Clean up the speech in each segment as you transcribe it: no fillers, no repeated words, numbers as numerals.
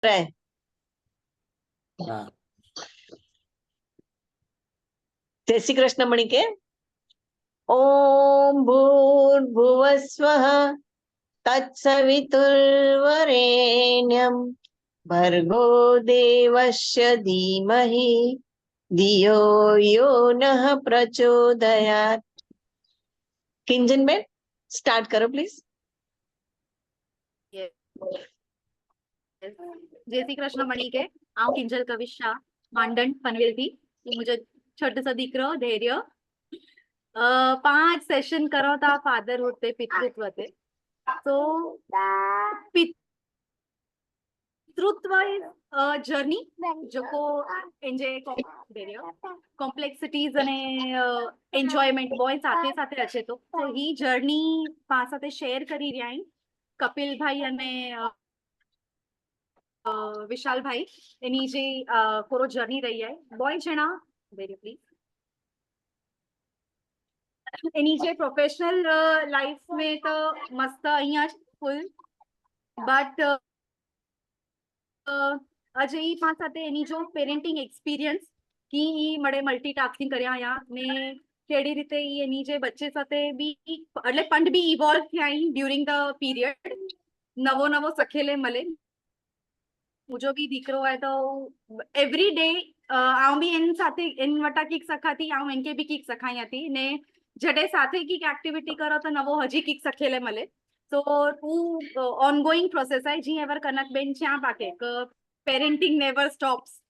जय श्री कृष्ण मणिके। ओम भूर्भुवस्वः तत्सवितुर्वरेण्यं भर्गो देवस्य धीमहि धियो यो नः प्रचोदयात्। किंजन बेन स्टार्ट करो प्लीज। जय श्री कृष्ण मणिके। आऊं किंजल कविशा માંડણ પનવેલથી। मुझे छोटो सा દીકરો धैर्य 5 सेशन करो था फादरहुड ते पितृत्व ते। तो पितृत्व इज जर्नी जो को एंजे कॉम्प्लेक्सिटीज अने एन्जॉयमेंट बॉय साथे साथे अचे तो ही जर्नी पा साथे शेर करी रह्या आहिनि कपिल भाई अने विशाल भाई एनी जे पूरो जर्नी रही है बॉय जना very please any J professional life में तो मस्त अहिया फुल बट अजे ई पास साथे एनी जो पेरेंटिंग एक्सपीरियंस की ई मळे मल्टीटास्किंग कर्या या ने केड़ी रीते ई एनी जे बच्चे साथे बी એટલે પણ બી ઇવોલ્વ થયા ડ્યુરિંગ ધ પીરિયડ નવો નવો સખેલે મળે। मुझो भी दीकरो है तो एवरी डे आऊं भी इन साथे इन वटा कीक सखाती आऊं इनके भी कीक सखाई थी ने जडे साथे कीक एक्टिविटी करो तो नवो हजी कीक सखेले मले। तो टू ऑनगोइंग प्रोसेस है जी एवर कनक बेन च्या पाके पेरेंटिंग नेवर स्टॉप्स।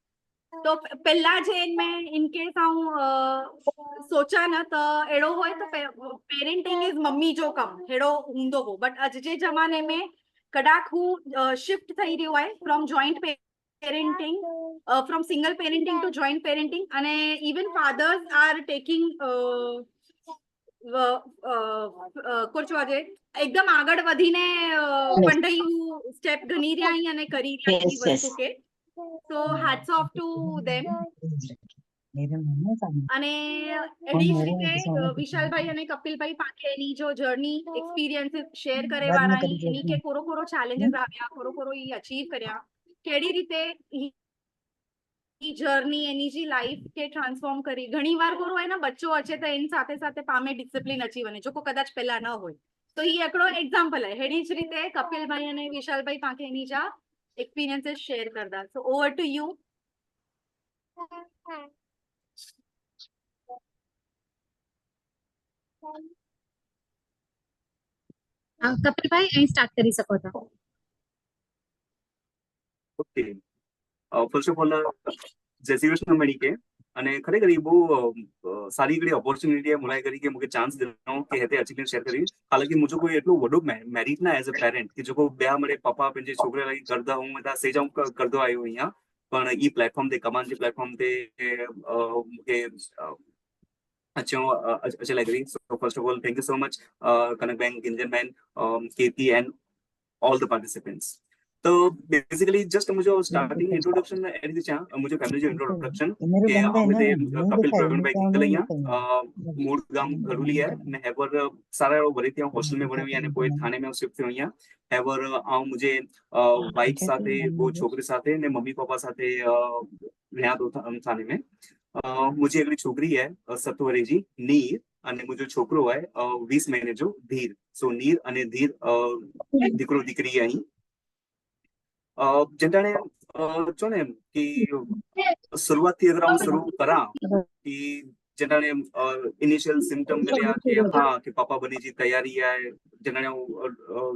तो पहला जे में इनकेस आऊं सोचा न तो एड़ो होय तो पेरेंटिंग इज मम्मी जो कम हेड़ो हुंदो हो बट अज जे जमाने में कदाच हूँ शिफ्ट थी रह्यो है from joint parenting from single parenting to joint parenting अने इवन फादर्स आर टेकिंग कुछ वाजे एकदम आगळ वधीने पंडई स्टेप घनी रह्या आहीं अने करी रह्या आहीं वस्तु के। So hats off to them. અને એડી જ રીતે વિશાલભાઈ અને કપિલભાઈ પાકે એની જો જર્ની એક્સપિરિયન્સીસ શેર કરે વાળા એની કે કોરો કોરો ચેલેન્जेस આવ્યા કોરો કોરો ઈ અચીવ કર્યા કેડી રીતે ઈ જર્ની એની जी લાઈફ કે ટ્રાન્સફોર્મ કરી। ઘણી વાર કોરો હોય ना बच्चो अच्छे तो એની સાથે સાથે પામે ડિસિપ્લિન અચીવ અને જો કો કદાચ પહેલા ન હોય તો ઈ એકડો એક્ઝામ્પલ है। એડી જ રીતે કપિલભાઈ અને વિશાલભાઈ પાકે એની જા એક્સપિરિયન્સીસ શેર કરતા। સો ઓવર ટુ યુ। કપિલભાઈ અહીં સ્ટાર્ટ કરી શકો છો। ઓકે ફર્સ્ટ ઓફ ઓલ જય શ્રી કૃષ્ણ મણિકે અને ખરેખર એ બહુ સારી ઘણી ઓપોર્ચ્યુનિટી है मुलाय करी के मुझे चांस देनो के हेते अचीवमेंट शेयर करी। हालांकि मुझे कोई एटलो वडो मेरिट ना एज अ पेरेंट कि जो बया मरे पप्पा पंजे छोकरे लई करदा हूं मैं सेज हूं करदो आयो अहिया पण ई प्लेटफॉर्म ते कमान जे प्लेटफॉर्म ते मुके अच्छा लग रही। So first of all thank you so much Kanak bank engine man केती एंड ऑल द पार्टिसिपेंट्स। तो बेसिकली जस्ट मुझे स्टार्टिंग इंट्रोडक्शन एडी छा मुझे फैमिली जो इंट्रोडक्शन के आमिते कपिल प्रवीण भाई किंगलैया मूल गाम घरुली है ने हैवर सारा भरी थी हॉस्टल में बने हुई यानी कोई थाने में शिफ्ट हुई है हैवर आ मुझे वाइफ साथे वो छोकरी साथे ने मम्मी पापा साथे रहया दो थाने में। मुझे एक छोकरी है 7 वर्षीय नीर અને મુજો છોકરો है 20 महीने जो धीर। सो नीर અને ધીર દીકરો દીકરી અહીં जटाने चो ने कि शुरुआत थी अगर हम शुरू करा कि जटाने इनिशियल सिम्टम मिले कि हाँ कि पापा बनी जी तैयारी है जटाने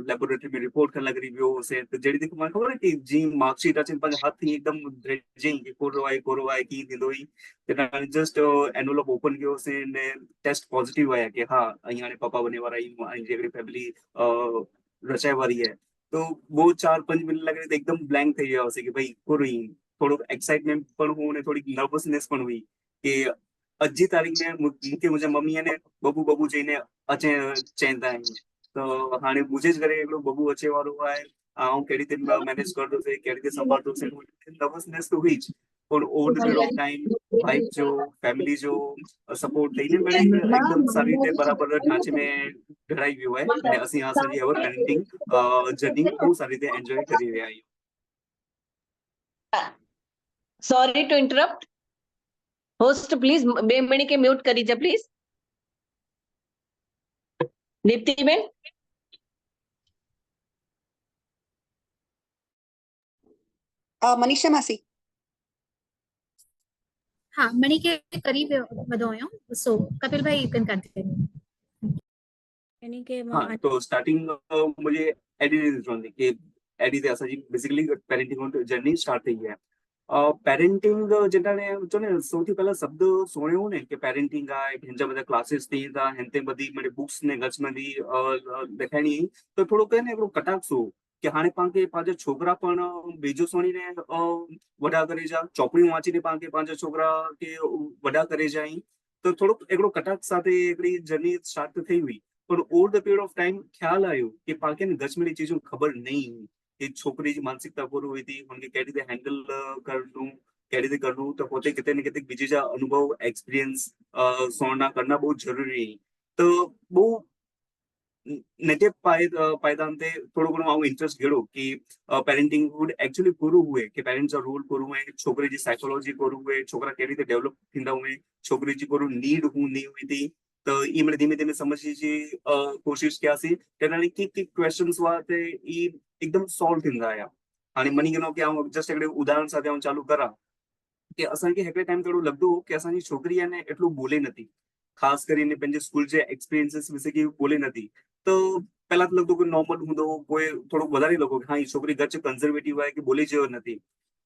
लेबोरेटरी में रिपोर्ट करने लग रही से तो जेडी देखो मैं खबर है कि जी मार्कशीट अच्छे पर हाथ थी एकदम जी कि कोरो आए की दिंदोई जटाने जस्ट एनवेलप ओपन कियो से ने टेस्ट पॉजिटिव आया कि हाँ अहिया ने पापा बने वाला आई जेगरी फैमिली रचाय वाली है। तो वो 4-5 मिनट लग रहे थे एकदम ब्लैंक થઈ ગયા હશે કે ભાઈ કોરી થોડો એક્સાઇટમેન્ટ પણ હું ને થોડી નર્વસનેસ પણ हुई કે અજી તારીખ ને મુझे મમ્મી ને બબુ બબુ જઈને અચે ચેંતા है तो हाने मुझे ज करे એકલો બબુ અચે વાળો હોય હું કેડી રીતે મેનેજ કરતો છે કેડી રીતે સંભાળતો છે નર્વસનેસ તો हुई और over the period of time wife जो फैमिली जो सपोर्ट थઈને મને एकदम સારી રીતે બરાબર ઢાંચે में ઢળાઈ ગયો है અને ਅਸੀਂ આ સારી હવે પેરેન્ટિંગ જર્ની બહુ સારી રીતે એન્જોય કરી રહ્યા છીએ। Sorry to interrupt. Host please 2 minute mute કરી દે પ્લીઝ. દીપ્તિબેન. મનીષા માસી. हाँ मणि के करीब वधोयो सो कपिल भाई यू कैन कंटिन्यू यानी कि हाँ तो स्टार्टिंग मुझे एडी ने दिसली की एडी ते असांजी बेसिकली पेरेंटिंग जर्नी स्टार्ट थी है. पेरेंटिंग जेटाने जो ने સૌથી પહેલા શબ્દ સોણ્યો ને કે પેરેન્ટિંગ આ હિંજા બધા ક્લાસીસ થી હતા હેન્તે બધી મને બુક્સ ને ગચમાંથી દેખાણી તો થોડું કહે ને એકલું કટાક્ષું કે હાણે પાંકે પાંચે છોકરા પણ બીજો સોણીને વડા કરી જા ચોપડી વાંચીને પાંકે પાંચે છોકરા કે વડા કરી જાય તો થોડુંક એકડો કટાક્ષ સાથે એકડી જર્ની સ્ટાર્ટ થઈ हुई પણ over the period of time ખ્યાલ આવ્યો કે પાંકે ને ગચમેલી ચીજો ખબર નહીં કે છોકરી માનसिकता પૂરી हुई थी उनके कई रीते हैंडल करनू कई रीते करनू तो पोते कितने ने कितने बीजे जा अनुभव एक्सपीरियंस सोना करना बहुत जरूरी तो बहुत नेटे पायदानते थोड़ो घणो आउं इंटरेस्ट घेड़ो कि पेरेंटिंग वुड एक्चुअली पूરું हुए कि पेरेंट्स रोल पूરું हुए छोकरी जी साइकोलॉजी पूરું हुए छोकरा केवी रीते डेवलप थींदा हुए छोकरी जी पूરું नीड हूं नहीं हुई थी तो ई मैंने धीमे धीमे समझी जी कोशिश किया सी तेनाली की क्वेश्चंस हुआ ते ई एकदम सॉल्व थींदा आया आणि मनी गनो कि आउं जस्ट एक उदाहरण साथे आउं चालू करा कि असांखे हिकिड़े टाइम तेड़ो लगदो कि असांजी छोकरी आहे ने एटલું बोले नथी खास કરીને पंहिंजे स्कूल जे एक्सपीरियंसिस विषय की बोले नथी तो પહેલા તો લગતું કે નોર્મલ હूंदो કોઈ થોડુંક વધારે લગો કે હા એ છોકરી ગચ કન્ઝર્વેટિવ હોય કે બોલી જેવો નથી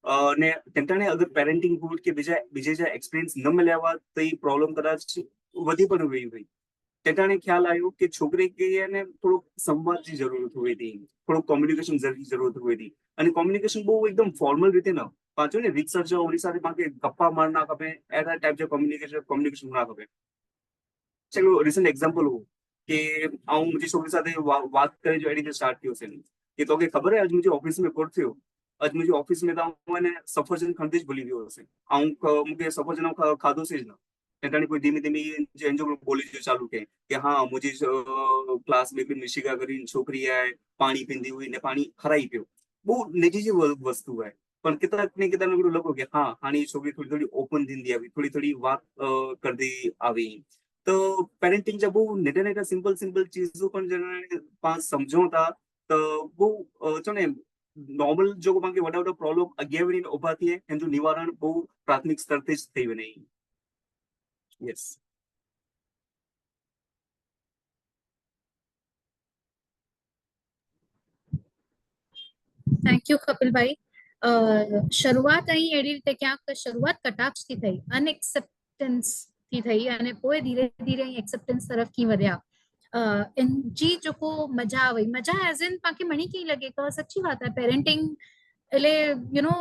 અને તેંટાને અગર પેરેન્ટિંગ ભૂલ કે બીજે જે એક્સપિરિયન્સ ન મળ્યા હોત તો એ પ્રોબ્લેમ કદાચ વધી પણ રહી હોય તેંટાને ખ્યાલ આવ્યો કે છોકરી કે એને થોડુંક સંવાદની જરૂરત હોય હતી થોડુંક કોમ્યુનિકેશન જરૂરત હોય હતી અને કોમ્યુનિકેશન બહુ એકદમ ફોર્મલ રીતે ન પાછું ને રિસર્ચ ઓની સાથે પાંકે ગપ્પા માર ના ખપે એના ટાઈપ જે કોમ્યુનિકેશન ના ખપે ચલો રિસન્ટ એક્ઝામ્પલ હું कि आऊं मुझे छोकरी साथे बात करे जो एडी स्टार्ट कियो से कि तो के खबर है आज मुझे ऑफिस में कोट थियो आज मुझे ऑफिस में था मैंने सफरजन खंदेज भूली गयो से आऊं मुझे सफरजन खाधो से न तेटानी कोई धीमे धीमे जे जो बोली जो चालू के कि हाँ मुझे क्लास में भी मिशिका करी छोकरी है पानी पींदी हुई ने पानी खराई पियो बहुत निजी जी वस्तु है पण कितना ने कितना ने लगो कि हाँ हानी छोकरी थोड़ी थोड़ी ओपन थींदी आवी थोड़ी थोड़ी बात करदी आवी तो पेरेंटिंग जब वो नेटा नेटा सिंपल सिंपल चीजों पर जने पास समझो था तो वो जो ने नॉर्मल जो को के वडा वडा प्रॉब्लम अगेवरी ने उभा थी है एन जो निवारण वो प्राथमिक स्तर पे થઈ બને यस थैंक यू कपिल भाई શરૂઆત અહીં એવી રીતે ક્યાંક શરૂઆત કટાક્ષથી થઈ અનએક્સેપ્ટન્સ થી થઈ અને પોઈ ધીરે ધીરે एक्सेप्टेंस तरफ की वधिया इन जी जो मजा आई मजा एज इन पाके मणी की लगे तो सच्ची बात है पेरेंटिंग એટલે यू नो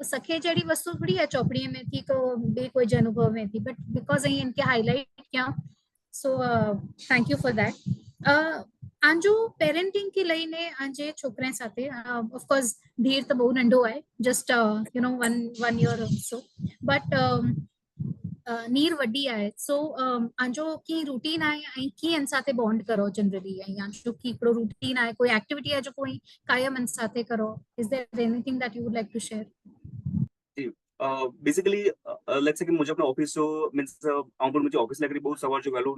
सखे जड़ी वस्तु थोड़ी है चौपड़ी में थी तो बे कोई ज अनुभव में थी बट बिकॉज અહીં इनके हाईलाइट किया so thank you for that आंजो पेरेंटिंग की लईने आंजे छोकरे साथे ऑफ कोर्स धीर तो बहुत नंढो है just you know one year so but नीर वड्डी आहे सो आंजो की रूटीन आहे ऐं कीअं इन साथे बॉन्ड करो जनरली ऐं आंजो की हिकिड़ो रूटीन आहे कोई एक्टिविटी आहे जो कोई कायम इन साथे करो is there anything that you would like to share basically let's say कि मुझे अपना ऑफिस जो मींस आउं पर मुझे ऑफिस लगी बहुत सवार जो वेलो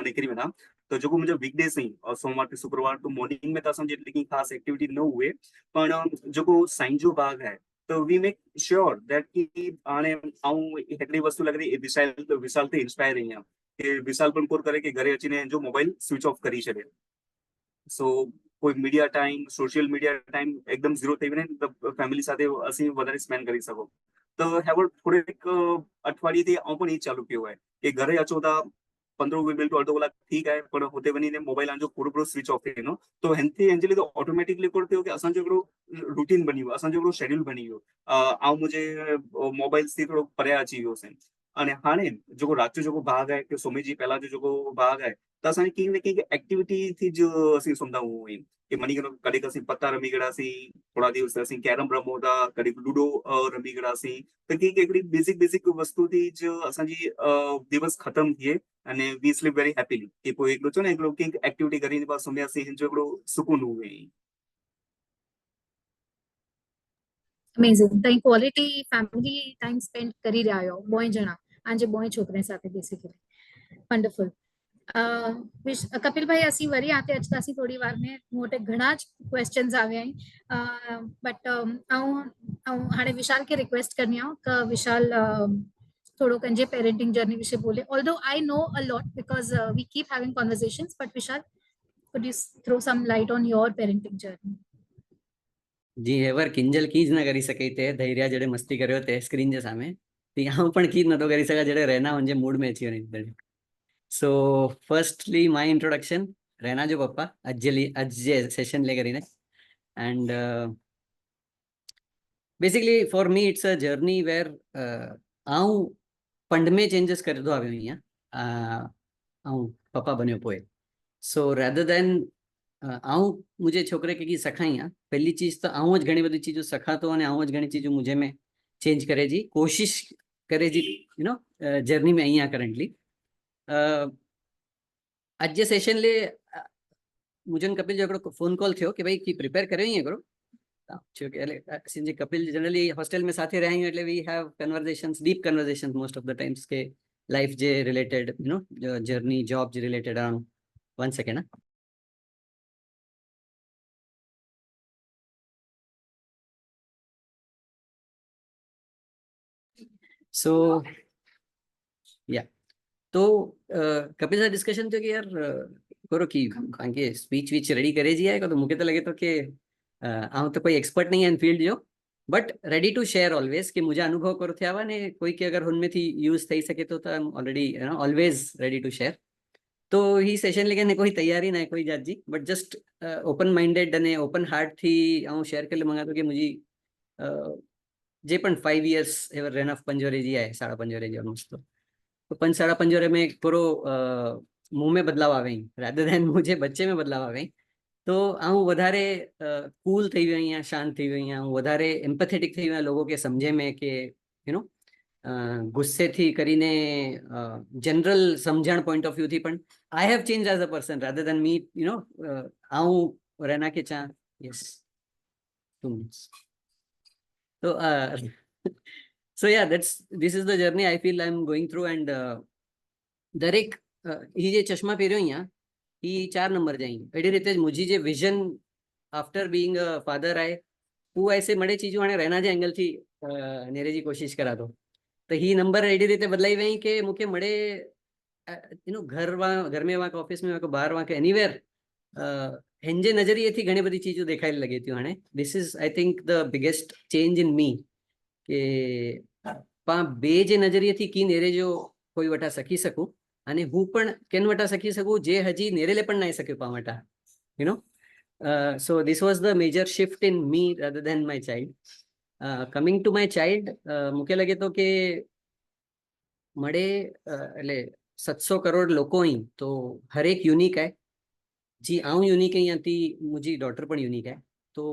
निकली में था तो जो मुझे वीकडेज नहीं सोमवार से शुक्रवार तो मॉर्निंग में था समझे लेकिन खास एक्टिविटी न हुए पर जो साइंस जो भाग है तो वी मेक श्योर दैट कि आने आऊं एकड़ी वस्तु लग रही विशाल से इंस्पायर रही है कि विशाल पण कोर करे कि घरे अचीने जो मोबाइल स्विच ऑफ करी छे सो कोई media time social media time एकदम जीरो थी वने तो फैमिली साथे असी वधारे स्पेन्ड करी सको तो हेवल थोड़े अठवाडिये थी आऊं पण ई चालू कियो है कि घरे अचो था 15-20 मिनिट अर्धो कलाक ठीक है पण होते वनीने मोबाइल आंजो पूरो स्विच ऑफ थी नो तो हेंथी एंजली तो ऑटोमेटिकली कोड थियो कि असांजो एकड़ो रूटीन बनी वियो असांजो एकड़ो शेड्यूल बनी वियो आऊं मुझे मोबाइल थी थोड़ो परे अची वियो से अने हाणे जो रात जो भाग है कि सोमी जी पहला जो भाग है तो असांजी कंहिं न कंहिं एक्टिविटी थी जो असीं सुमंदा हुआ कि मनी कॾहिं असीं पत्ता रमी गड़ासीं थोड़ा दिवस असीं कैरम रमूं था कॾहिं लूडो रमी गड़ासीं त कंहिं हिकिड़ी बेसिक वस्तु थी जो असांजी दिवस ख़त्म थिए अने वी स्लीप वेरी हैप्पीली कि पोइ हिकिड़ो चओ न हिकिड़ो कंहिं एक्टिविटी કરીને पास सुम्हियासीं हिन जो हिकिड़ो सुकून हुए અમેઝિંગ. તઈ ક્વોલિટી ફેમિલી ટાઈમ સ્પેન્ડ કરી રહ્યા છો બોય જણા આજે બોય છોકરા સાથે બેસિકલી વન્ડરફુલ. કપિલભાઈ ਅਸੀਂ વરી આતે અજ તો ਅਸੀਂ થોડી વાર में મોટે ઘણા જ ક્વેશ્ચન્સ આવ્યા બટ હાणे વિશાલ કે રિક્વેસ્ટ કરनी आऊं કે વિશાલ થોડો કંજે પેરેન્ટિંગ જર્ની વિશે બોલે. Although I know a lot because we keep having conversations but Vishal could you throw some light on your parenting journey? જી એવર કિંજલ કી જ ન કરી શકી તે ધૈર્ય જડે મસ્તી કર્યો તે સ્ક્રીન જે સામે ત્યાં પણ કી જ નતો કરી શકા જડે રહેના વંજે મૂડ में अची वञे तॾहिं. So firstly my introduction रहना जो पप्पा अज जे सेशन ले કરીને and basically for me it's a journey where આઉં पंड में चेंजेस करदो આવ્યો અહીંયા આઉં પપ્પા બન્યો પોए. So rather than આઉં मुझे छोकरे की सखाई पहली चीज तो आऊं ज घणी बधी चीजों सखातो અને આઉં જ ઘણી ચીજો मुझे में चेंज करे जी कोशिश करे जी यू नो जर्नी में અહીંયા करंटली आज जे सेशन ले मुझे कपिल जो फोन कॉल थयो कि भाई की प्रिपेयर करे ही करो जे कपिल जनरली हॉस्टेल में साथे रहे हैं એટલે we have conversations deep conversations most of the times के लाइफ जे related you know journey job जे रिलेटेड आन 1 सेकंड सो या तो कपिल साथ डिस्कशन थयो कि यार करो कि कारण के स्पीच वीच रेडी करे जी आए तो मुझे तो लगे तो कि आऊं तो कोई एक्सपर्ट नहीं है इन फील्ड जो but ready to share always कि मुझे अनुभव करो थे आवा ने कोई के अगर उनमें थी यूज थई सके तो I am already you know always ready to share. तो ही सेशन लेके ने कोई तैयारी ना कोई जात जी बट जस्ट ओपन माइंडेड ने ओपन हार्ट थी आऊं शेयर कर ले मंगा तो कि मुझी जे पण 5 years एवर रन ऑफ पंजोरे जी है 5.5 जी ऑलमोस्ट तो 5.5 में पूरो मुंह में बदलाव आवे रादर देन मुझे बच्चे में बदलाव आवे तो आऊं वधारे कूल थी गई या शांत थी गई हूँ वधारे एम्पथेटिक थी गया लोगों के समझे में के यू नो गुस्से थी करीने जनरल समझण पॉइंट ऑफ व्यू थी पण I have change as a person rather than me you know आऊं रहना के चा yes 2 minutes so so yeah this is the journey I feel I'm going through and દરેક ही जे चश्मा પહેર્યો અહીંયા ही 4 नंबर जाएंगे एडी रीते मुझी जे vision after being a father आए वो ऐसे मड़े चीजों आने रहना जे एंगल थी नेरे जी कोशिश करा तो ही नंबर एडी रीते बदलाई वही के मुके मड़े यू नो घर में वहाँ ऑफिस में वहाँ बाहर वहाँ एनीवेयर हेंजे नजरिए थी घणी बधी चीजों देखाई लगी थी हाणे this is I think the biggest change in me के पा बे जे नजरिए थी की नेरे जो कोई वटा सकी सकूं અને હું પણ કેન વટા સકી શકું જે હજી નેરેલે પણ નહીં શક્યો પાવટા you know so this was the major shift in me rather than my child coming to my child મુકે લગે તો કે મળે એટલે 700 કરોડ લોકો અહીં તો હરેક યુનિક है जी આઉં યુનિક અહીંયાથી મુજી ડોટર પણ યુનિક है તો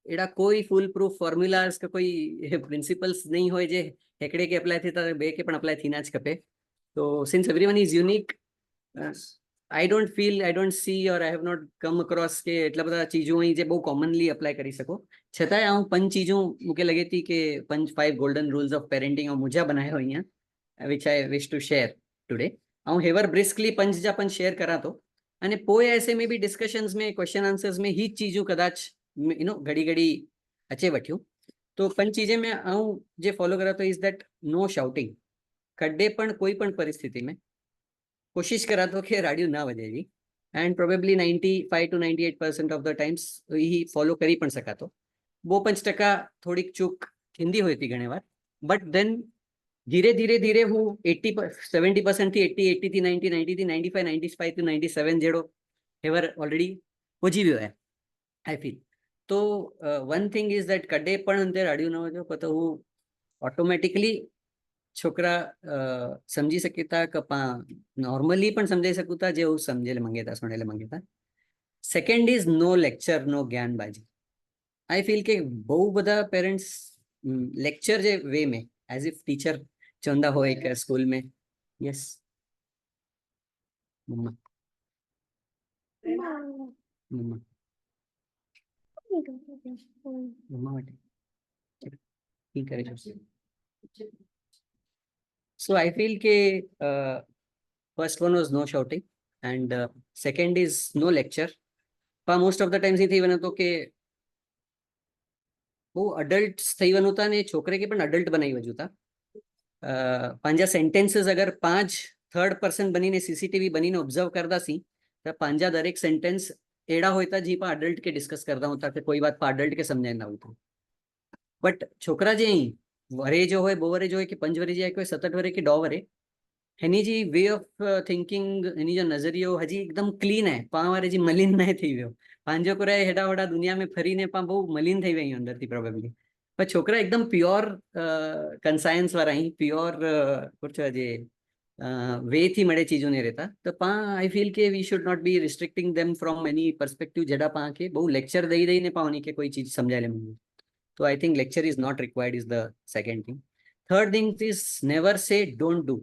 એડા કોઈ ફૂલ પ્રૂફ ફોર્મ્યુલાસ કે કોઈ પ્રિન્સિપલ્સ નહીં હોય જે એકડે કે એપ્લાય થતા બે કે પણ એપ્લાય થીના જ કપે. So since everyone is unique, I don't see or I have not come across के એટલા બધા ચીજો અહીં જે બહુ commonly apply કરી શકો છતાંય હું 5 ચીજો મુકે લગે थी કે 5 golden rules of parenting હું મુજા બનાયો અહીંયા which I wish to share today. હું hever briskly 5 જા 5 share करा तो અને પોય ऐसे में भी discussions में question answers में ही चीजों कदाच you know घड़ी घड़ी अचे वठ्यो तो 5 चीजें में હું જે follow करा तो is that no shouting. खड्डे पण कोई पण परिस्थिति में कोशिश करा तो कि राडियो ना वजे जी and probably 95 to 98% of the times ही फॉलो करी पण सका तो 2-5% थोड़ी चूक हिंदी हुई थी घणे बार बट देन धीरे धीरे धीरे हूँ 70% थी 80 थी 90 थी 95 to 97 जेड़ो एवर ऑलरेडी पहुंची गयो है आई फील. तो वन थिंग इज दैट कड्डे पण अंदर राडियो ना वजो तो हूँ ऑटोमेटिकली छोकरा समझी सकता कपा नॉर्मली पण समझाई सकता जे हूँ समझेले मंगेता सुनेले मंगेता. Second is no lecture no ज्ञानबाजी. आई फील के बहु बधा पेरेंट्स लेक्चर जे वे में एज इफ टीचर चंदा हो एक स्कूल में यस मम्मा मम्मा मम्मा ઈ કરે છે. So I feel કે first one was no shouting and second is no lecture. પણ most of the times એ થઈ બને તો કે બહુ અડલ્ટ થઈ બનવું હતા ને છોકરે કે પણ અડલ્ટ બનાવી વજુ હતા. પાંજા સેન્ટેન્સીસ અગર 5 થર્ડ પર્સન બનીને સીસીટીવી બનીને ઓબ્ઝર્વ કરતા સી તો પાંજા દરેક સેન્ટેન્સ એડા હોય તા જી પણ અડલ્ટ કે ડિસ્કસ કરતા હોતા કે કોઈ વાત પર અડલ્ટ કે સમજાય ના હોતું. બટ છોકરા જે અહીં વરે જો હોય બહુ વરે જો હોય કે 5 વરે જાય કોઈ 7 વરે કે 9 વરે એની જે વે ઓફ થિંકિંગ એની જો નજરિયો હજી એકદમ ક્લીન હે પા વારે જે મલિન ના થઈ ગયો પાંજો કોરા હેડા વડા દુનિયામાં ફરીને પા બહુ મલિન થઈ ગઈ અંદરથી પ્રોબેબલી પણ છોકરા એકદમ પ્યોર કન્સાયન્સ વાળા અહીં પ્યોર કુછ જે વે થી મળે ચીજો ને રહેતા તો પા આઈ ફીલ કે we should not be restricting them from any perspective જેડા પા કે બહુ લેક્ચર દઈ દઈને પા કે કોઈ ચીજ સમજાય લે મને તો I think lecture is not required is the second thing. Third thing is never say don't do.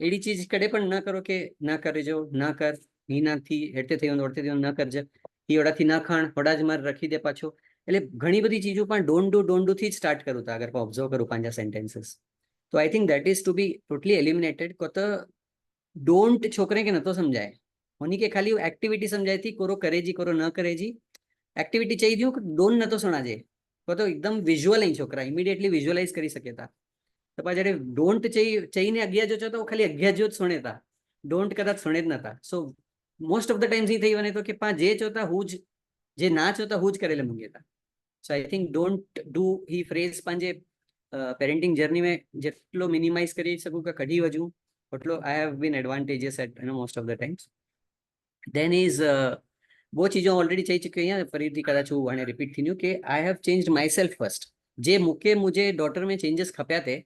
એડી ચીજ કડે પણ ન કરો કે ના કરજો ના કર ઈ નાથી હેઠે થયું ઓળતે થયું ન કરજે ઈ ઓડાથી ના ખાણ હોડા જ માર રાખી દે પાછો એટલે ઘણી બધી ચીજો પણ ડોન્ટ ડુ થી જ સ્ટાર્ટ કરું તા અગર ઓબ્ઝર્વ કરું પાંજા સેન્ટેન્સીસ તો I think that is to be totally eliminated કો તો ડોન્ટ છોકરે કે નતો સમજાય હોની કે ખાલી એક્ટિવિટી સમજાય थी કોરો કરેજી કોરો ન કરેજી એક્ટિવિટી चाहिए थी ડોન્ટ નતો સુણાજે કો તો એકદમ વિઝ્યુઅલ અહીં છોકરા ઇમિડિયેટલી વિઝ્યુઅલાઇઝ કરી શકે તા તો પાછા જયારે ડોન્ટ चाहिए અગ્યા જો તો ખાલી અગ્યા જો જ સુણે તા ડોન્ટ કદાચ સુણે જ નતા so most of the times ઈ થઈ બને તો કે પા જે ચોતા હું જ જે ના ચોતા હું જ કરેલે મંગેતા so I think don't do હી ફ્રેઝ પાંજે પેરેન્ટિંગ જર્ની में જેટલો મિનિમાઇઝ કરી શકું કે કઢી વજુ એટલો I have been advantages at most of the times then is वो चीज़ों ऑलरेडी चई चुकी हैं फरीदी कदाच हूँ हाणे रिपीट थी कि I have changed myself first जे मूंखे मुझे डॉटर में चेंजेस खप्या थे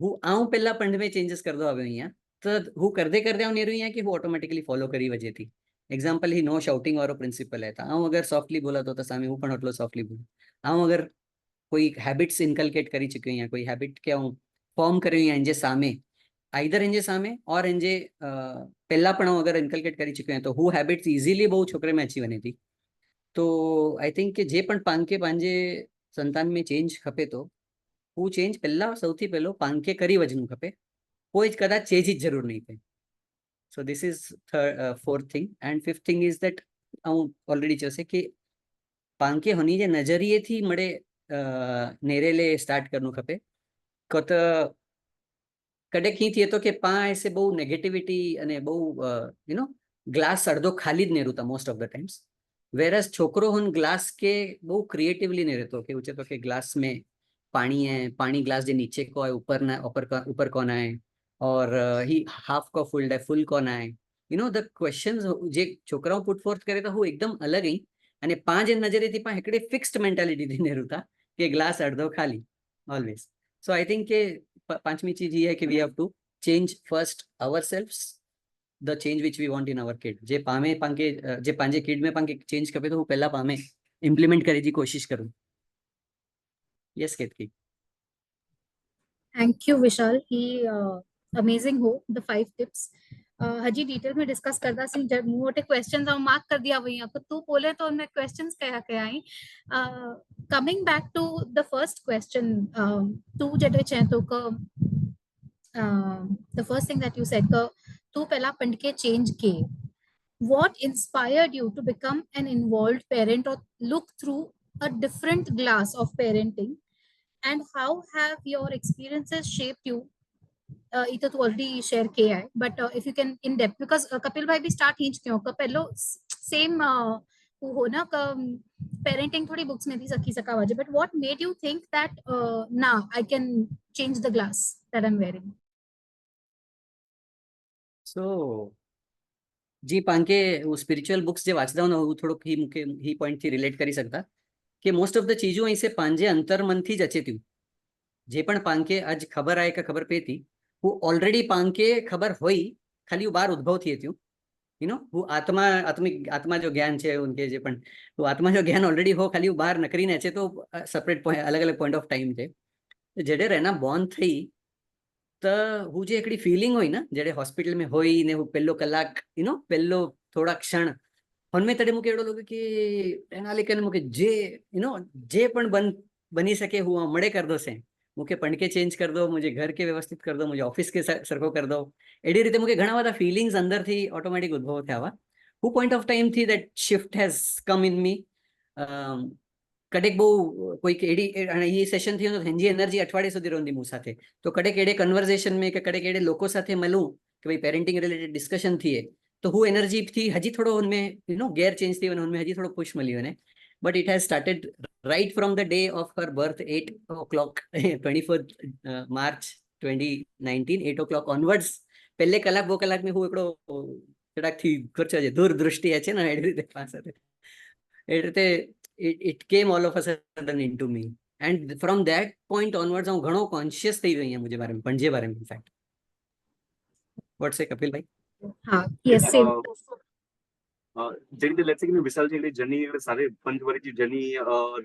हूँ आऊँ पहला पंड में चेंजेस कर दो आवे अँ तो हूँ करते करते आऊँ नेरू अँ कि हूँ ऑटोमेटिकली फॉलो करी वजह थी एग्जाम्पल ही नो शाउटिंग वारो प्रिंसिपल है आऊँ अगर सॉफ्टली बोला तो सामे हूँ पण एटलो सॉफ्टली बोलूँ आऊँ अगर कोई हैबिट्स इनकलकेट करी चुकी अँ कोई हैबिट के हूँ फॉर्म करी इंजे सामे आइदर इंजे सामे और इंजे पहला पण अगर इनकलकेट करी चुकी हैं तो हूँ हैबिट्स इजीली बहु छोकरे में अची वने थी तो आई थिंक के जे पण पांके पांजे संतान में चेंज खपे तो हूँ चेंज पहला सौथी पहलो पांके करी वजनू खपे कोई कदाच चेंज ही जरूर नहीं थे सो this is fourth thing and fifth thing is that हूँ ऑलरेडी चौसे कि पांके होनी जे नजरिए थी मड़े नेरेले स्टार्ट करनू खपे को तो कड़े की थी तो कि पा ऐसे बहु नेगेटिविटी अने बहु यू नो ग्लास अर्धो खाली ज नहीं रहता मोस्ट ऑफ द टाइम्स वेरस छोकरो हुन ग्लास के बहु क्रिएटिवली नहीं रहतो कि उचे तो कि ग्लास में पानी है पानी ग्लास जे नीचे को है ऊपर ना ऊपर कौन है और ही हाफ को फुल कौन है यू नो द क्वेश्चंस जे छोकराओ पुट फोर्थ करे तो हूँ एकदम अलग ही अने पांच नजरे थी पा एकड़े फिक्स्ड मेंटालिटी थी नहीं रहता कि ग्लास अर्धो खाली ऑलवेज सो आई थिंक के पांचवी चीज ये है कि we have to change first ourselves the change which we want in our kid जे पामे पांके जे पांजे किड में पांके चेंज खपे तो हूँ पहला पामे इम्प्लीमेंट करे जी कोशिश करूँ yes Ketki thank you Vishal ही अमेजिंग हो द 5 टिप्स हजी डिटेल में डिस्कस करता सी जब मोटे क्वेश्चंस हम मार्क कर दिया वही आपको तू बोले तो मैं क्वेश्चंस कया I coming back to the first question तू जडे छे तो क the first thing that you said क तू पहला पंड के चेंज के what inspired you to become an involved parent or look through a different glass of parenting and how have your experiences shaped you either to already share ki but if you can in depth because Kapil bhai bhi start hinch kyo ka pehlo same wo ho na ka parenting thodi books mein bhi sakhi saka waje but what made you think that now I can change the glass that I'm wearing so जी पांके वो spiritual books जे वाचदा हो वो थोड़ो ही मुके ही point थी relate करी सकता कि most of the चीजों ऐसे पांजे अंतर मन थी ज अचे थी जे पण पांके आज खबर आए का खबर पे थी वो ऑलरेडी पांके खबर होई खाली वो बार उद्भव थी थी यू नो वो आत्मा जो ज्ञान है उनके जे पण वो आत्मा जो ज्ञान ऑलरेडी हो खाली वो बार नकरी ने अचे तो सेपरेट अलग अलग पॉइंट ऑफ टाइम थे जड़े रहना बॉर्न थी तो हूँ जे एकड़ी फीलिंग होई ना जड़े हॉस्पिटल में होई ने वो पहलो कलाक यू नो पहलो थोड़ा क्षण उनमें तड़े मुके एड़ो लोगे कि एना लेकिन मुके जे यू नो जे पण बन बनी सके हूँ मड़े कर दो से मुझे पणके चेंज कर दो, मुझे घर के व्यवस्थित कर दो, मुझे ऑफिस के सरखो कर दो, एडी रीते मुझे घणा बधा फीलिंग्स अंदर थी ऑटोमेटिक उद्भव थया हवा. हु पॉइंट ऑफ टाइम थी दैट शिफ्ट हैज कम इन मी. कडेक बहु कोई एडी ये सेशन थी तो हेंजी एनर्जी अठवाडिये सुधी रोंदी मु साथे, तो कडेक एडे कन्वर्सेशन में के कडेक एडे लोको साथे मलूं कि भाई पेरेंटिंग रिलेटेड डिस्कशन थी तो हु एनर्जी थी हजी थोड़ो उनमें गेयर चेंज थी उनमें हजी थोड़ो पुश मळ्यो ने. But it has started right from the day of her birth, 8 o'clock, 24th March 2019, 8 o'clock onwards. पहले कलाक वो कलाक में हूँ एकड़ो कड़ाक थी खर्चा जे दूरदृष्टि है ना एडी रीते पास हते एडी रीते it came all of a sudden into me, and from that point onwards હું ઘણો કોન્શિયસ થઈ ગઈ મુજે બારે में પણजे बारे में. in fact what say Kapil भाई? हाँ, yes, same. જે રીતે લેટ્સ સે કે વિશાલ જે જર્ની સારે પંચવરી की जर्नी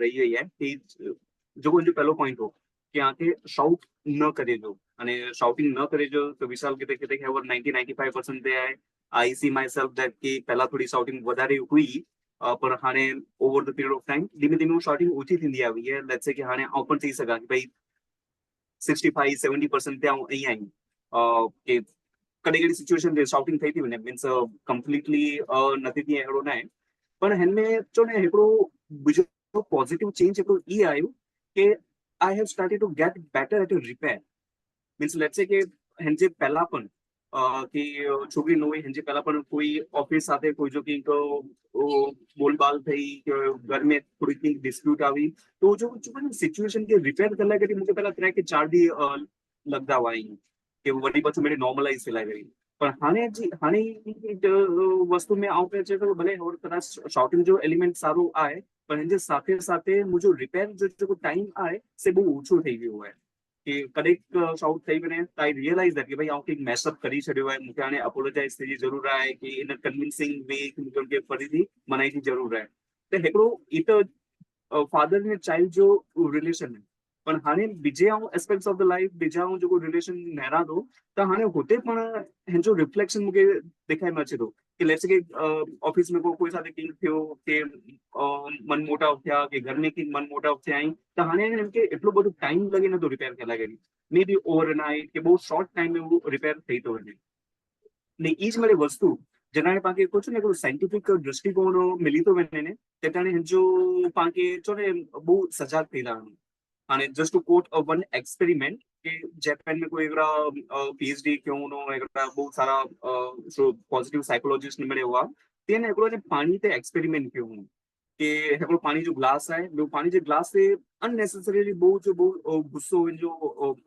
रही हुई है कि जो पहलो पॉइंट हो कि आके शाउट न करे जो અને શાઉટિંગ ન કરે જો તો વિશાલ કીધે કીધે કે ઓવર 90-95% દે I see myself that कि पहला थोड़ी शाउटिंग વધારે हुई पर हाणे over the period of time धीमे धीमे शाउटिंग ओછી थींदी આવી है. लेट्स से कि हाणे आउं पण थी सघां कि भाई 65-70% ते आउं અહીં आई कि कॾहिं कहिड़ी सिचुएशन ते शाउटिंग થઈ थी वञे मीन्स कम्प्लीटली नथी थी अहिड़ो न आहे. पर हिन में चओ न हिकिड़ो बिजो पॉज़िटिव चेंज हिकिड़ो ई आयो कि I have started to get better at repair. Means let's say कि हिन जे पहिला पण कि छोकिरी न हुई हिन जे पहिला पण कोई ऑफिस साथे कोई जो कि बोलबाल थई घर में थोड़ी सी डिस्प्यूट आई तो जो सिचुएशन के रिपेयर करने के लिए मुझे पहला 3 के 4 ॾींहं लगदा हुआ कि वरी पाछो मेरे नॉर्मलाइज थिए गई. पर हाणे वस्तु में आउं पियो चए तो भले और तरह शॉटिंग जो एलिमेंट सारो आहे पर हिन जे साथे साथे मुझो रिपेयर जो जेको टाइम आहे से बहु ओछो थी वियो आहे कि कॾहिं शाउट थी वञे त आई रियलाइज़ दैट कि भाई आउं कंहिं मैसअप करी छॾियो आहे, मूंखे हाणे अपोलोजाइज़ थियण जी ज़रूरत आहे कि इन कन्विंसिंग वे मूंखे उनखे फरीदी मनाई जी ज़रूरत आहे. त हिकिड़ो ई त फादर एंड चाइल्ड जो रिलेशन आहे पर हाणे बीजे एस्पेक्ट्स ऑफ द लाइफ बीजा जो रिलेशन नहरा थो त हाणे हुते पण हिन जो रिफ्लेक्शन मूंखे ॾेखारे में अचे थो कि लेट्स के ऑफिस में कोई साथ किंग थियो के मन मोटाव थिया कि घर में किंग मन मोटाव थिया आहिनि त हाणे हिनखे एतिरो बधो टाइम लॻे नथो रिपेयर थियण लाइ मे बी ओवर नाइट के बहुत शॉर्ट टाइम में वो रिपेयर थी थो वञे. ने ई ज मिले वस्तु जॾहिं पाण खे कुझु न हिकिड़ो साइंटिफिक दृष्टिकोण मिली थो वञे ने त हाणे हिन जो पाण खे चओ न बहु सजाग थी था वञूं. हाणे just to quote one experiment कि जापान में कोई पीएचडी क्यों हुनो बहुत सारा पॉजिटिव साइकोलॉजिस्ट मिले हुआ तेन हिकिड़ो पानी ते एक्सपेरिमेंट कयो हुओ कि हिकिड़ो पानी जो ग्लास आहे ॿियो पानी जे ग्लास ते अननेसेसरीली बहु गुस्सो जो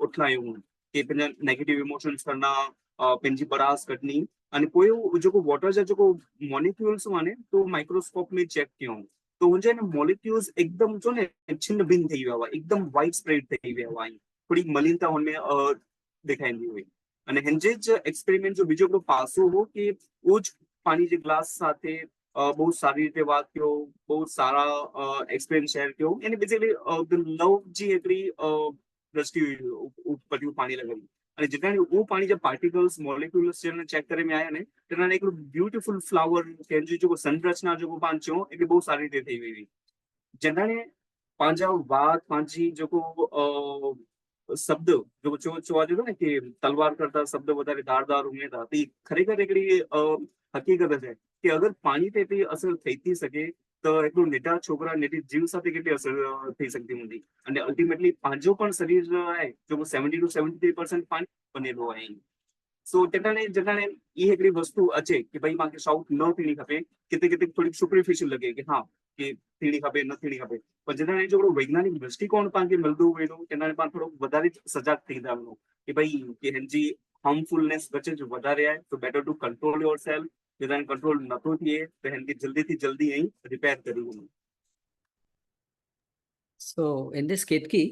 उठलायूं कि पंहिंजा नेगेटिव इमोशंस करना पंहिंजी बरास कढणी अने पोइ जेको वाटर जा जेको मॉलिक्यूल्स हुआ ने तो माइक्रोस्कोप में चेक कयूं तो हुनजा मॉलिक्यूल्स एकदम जो ने छिन्न भिन्न थी विया हुआ एकदम वाइड स्प्रेड थी विया हुआ थोड़ी मलिनता हुनमें ॾेखारींदी हुई. अने हिन जे एक्सपेरिमेंट जो बीजो हिकिड़ो पासो हो कि उहो पानी जे ग्लास साथे बहुत सारी रीते बात कयो बहुत सारा एक्सपीरियंस शेयर कयो यानी बेसिकली लव जी हिकिड़ी दृष्टि हुई पानी लॻी અને જેટલા वो पानी जा पार्टिकल्स मॉलिक्यूल्स जन चेक करे में आया ने तेना एक ब्यूटीफुल फ्लावर के जो संरचना जो पान चो एक बहुत सारी रीते थी हुई जने पांजा बात पांजी जो शब्द जो चवा जो ने कि तलवार करता शब्द वधारे धारदार हुए था ती खरेखर एकड़ी हकीकत है कि अगर पानी ते एतरी असर थई थी सके तो एक नेटा छोकरा नेटी जीव साथे केटली असर थी सकती हुंदी અને अल्टिमेटली पांजो पण शरीर है जो 70 to 73% पानी बनेलो है. सो जटाने ये हिकिड़ी वस्तु अचे कि भाई मांखे शाउट न थीणी खपे किथे किथे थोड़ी सुपरफिशियल लगे कि हाँ कि थीणी खपे न थीणी खपे पर जटाने जो वैज्ञानिक दृष्टिकोण पांखे मिलदो वेनो तेना पाण थोड़ो वधारे सजाग थी था वञो कि भाई कि हिनजी हार्मफुलनेस बचे जो वधारे आहे तो बेटर टू कंट्रोल योरसेल्फ जॾहिं कंट्रोल नथो थिए त हिनखे जल्दी थी जल्दी ऐं रिपेयर करी वञो. सो इन दिस केतकी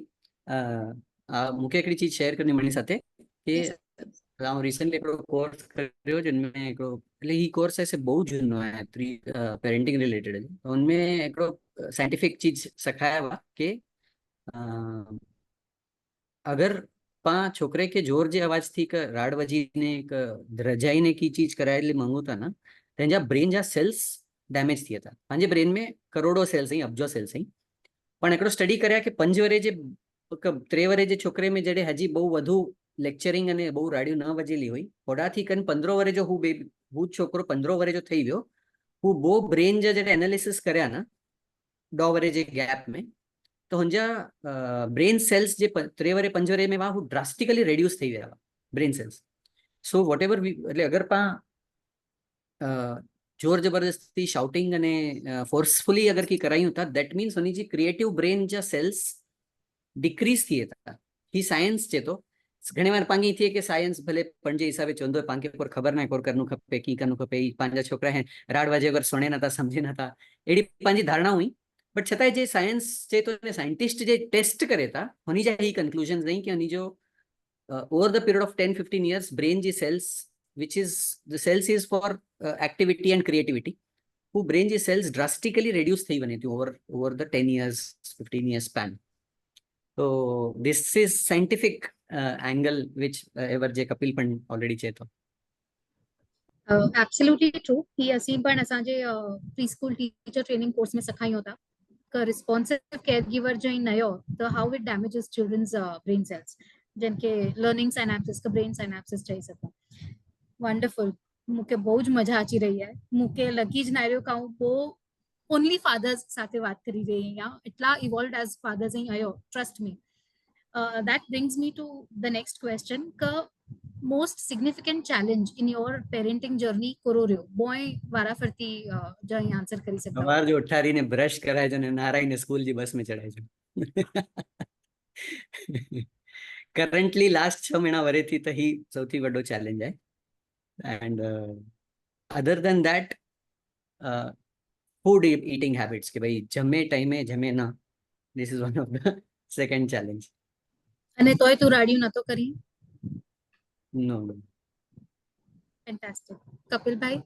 मूंखे हिकिड़ी चीज शेयर करणी मणी साथे कि आउं रिसेंटली हिकिड़ो कोर्स करियो जिनमें हिकिड़ो એટલે ही कोर्स ऐसे बहुत जूनो है पेरेंटिंग रिलेटेड तो उनमें हिकिड़ो साइंटिफिक चीज सिखाया हुआ कि अगर पा छोकरे के जोर जे आवाज थी क राड वजीने रजाईने की चीज करायली मांगू था ना तेंजा ब्रेन जा सेल्स डैमेज थिया था. पंहिंजे ब्रेन में करोड़ों सेल्स हैं अब्जो सेल्स हैं પણ એકડો સ્ટડી કર્યા કે 5 વરે જે 3 વરે જે છોકરે મેં જડે હજી બહુ વધુ લેક્ચરિંગ અને બહુ રાડિયું ન વજેલી હોય થોડાથી કન 15 વરે જો હું છોકરો 15 વરે જો થઈ ગયો હું બહુ બ્રેન જે એનાલિસિસ કર્યા ના 2 વરે જે ગેપ में તો hunजा ब्रेन सेल्स जे 3 वरे 5 वरे में वहाँ હું ડ્રાસ્ટિકલી રેડ્યુસ થઈ ગયા brain cells so whatever એટલે અગર પા जोर जबरदस्ती शाउटिंग અને फोर्सफुली अगर की कराई होता दैट मीन्स उन्हीं जी क्रिएटिव ब्रेन जा सेल्स डिक्रीज किए था ही साइंस चे तो घणी बार पांगी थी कि साइंस भले पण जे हिसाबे चंदो पांगे पर खबर ना कोर करनु खपे की करनु खपे ई पांजा छोकरा है राड वाजे अगर सुने ना था समझे ना था एडी पांजी धारणा हुई बट छताय जे साइंस चे तो ने साइंटिस्ट जे टेस्ट करे था होनी जा ही कंक्लूजन नहीं कि होनी जो over the period of 10-15 years brain जी cells which is the cells is for activity and creativity who brain ji cells drastically reduce થઈ બને હતી over the 10 years 15 years span so this is scientific angle which ever જે કપિલ પણ already છે તો absolutely true ही असीं पण असांजे pre school teacher training course में सखायूं था कि रिस्पॉन्सिव केयर गिवर जो नयो तो how it damages children's brain cells जिन के लर्निंग साइनेप्सिस का ब्रेन साइनेप्सिस चई सको वंडरफुल मुके बहुत मजा आची रही है मुके लगी ज ना रह्यो का हूं बो ओनली फादर्स साथे बात करी रही या इटला इवॉल्व्ड एज फादर्स ही आयो trust me that brings me to the next question का most significant challenge in your parenting journey करो रह्यो बॉय वारा फरती जो ही आंसर करी सकता हमार जो उठारी ने ब्रश कराय जो ने नारायण ने स्कूल जी बस में चढ़ाय जो करंटली लास्ट 6 महीना वरे थी तो ही सौथी वड्डो चैलेंज है and other than that food eating habits કે ભાઈ જમે ટાઈમે જમે ના this is one of the second challenge અને તોય તું રાડિયું નતો કરી no ફેન્ટાસ્ટિક કપિલ ભાઈ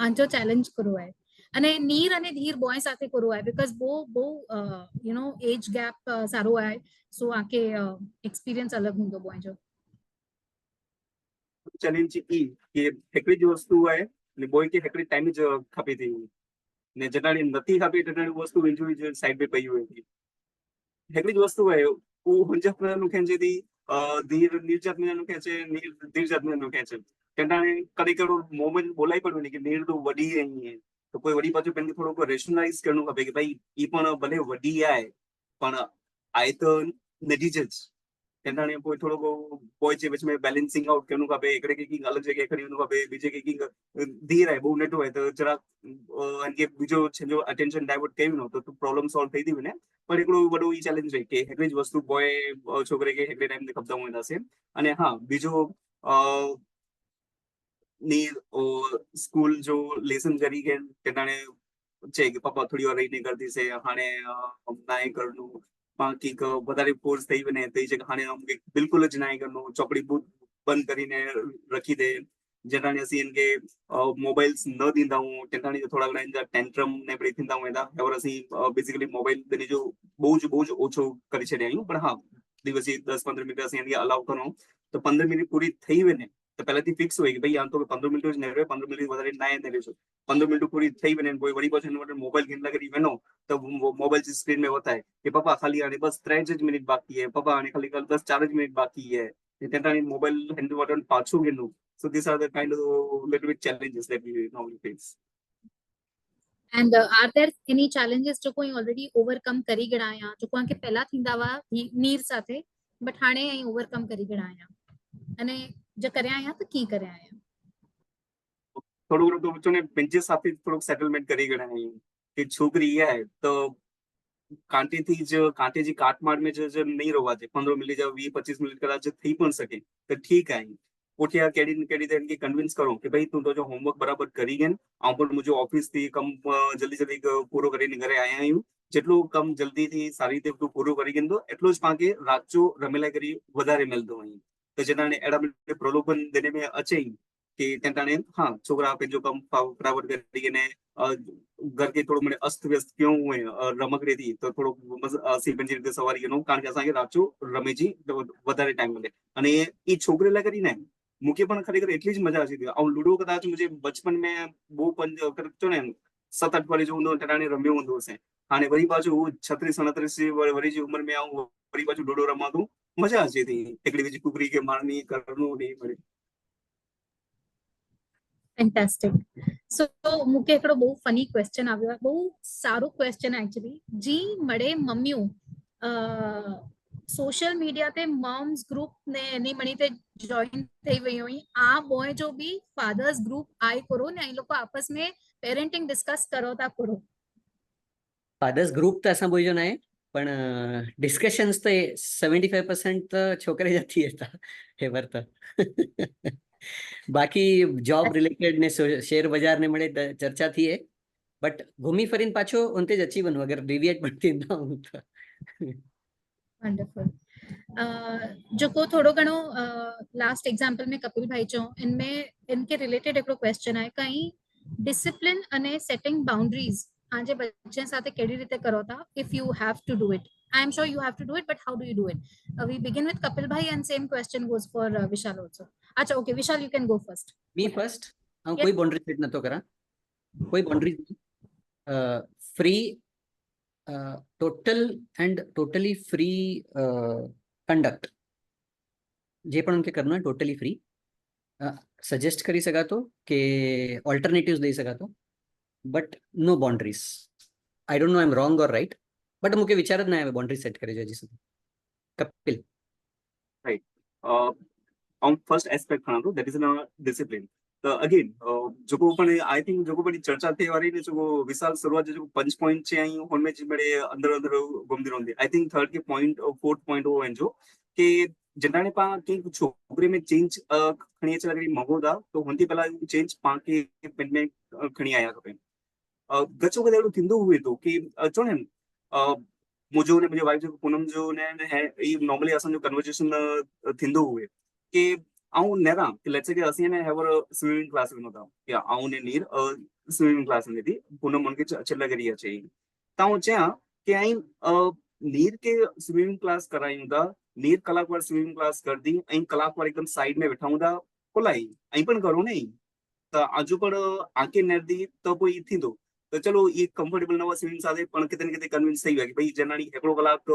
આંજો ચેલેન્જ કરો है અને નીર અને ધીર બોય સાથે કરો है बिकॉज બહુ यू नो एज गैप સારો है सो आके एक्सपीरियंस अलग हुंदो बोय जो चैलेंज ई के हेकड़ी जो वस्तु है ने बोय के हेकड़ी टाइम ज खपी थी ने जटाणी नथी खपी जटाणी वस्तु इंजॉय जो साइड पे पई हुई थी हेकड़ी जो वस्तु है वो hunja नु खेंचे थी धीर निर्जात में नु खेंचे धीर जात में नु खेंचे जटाणी कड़ी कड़ो मोमेंट बोलाई पड़ो ने कि नीर तो वडी है तो कोई वडी पाछो पेन थोड़ो को रेशनलाइज करनु खपे कि भाई ई पण भले वडी आए पण आए तो नडीजज जटाणी कोई थोड़ो को बोय जे बीच में बैलेंसिंग आउट करनु खपे एकड़े की अलग जगह खड़ीनु खपे बीजे की धीर है बहु नेटो है तो जरा अनके बीजो छेजो अटेंशन डाइवर्ट केवी नो तो प्रॉब्लम सॉल्व થઈ दी ने पण एकड़ो बडो ई चैलेंज है कि हेकड़ी वस्तु बॉय छोकरे के हेकड़े टाइम ने खपता होता छे अने हां बीजो ની સ્કૂલ જો લેસન કરી કે તેનાને છે કે પપ્પા થોડી વાર રહીને કરતી છે હાણે નાય કરનું બાકી વધારે ફોર્સ થઈ બને તો છે હાણે બિલકુલ જ નાય કરનું ચોપડી બંધ કરીને રખી દે જેનાને ਅਸੀਂ इनके મોબાઈલ્સ ન દીંदा હું તેનાને થોડા ઘણા ઇનકા ટેન્ટ્રમ ને બડી થીંदा હું એदा और ਅਸੀਂ બેસિકલી મોબાઈલ દેને જો બહુ જ ઓછો કરી છે આયું પણ હા દિવસે 10-15 મિનિટ ਅਸੀਂ ઇનકે અલાઉ કરો તો 15 મિનિટ પૂરી થઈ વેને तो पहले थी फिक्स होगी भाई यहाँ तो 15 मिनट ज नेरे 15 मिनट વધારે ના नेरे छो 15 मिनट पूरी થઈ બને કોઈ વડી પાછો ને મોબાઈલ ગેમ લગરી વેનો तो मोबाइल की स्क्रीन में होता है कि पापा खाली आने बस 3 मिनट बाकी है पापा आने खाली कल बस 4 मिनट बाकी है तेटानी मोबाइल हैंडल बटन पाछो गेनो so these are the kind of little bit challenges that we normally face and are there any challenges जो कोई already overcome करी गया या जो कोई के पहला थींदा वा नीर साथे बट हाणे आई overcome करी गया या અને જે કર્યા આયા તો કી કર્યા આયા થોડું ઘણું તો બચ્ચોને બેન્ચેસ સાથે થોડુંક સેટલમેન્ટ કરી ગયા આયા કે છોકરી है तो कांटे थी जो कांटे जी काटमाड़ में जो नहीं रोवा थे 15 मिनट या 20-25 मिनट कदाच थी पण सके तो ठीक है उठिया केडी देन की कन्विंस करो कि भाई तू तो जो होमवर्क बराबर करी गन आ पण मुझे ऑफिस थी कम जल्दी पूरो કરીને ઘરે આયા હું જેટલું કમ જલ્દી થી સારી રીતે તું પૂરો કરી ગન તો એટલો જ પાકે રાચો રમેલા કરી વધારે મેલતો અહીં तो जनाने एडा में प्रलोभन देने में अच्छे कि तेटाने हाँ छोकरा पे जो कम प्रावर करी ने घर के थोड़ो मने अस्त व्यस्त क्यों हुए रमकड़ी थी तो थोड़ो सीपंजी रीते सवारी केनो कारण के असाके राचो रमेजी વધારે टाइम मिले અને ई छोकरेला કરીને मुके पण खरेखर એટલી જ મજા આવી હતી આ લૂડો કદાચ मुझे बचपन में બહુ પણ કરતો ને 7 અઠવાડિયું જેવું ઊંધો ઠેરાણે રમ્યો ઊંધો હશે અને વળી પાછું હું 36 37 વળી જે ઉંમર મેં આવું વળી પાછું ડોડો રમાતું મજા અચી હતી એકડી બીજી કુકરી કે મારની કરનું નહીં મળે. ફેન્ટાસ્ટિક. સો મૂકે हिकिड़ो બહુ ફની ક્વેશ્ચન આવ્યો आहे, બહુ સારું ક્વેશ્ચન एक्चुअली जी મળે મમ્મીઓ સોશિયલ મીડિયા તે મોમ્સ ગ્રુપ ને એની મણી તે જોઈન થઈ વઈ हुई આ બોય જો બી ફાધર્સ ગ્રુપ આઈ કરો ને એ લોકો આપસ में પેરેન્ટિંગ ડિસ્કસ કરો તા કરો. फादर्स ग्रुप तो असां बोलजो ना है पण डिस्कशन्स तो 75% तो छोकरे जाती है था हे वर्त बाकी जॉब रिलेटेड ने शेयर बाजार ने મળે ચર્ચા થી है बट घूमी फरीन पाछो उनते ज अची वनु अगर डिविएट बनती ना हूं तो वंडरफुल. जो को थोड़ो घणो लास्ट एग्जांपल में कपिल भाई चो इनमें इनके रिलेटेड एक क्वेश्चन है कहीं डिसिप्लिन अने सेटिंग बाउंड्रीज आज बच्चे साथे केड़ी रीते करो था if you have to do it. I am sure you have to do it but how do you do it? We begin with Kapil bhai and same question goes for Vishal also. अच्छा okay Vishal you can go first. Me first hmm Yes. कोई boundary set नतो करा कोई boundary free total and totally free conduct जे पण उनके करना है टोटली फ्री सजेस्ट करी सका तो के ऑल्टरनेटिव्स दे सका तो but no boundaries. I don't know I am wrong और राइट बट मुके विचार ज ना आवे बाउंड्री सेट करे जो हजी सुधी. कपिल फर्स्ट एस्पेक्ट खणा दैट इज डिसिप्लिन. तो अगेन जो पण आई थिंक जो बड़ी चर्चा थे वारी ने जो विशाल शुरुआत जो 5 पॉइंट छे आई उनमें जे बड़े अंदर अंदर घूमती रहंदी. आई थिंक थर्ड के पॉइंट फोर्थ पॉइंट वो है जो के जनाने पा के छोकरी में चेंज खणी चला गई मगोदा तो होंती पहला चेंज पा के पेन में खणी आया कपे गचो गदे एडो थिंदो हुए तो कि चोने मुजो ने मुझे वाइफ जो पूनम जो ने है ई नॉर्मली असन जो कन्वर्सेशन थिंदो हुए के आऊं नेरा कि लेट्स से कि असी ने हैव अ स्विमिंग क्लास में होता या आऊं ने नीर स्विमिंग क्लास में थी पूनम उनके चला करी अच्छे ताऊ च्या कि आई नीर के स्विमिंग क्लास करायूं दा नीर कलाक वार स्विमिंग क्लास कर दी आई कलाक वार एकदम साइड में बैठाऊं दा कोलाई आई पण करो नहीं तो आजू पण आके नेर दी तो कोई थी दो तो चलो ये कंफर्टेबल नवा स्विमिंग साथे पण किते न किते कन्विंस थई गया कि भाई जनानी एकड़ो कलाक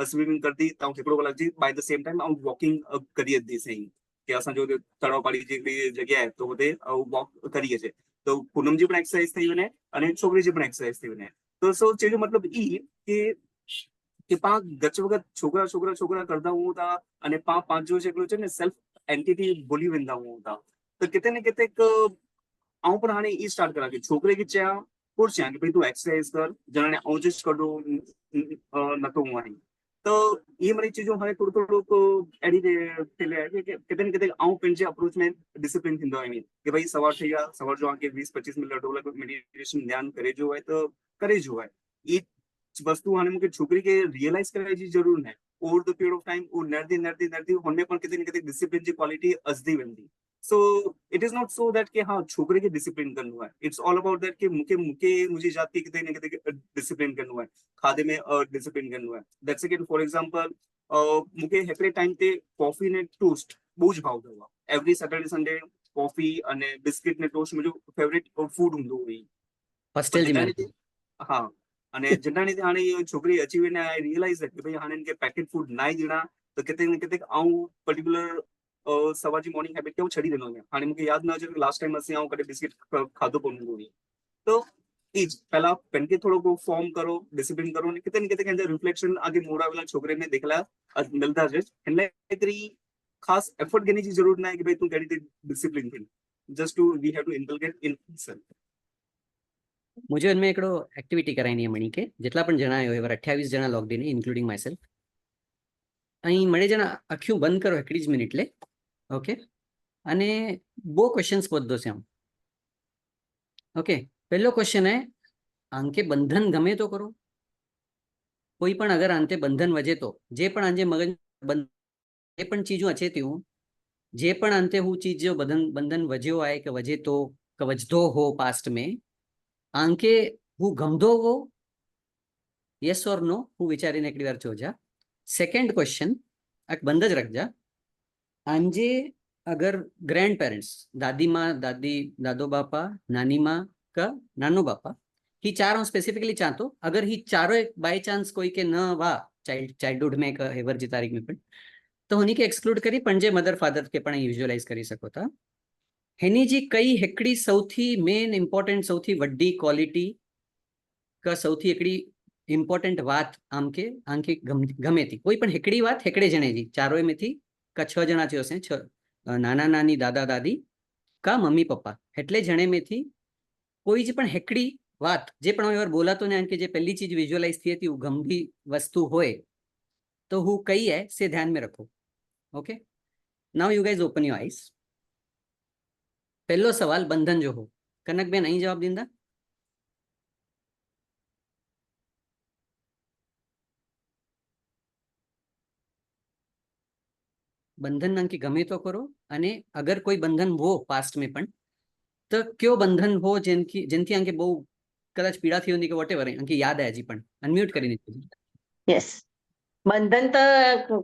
स्विमिंग कर दी ताऊ एकड़ो कलाक जी by the same time out walking करिए दी सही कि असां जो तड़ाव पाड़ी जी जगह है तो होते वॉक करिए छे तो पूनम जी पण एक्सरसाइज थई वने अने छोकरी जी पण एक्सरसाइज थई वने तो सो चेजो मतलब ई कि पा गच वगत छोकरा छोकरा छोकरा करदा हूं ता अने पा पांच जो छे ने सेल्फ एंटिटी बोली वेंदा हूं ता तो किते ने किते आऊं पण हाणे ई स्टार्ट करा कि छोकरे की च्या पुरच्या कि भाई तू एक्सरसाइज कर जनाने आऊं जस्ट कर दो नतो हूं आई तो ये मरी चीजों हाणे थोड़ो थोड़ो को एडी थेले है कि किते न किते आऊं पंहिंजे अप्रोच में डिसिप्लिन थींदो आहियां कि भाई सवार थी गया सवार जो आके 20-25 मिनट अधो कलाक मेडिटेशन ध्यान करे जो है तो करे जो है ये वस्तु हाणे मूंखे छोकरी के रियलाइज कराइण जी ज़रूरत है over the period of time वो नरदी हुनमें पण किते न किते डिसिप्लिन जी क्वालिटी अचदी वेंदी. So it is not so that कि हाँ छोकरे के डिसिप्लिन करनो है इट्स ऑल अबाउट दैट कि मुझे जाती किते न किते डिसिप्लिन करनो है खादे में डिसिप्लिन करनो है. दैट्स अगेन फॉर एग्जांपल मुके हेकड़े टाइम ते कॉफी ने टोस्ट बहुत भावतो हुआ एवरी सैटरडे संडे कॉफी अने बिस्किट ने टोस्ट मुझे फेवरेट फूड हुंदो हुई हॉस्टेल जी में हाँ अने जनानी ते हाणे छोकरी अची वेने आई रियलाइज कि भाई हाणे इनके पैकेट फूड नाई देना तो किते न किते आऊं पर्टिकुलर सवा जी मॉर्निंग हैबिट के वो छड़ी देनो है हाणे मुके याद न अचे लास्ट टाइम असी आऊं कदे बिस्किट खादो कोन हुई तो इज पहला पेन के थोड़ो को फॉर्म करो डिसिप्लिन करो ने किते न किते के अंदर रिफ्लेक्शन आगे मोड़ा वाला छोकरे ने देखला मिलता है इनले इतनी खास एफर्ट करने की जरूरत ना है कि भाई तू केडी डिसिप्लिन थी just to we have to inculcate in self. मुझे उनमें एकड़ो एक्टिविटी कराई है मणी के जेटला पण जना आयो एवर 28 जना logged in including my self अहीं मणे जना अखियूं बंद करो एकड़ी ज मिनिट ले ओके अने बो क्वेश्चंस पद्धो छे ओके. पहलो क्वेश्चन है आंके बंधन गमे तो करो कोई पण अगर आंते बंधन वजे तो जे पण आंजे मगज जे पण चीजों अचे त्यूं जे पण अंते हूँ चीज जो बंधन वजो आए कि वजे तो वजदो हो पास्ट में आंके हूँ गमदो हो यस और नो हूँ विचारी ने एक बार चोजा. सेकंड क्वेश्चन एक बंद ज रखजा आंजे अगर ग्रैंड पेरेंट्स दादी माँ दादी दादो बापा नानी माँ का नानो बापा ही चार હું સ્પેસિફિકલી ચાહતો અગર ही चारों बाय चांस कोई के न वा चाइल्डहुड में हेवर जी तारीख में पण तो हुनी के एक्सक्लूड करी पण जे मदर फादर के पण विजुअलाइज करी सको था हेनी जी कई हेकड़ी सौथी मेन इम्पोर्टेंट सौथी वड्डी क्वॉलिटी का सौथी एकड़ी इम्पोर्टेंट बात आमके आंके गमे थी कोई पण हेकड़ी बात हेकड़े जणे जी चारों में थी का 6 जना थयो से 6 नाना नानी दादा दादी का मम्मी पप्पा एटले जणे में थी कोई जी पण हेकड़ी बात जे पण વાર બોલાતો ને કે જે પહેલી ચીજ વિઝ્યુઅલાઇઝ થઈ હતી वो ગંભીર વસ્તુ હોય तो હું કઈ है से ध्यान में रखो okay now you guys open your eyes पहलो सवाल बंधन जो हो कनक बेन અહીં જવાબ દીંदा बंधन अंकी गमे तो करो अने अगर कोई बंधन हो पास्ट में पण तो क्यों बंधन हो જેનથી અંકે બહુ કદાચ પીડા થઈ હતી કે વોટેવર અંકે યાદ હજી પણ અનમ્યુટ કરીને યસ બંધન તો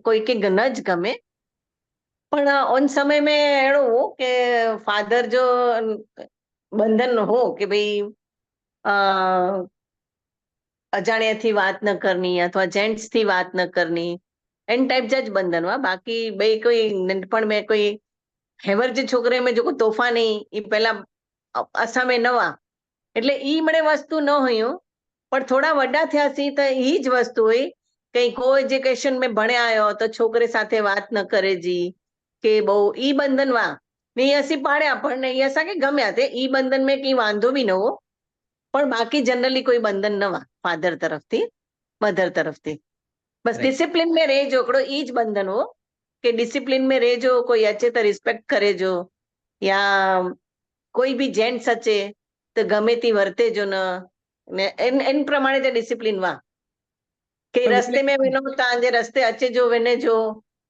કોઈ કે ન જ ગમે પણ उन समय में अहिड़ो हो કે फादर जो बंधन हो કે ભાઈ અજાણ્યાથી વાત ન કરની અથવા જેન્ટ્સ થી વાત ન કરની એન ટાઈપ જ બંધન હોય બાકી બે કોઈ નંઢપણ મેં કોઈ હેવર જે છોકરે મેં જો તોફા નહીં એ પેલા અસામે નવા એટલે ઈ મને વસ્તુ ન હોય પણ થોડા વડા થયા સી તો ઈ જ વસ્તુ હોય કઈ કો એજ્યુકેશન મેં ભણ્યા આવ્યો તો છોકરે સાથે વાત ન કરે જી કે બહુ ઈ બંધન વા ને ઈ અસી પાડ્યા પણ ઈ અસાંखे ગમ્યા તે ઈ બંધન મેં કઈ વાંધો બી ન હો પણ બાકી जनरली कोई बंधन न वा फादर तरफथी मदर तरफथी बस Right. डिसिप्लिन में रहे जोकड़ो ई ज बंधन हो कि डिसिप्लिन में रहे जो कोई अचे तो रिस्पेक्ट करे जो या कोई भी जेंट्स अचे तो गमे ती वर्ते जो ने इन प्रमाणे जे डिसिप्लिन वा के પણ रस्ते में वेनो तांजे रस्ते अचे जो वेने जो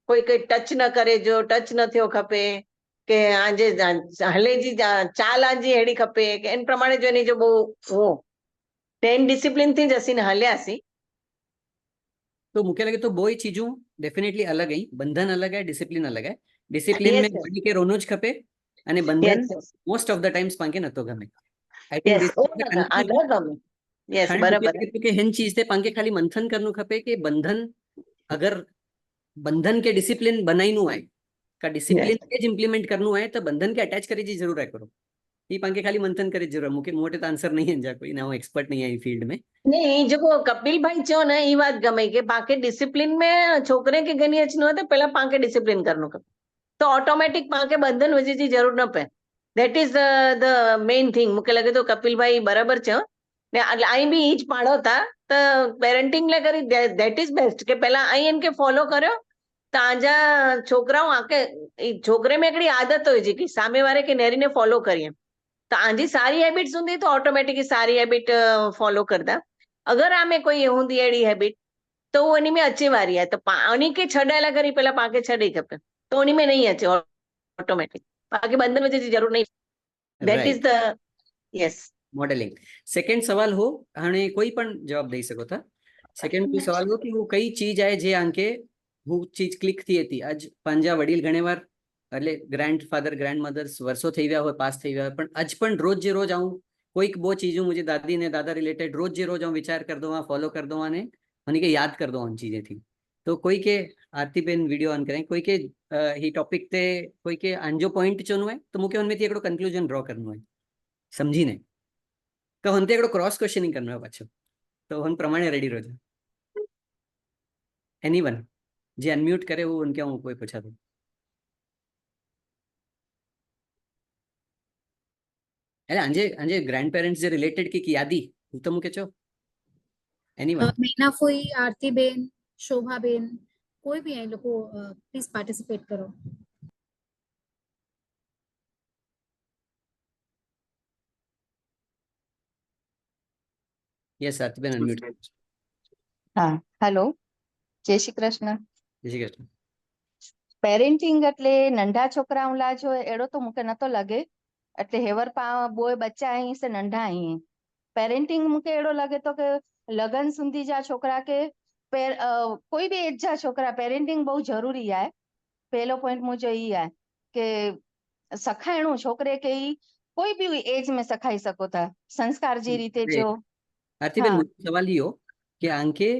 कोई कोई टच न करे जो टच न थियो खपे કે આજે હલે જી ચાલ આજી હેડી ખપે કે એન પ્રમાણે જો એની જો બહુ હો ટેન ડિસિપ્લિન થી જ હસીને હલ્યાસી तो मुझे लगे तो बोई चीजों डेफिनेटली अलग है बंधन अलग है डिसिप्लिन अलग है डिसिप्लिन में बनी के रोनो ज खपे અને બંધન મોસ્ટ ઓફ ધ ટાઈમ્સ પાંકે નતો ગમે आई थिंक યસ ઓ આગળ ગમે યસ બરાબર કે હેન ચીજ તે પાંકે ખાલી મંથન કરનું ખપે કે બંધન अगर बंधन के डिसिप्लिन बनाईनु है का डिसिप्लिन के ज इम्प्लीमेंट करनु है तो बंधन के अटैच करी जी जरूर है करो ये पांके खाली मंथन करे जरूर मुके मोटे तो आंसर नहीं है जा कोई ना वो एक्सपर्ट नहीं है ये फील्ड में नहीं जेको कपिल भाई चो ने ई बात गमे के पाके डिसिप्लिन में छोकरे के गनी अचनो है तो पहला पाके डिसिप्लिन करनो खपे तो ऑटोमेटिक पाके बंधन वजी जी जरूर न पे that is the main thing मुके लगे तो कपिल भाई बराबर छो ने आई भी ईज पाड़ो था तो पेरेंटिंग ले करी दैट इज बेस्ट के पहला आई इनके फॉलो करो ताजा छोकराओ आके छोकरे में एकड़ी आदत हो जी कि सामे वाले के नेरी ने फॉलो करिए तो आजी सारी हैबिट्स होंगी तो ऑटोमेटिकली सारी हैबिट फॉलो करता अगर आमे कोई होंगी एड़ी हैबिट तो वो उन्हीं में अच्छी वारी है तो उन्हीं के छड़ाला करी पहला पाके छड़ी खपे तो उन्हीं में नहीं अच्छे ऑटोमेटिक बाकी बंधन में जी जरूर नहीं that is the yes modelling second सवाल हो हाणे कोई पण जवाब दई सको था सेकंड कोई सवाल हो कि वो कई चीज है जे आंके वो चीज क्लिक थी थी आज पंजा वडील घणेवार એટલે ગ્રાન્ડફાધર ગ્રાન્ડમધર્સ વર્ષો થઈ ગયા હોય પાસ થઈ ગયા હોય પણ આજ પણ રોજ જે રોજ આવું કોઈક બહુ ચીજો मुझे दादी ने दादा रिलेटेड रोज जे रोज आऊं विचार कर दो फॉलो कर दो ने મને કે યાદ कर दो उन चीजें थी तो कोई के आरती बेन वीडियो ऑन करें कोई के ही टॉपिक ते कोई के आंजो पॉइंट चोनो है तो मुके उनमें थी एकड़ो कंक्लूजन ड्रॉ करनो है समझीने तो हनते एकड़ो क्रॉस क्वेश्चनिंग करनो है पाछो तो हन प्रमाणे रेडी रहो एनीवन जे अनम्यूट करे वो उनके हूँ कोई पूछा तो अरे अंजे अंजे ग्रैंडपेरेंट्स जे रिलेटेड की यादी હું તો મુકે છો એનીવન મીનાફોઈ આરતીબેન શોભાબેન કોઈ બી એ લોકો પ્લીઝ પાર્ટિસિપેટ કરો યસ આરતીબેન અનમ્યુટ હા હેલો જય શ્રી કૃષ્ણ જય શ્રી કૃષ્ણ પેરેન્ટિંગ એટલે નંઢા છોકરાઓ લાજો એડો તો મૂકે નતો લાગે એટલે હેવર પા બોય બચ્ચા અહીં से नंढा અહીં पेरेंटिंग मूंखे अहिड़ो लॻे थो कि लगन सुंधी जा छोकिरा के कोई बि एज जा छोकिरा पेरेंटिंग बहुत ज़रूरी आहे पहलो पॉइंट मुंहिंजो ई आहे कि सखाइणो छोकिरे खे ई कोई बि एज में सखाई सघो था संस्कार जी रीते जो આરતીબેન હા. મુદ્દો સવાલ ઈયો કે આંકે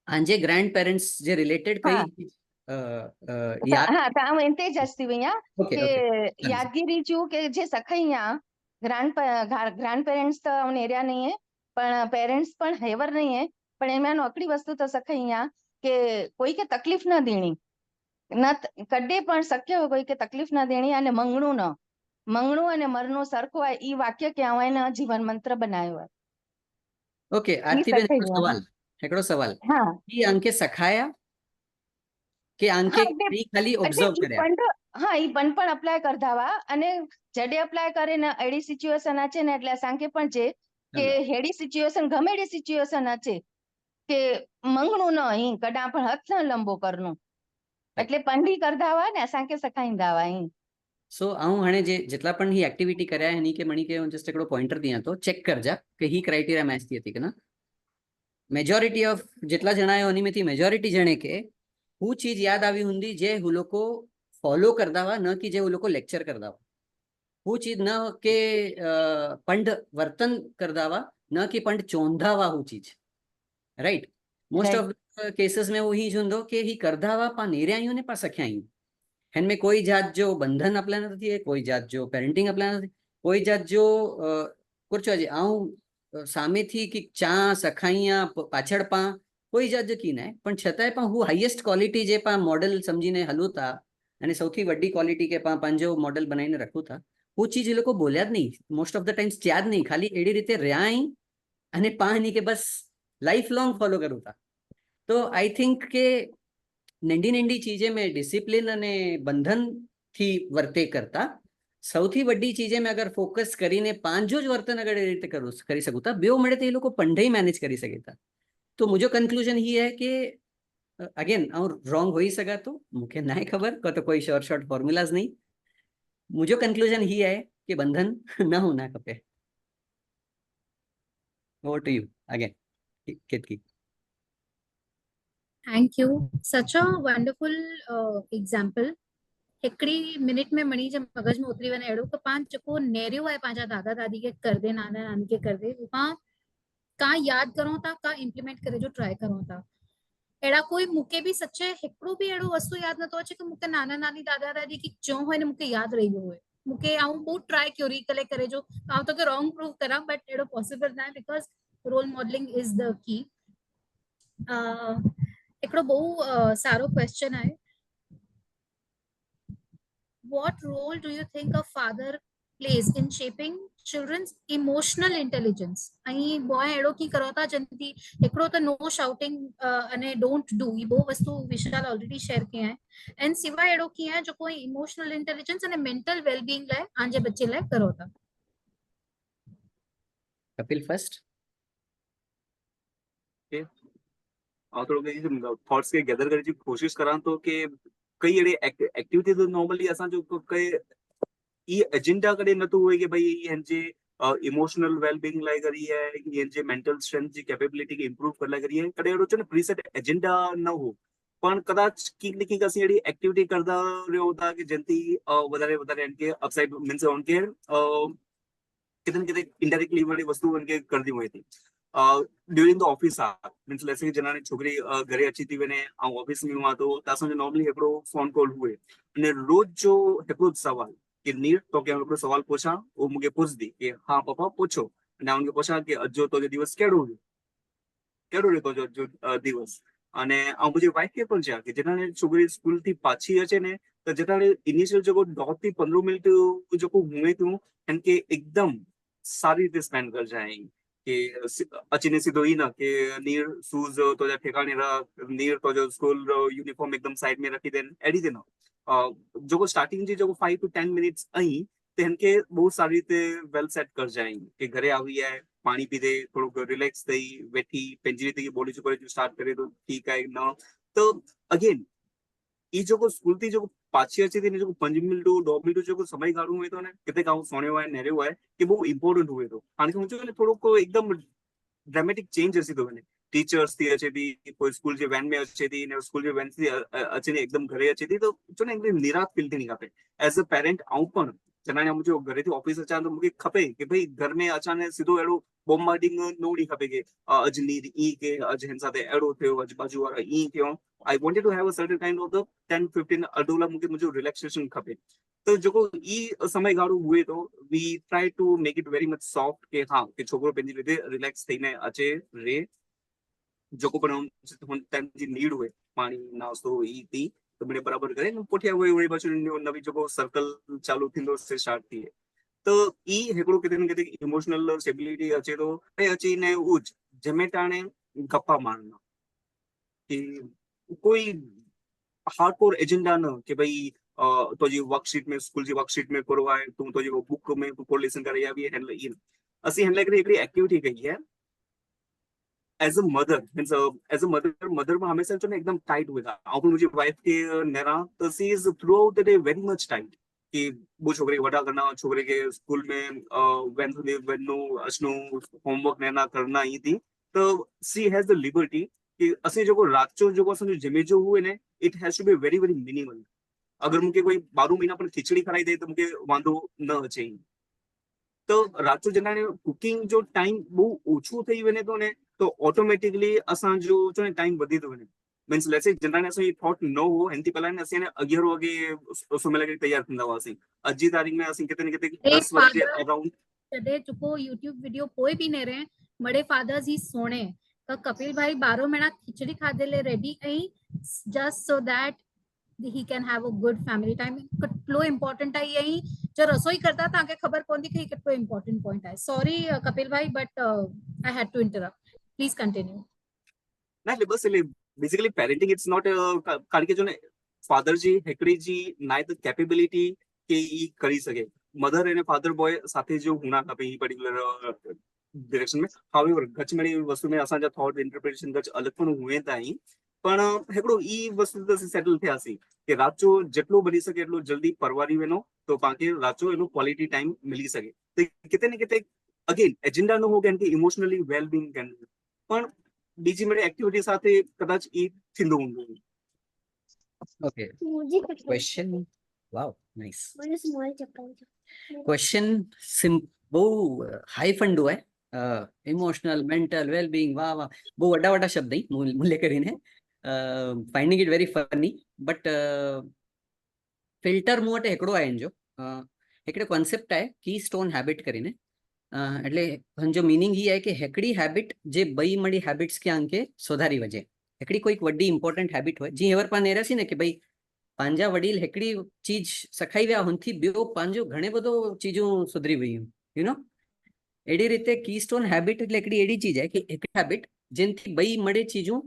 આંજે ગ્રાન્ડ પેરેન્ટ્સ જે રિલેટેડ હા. કઈ યાદ હા त आउं इन ते ज अची वई ઓકે के ઓકે यादगिरी जूं के जे सखई ग्रांड पेरेंट्स तो उन एरिया नहीं है पण पेरेंट्स पण हेवर नहीं है पण एમાં નોકરી વસ્તુ તો સખઈ કે કોઈ કે તકલીફ ન દેણી કડે પણ શક્ય હોય કોઈ કે તકલીફ ન દેણી અને મંગણું અને મરનું સરખું હોય ઈ વાક્ય કહેવાય ને જીવન મંત્ર બનાવ્યો હોય ઓકે ઈ આરતીબેન સખઈ એકડો સવાલ હા ઈ આંકે સખાયા કે આંકે હા એટલે ખાલી ઓબ્ઝર્વ ઈ કર્યા પણ હા ઈ પણ અપ્લાય કરધાવા અને જડે અપ્લાય કરીને એડી સિચ્યુએશન છે ને એટલે સાંકે પણ છે કે હેડી સિચ્યુએશન ગમે એડી સિચ્યુએશન છે કે મંગણું ન અહીં કડા પણ હથ ન લંબો કરનું એટલે पंडी કરધાવા ને સાંકે સખાઈંદાવા અહીં સો આઉં હાणे જેટલા પણ ही एक्टिविटी કર્યા એની કે મણી કે જસ્ટ એકડો પોઈન્ટર દિયા તો ચેક કરજા કે ही ક્રાઇટેરિયા મેચ थी હતી કે ના મેજોરિટી ઓફ જેટલા જણા એની મેથી મેજોરિટી જણે કે હું ચીજ યાદ આવી હુંદી જે હું લોકો ફોલો કરદાવા ન કે જે હું લોકો લેક્ચર કરદાવા હું ચીજ ન કે पंड વર્તન કરદાવા ન કે पंड ચોંધાવા હું ચીજ રાઈટ મોસ્ટ ઓફ केसेस में वो ही जुंदो के ही करदावा पा नेरियायूं ने पा सख्यायूं इनमें कोई जात जो बंधन अपना नहीं है कोई जात जो पेरेंटिंग अपना नहीं कोई जात जो कुछ आऊं सामे थी कि चा सखाइया पाछड़ पा कोई जात जो की ना पण छतांय पण हूँ हाईएस्ट क्वॉलिटी जे पा मॉडल समझीने हलूं था अने सौथी वड्डी क्वॉलिटी के पा पंजो मॉडल बनाईने रखूं था वो चीज ये लोग बोल्या ज नहीं मोस्ट ऑफ द टाइम्स याद नहीं खाली एडी रीते रह्या ही अने पा नहीं के बस लाइफ लॉन्ग फॉलो करूं था तो आई थिंक के नंढी नंढी चीजें में डिसिप्लिन अने बंधन थी वर्ते करता સૌથી વડી ચીજે મેં અગર ફોકસ કરીને પાંજો જ વર્તન અગર એ રીતે કરી શકું था બેવ મળે તો એ લોકો पंडे मैनेज करी सके था तो मुझे कंक्लूजन ही है कि अगेन रॉन्ग हो ही सका तो मुझे ना खबर तो कोई शॉर्ट फॉर्मूलाज नहीं मुझे कंक्लूजन ही है कि बंधन न होना खपे over to you again Ketki Thank you. Such a wonderful example. हिकिड़ी मिनट में मणी जे मगज में उतरी वञे अहिड़ो कि पाण जेको नेरियो आहे पंहिंजा दादा दादी खे कर दे नाना नानी खे कर दे पाण का यादि करूं था का इम्प्लीमेंट करे जो ट्राई करूं था अहिड़ा कोई मूंखे बि सचे हिकिड़ो बि अहिड़ो वस्तु यादि नथो अचे कि मूंखे नाना नानी दादा दादी की चयो हुयो ने मूंखे यादि रही वियो हुयो मूंखे आऊं बहुत ट्राई कयो रिकलेक्ट करे जो आऊं तोखे रॉन्ग प्रूव करां बट अहिड़ो पॉसिबल न आहे because role modelling is the key हिकिड़ो बहु सारो क्वेश्चन आहे what role do you think a father plays in shaping children's emotional intelligence અહીં બોય એડો કી કરો તા જંતી એકડો તો નો શાઉટિંગ અને ડોન્ટ ડુ ઈ બહુ વસ્તુ વિશાલ ઓલરેડી શેર किया है एंड सिवाय एडो किया है जो कोई इमोशनल इंटेलिजेंस અને મેન્ટલ વેલબીંગ લાય આંજે બચ્ચે લાય કરો તા कपिल फर्स्ट थोड़ो थॉट्स के गैदर करने की कोशिश करा तो कि कई अड़े एक्टिविटी तो नॉर्मली असां जो कई ई एजेंडा करे न तो हुए कि भाई हंजे इमोशनल वेलबींग लाइ करी है हंजे मेंटल स्ट्रेंथ जी कैपेबिलिटी के इंप्रूव कर लाइ करी है कॾहिं अहिड़ो न प्रीसेट एजेंडा न हो पण कदाच कीक न कीक असीं अहिड़ी एक्टिविटी करदा रहियो था कि जंती वधारे वधारे इनके अपसाइड मीन्स उनके किथे न किथे इनडायरेक्टली वाली वस्तु उनके कर दी हुई थी during the office hour means let's से जना छोकरी घरे अची थी वने ऐं ऑफिस में हुआ तो असांजो नॉर्मली हिकिड़ो फोन कॉल हुए अने रोज जो हिकिड़ो सवाल कि नीर तो के हिकिड़ो सवाल पुछां वो मूंखे पुछंदी कि हाँ पापा पूछो अने उनखे पुछां कि अॼु तुंहिंजो दिवस कहिड़ो हुयो कहिड़ो रहियो तुंहिंजो दिवस अने ऐं मुंहिंजी वाइफ खे पण चयां कि जेकॾहिं छोकिरी स्कूल थी पाछी अचे ने त जेकॾहिं इनिशियल जेको 10 થી 15 मिनट जेको हुए थियूं हिनखे एकदम सारी रीते स्पेंड कर जाए कि अचीने सीधो ई न कि नीर शूज तुंहिंजा ठिकाणे रख नीर तुंहिंजो स्कूल यूनिफॉर्म एकदम साइड में रखी देन अहिड़ी ते न जेको स्टार्टिंग जी जेको 5 to 10 मिनट्स आई त हिनखे बहुत सारी रीते वेल सेट कर जाए कि घरे आई है पानी पीते थोड़ो रिलैक्स थई वेठी पंहिंजी रीते बॉडी जो करे स्टार्ट करे तो ठीकु आहे न तो अगेन ई जेको स्कूल थी जेको पाछी अचे थी जेको 5 मिनट 10 मिनट जेको समय गाड़ो हुए तो ने किथे काऊं सोणियो आहे नेरियो आहे कि बहुत इंपॉर्टेंट हुए तो हाणे मुझे थोड़ो को एकदम ड्रामेटिक चेंज अची थो वञे टीचर्स थी अचे थी कोई स्कूल जे वैन में अचे थी ने स्कूल जे वैन थी अचे एकदम घरे अचे थी तो चो ने एकदम निराश फील थी खपे एज अ पेरेंट आऊं पण जना मुझे घरे थी ऑफिस अचां तो मूंखे खपे कि भाई घर में अचां ने सीधो अहिड़ो બોમ્બાર્ડિંગ નોડી ખપે કે અજ નીર ઈ કે અજ હેન સાથે એડો થયો અજ બાજુ વાળા ઈ કયો I wanted to have a certain kind of the 10-15 અડધો કલાક મુझे relaxation ખપે તો જો ઈ સમયગાળો હોય તો we try to make it very much soft કે હા કે છોકરો પેલી રીતે રિલેક્સ થઈને અચે રે જો કો પણ ટાઈમ જે નીડ હોય પાણી નાસ્તો ઈ તી તો મને બરાબર કરે ને પોઠિયા હોય વળી પાછું નવી જો સર્કલ ચાલુ થીંદો સે સ્ટાર્ટ થીએ તો ઈ હેકડો किते इमोशनल स्टेबिलिटी अचे तो अची ने उज जमे टाणे गप्पा मारना कि कोई हार्डकोर एजेंडा न कि भाई तो जी वर्कशीट में स्कूल जी वर्कशीट में करो आए तुम तो जी वो बुक में को लेसन करे या भी हैंडल इन असी हैंडल करे एकड़ी एक्टिविटी कही है as a mother means as a mother में हमेशा जो एकदम टाइट हुआ आप मुझे वाइफ के नेरा तो she is throughout the day very much tight कि वो छोकरे के वडा करना छोकरे के स्कूल में when नो अशनो होमवर्क नेना करना ई थी तो सी हैज द लिबर्टी कि असी जो रातचो जो असो जमे जो हुए ने it has to be very very minimal अगर मुके कोई 12 महीना पर खिचड़ी खराई दे तो मुके वांदो न अचे तो रातचो जनाने कुकिंग जो टाइम बहु ओछो थई वने तो ऑटोमेटिकली असा जो टाइम वधी तो वने मीन्स लेट्स से जनाने असो ये थॉट न हो एंती पहला ने असीने 11 वागे समय लगे तैयार थंदा वासी अजी तारीख में असी कितने 10 बजे अराउंड जडे चुको YouTube वीडियो कोई भी ने रे मड़े फादर्स ही सोने तो कपिल भाई 12 महीना खिचड़ी खाधेले ready I just so that he can have a good family time કેટલો ઇમ્પોર્ટન્ટ આ यही जो रसोई करता था के खबर कोन थी कि કેટલો ઇમ્પોર્ટન્ટ પોઈન્ટ है सॉरी कपिल भाई but I had to interrupt please continue ના એટલે બસ એટલે બેઝિકલી પેરેન્ટિંગ ઇટ્સ નોટ કારણ કે જો ને ફાધરજી હેકડીજી નાય ધ કેપેબિલિટી કે ઈ કરી શકે મધર અને ફાધર બોય સાથે जो हुना खपे ई पर्टिकुलर डायरेक्शन में हाउएवर गच में वस्तु में असांजा थॉट इंटरप्रिटेशन गच अलग पण हुए ताई पण हेकड़ो ई वस्तु त सेटल थयासी કે રાતચો જેટલો બની શકે એટલો જલ્દી પરવારી વેનો તો પાકે રાતચો એનો ક્વોલિટી ટાઈમ મિલી શકે તો કિતે ને કિતે અગેન એજન્ડા નો हो કેમ કે ઇમોશનલી વેલ બીંગ કેન પણ બીજી મેરે એક્ટિવિટી સાથે કદાચ ઈ થિંદો ઊંધું Okay. Question. Wow, nice. Question बहु हाई फंडू है इमोशनल मेंटल वेलबींग वाह वाह बहु वड्डा वड्डा शब्द ही मूल्य करीने finding it very funny but filter मोटे हेकड़ो आए जो हेकड़े कॉन्सेप्ट है की स्टोन हैबिट करीने એટલે જો મીનિંગ ઈ है कि हेकड़ी हैबिट जे बई मड़ी हैबिट्स के अंके सुधारी वजे हेकड़ी कोई वड्डी इंपॉर्टेंट हैबिट होय जी एवर पाने रहसी ने कि भाई पांजा वडील हेकड़ी चीज सखाई व्या हुनथी ब्यो पांजो घणे बधो चीजों सुधरी वयूं यू नो एडी रीते कीस्टोन हैबिट એટલે એકડી એડી ચીજ है कि एक हैबिट જેનથી બઈ મળે ચીજું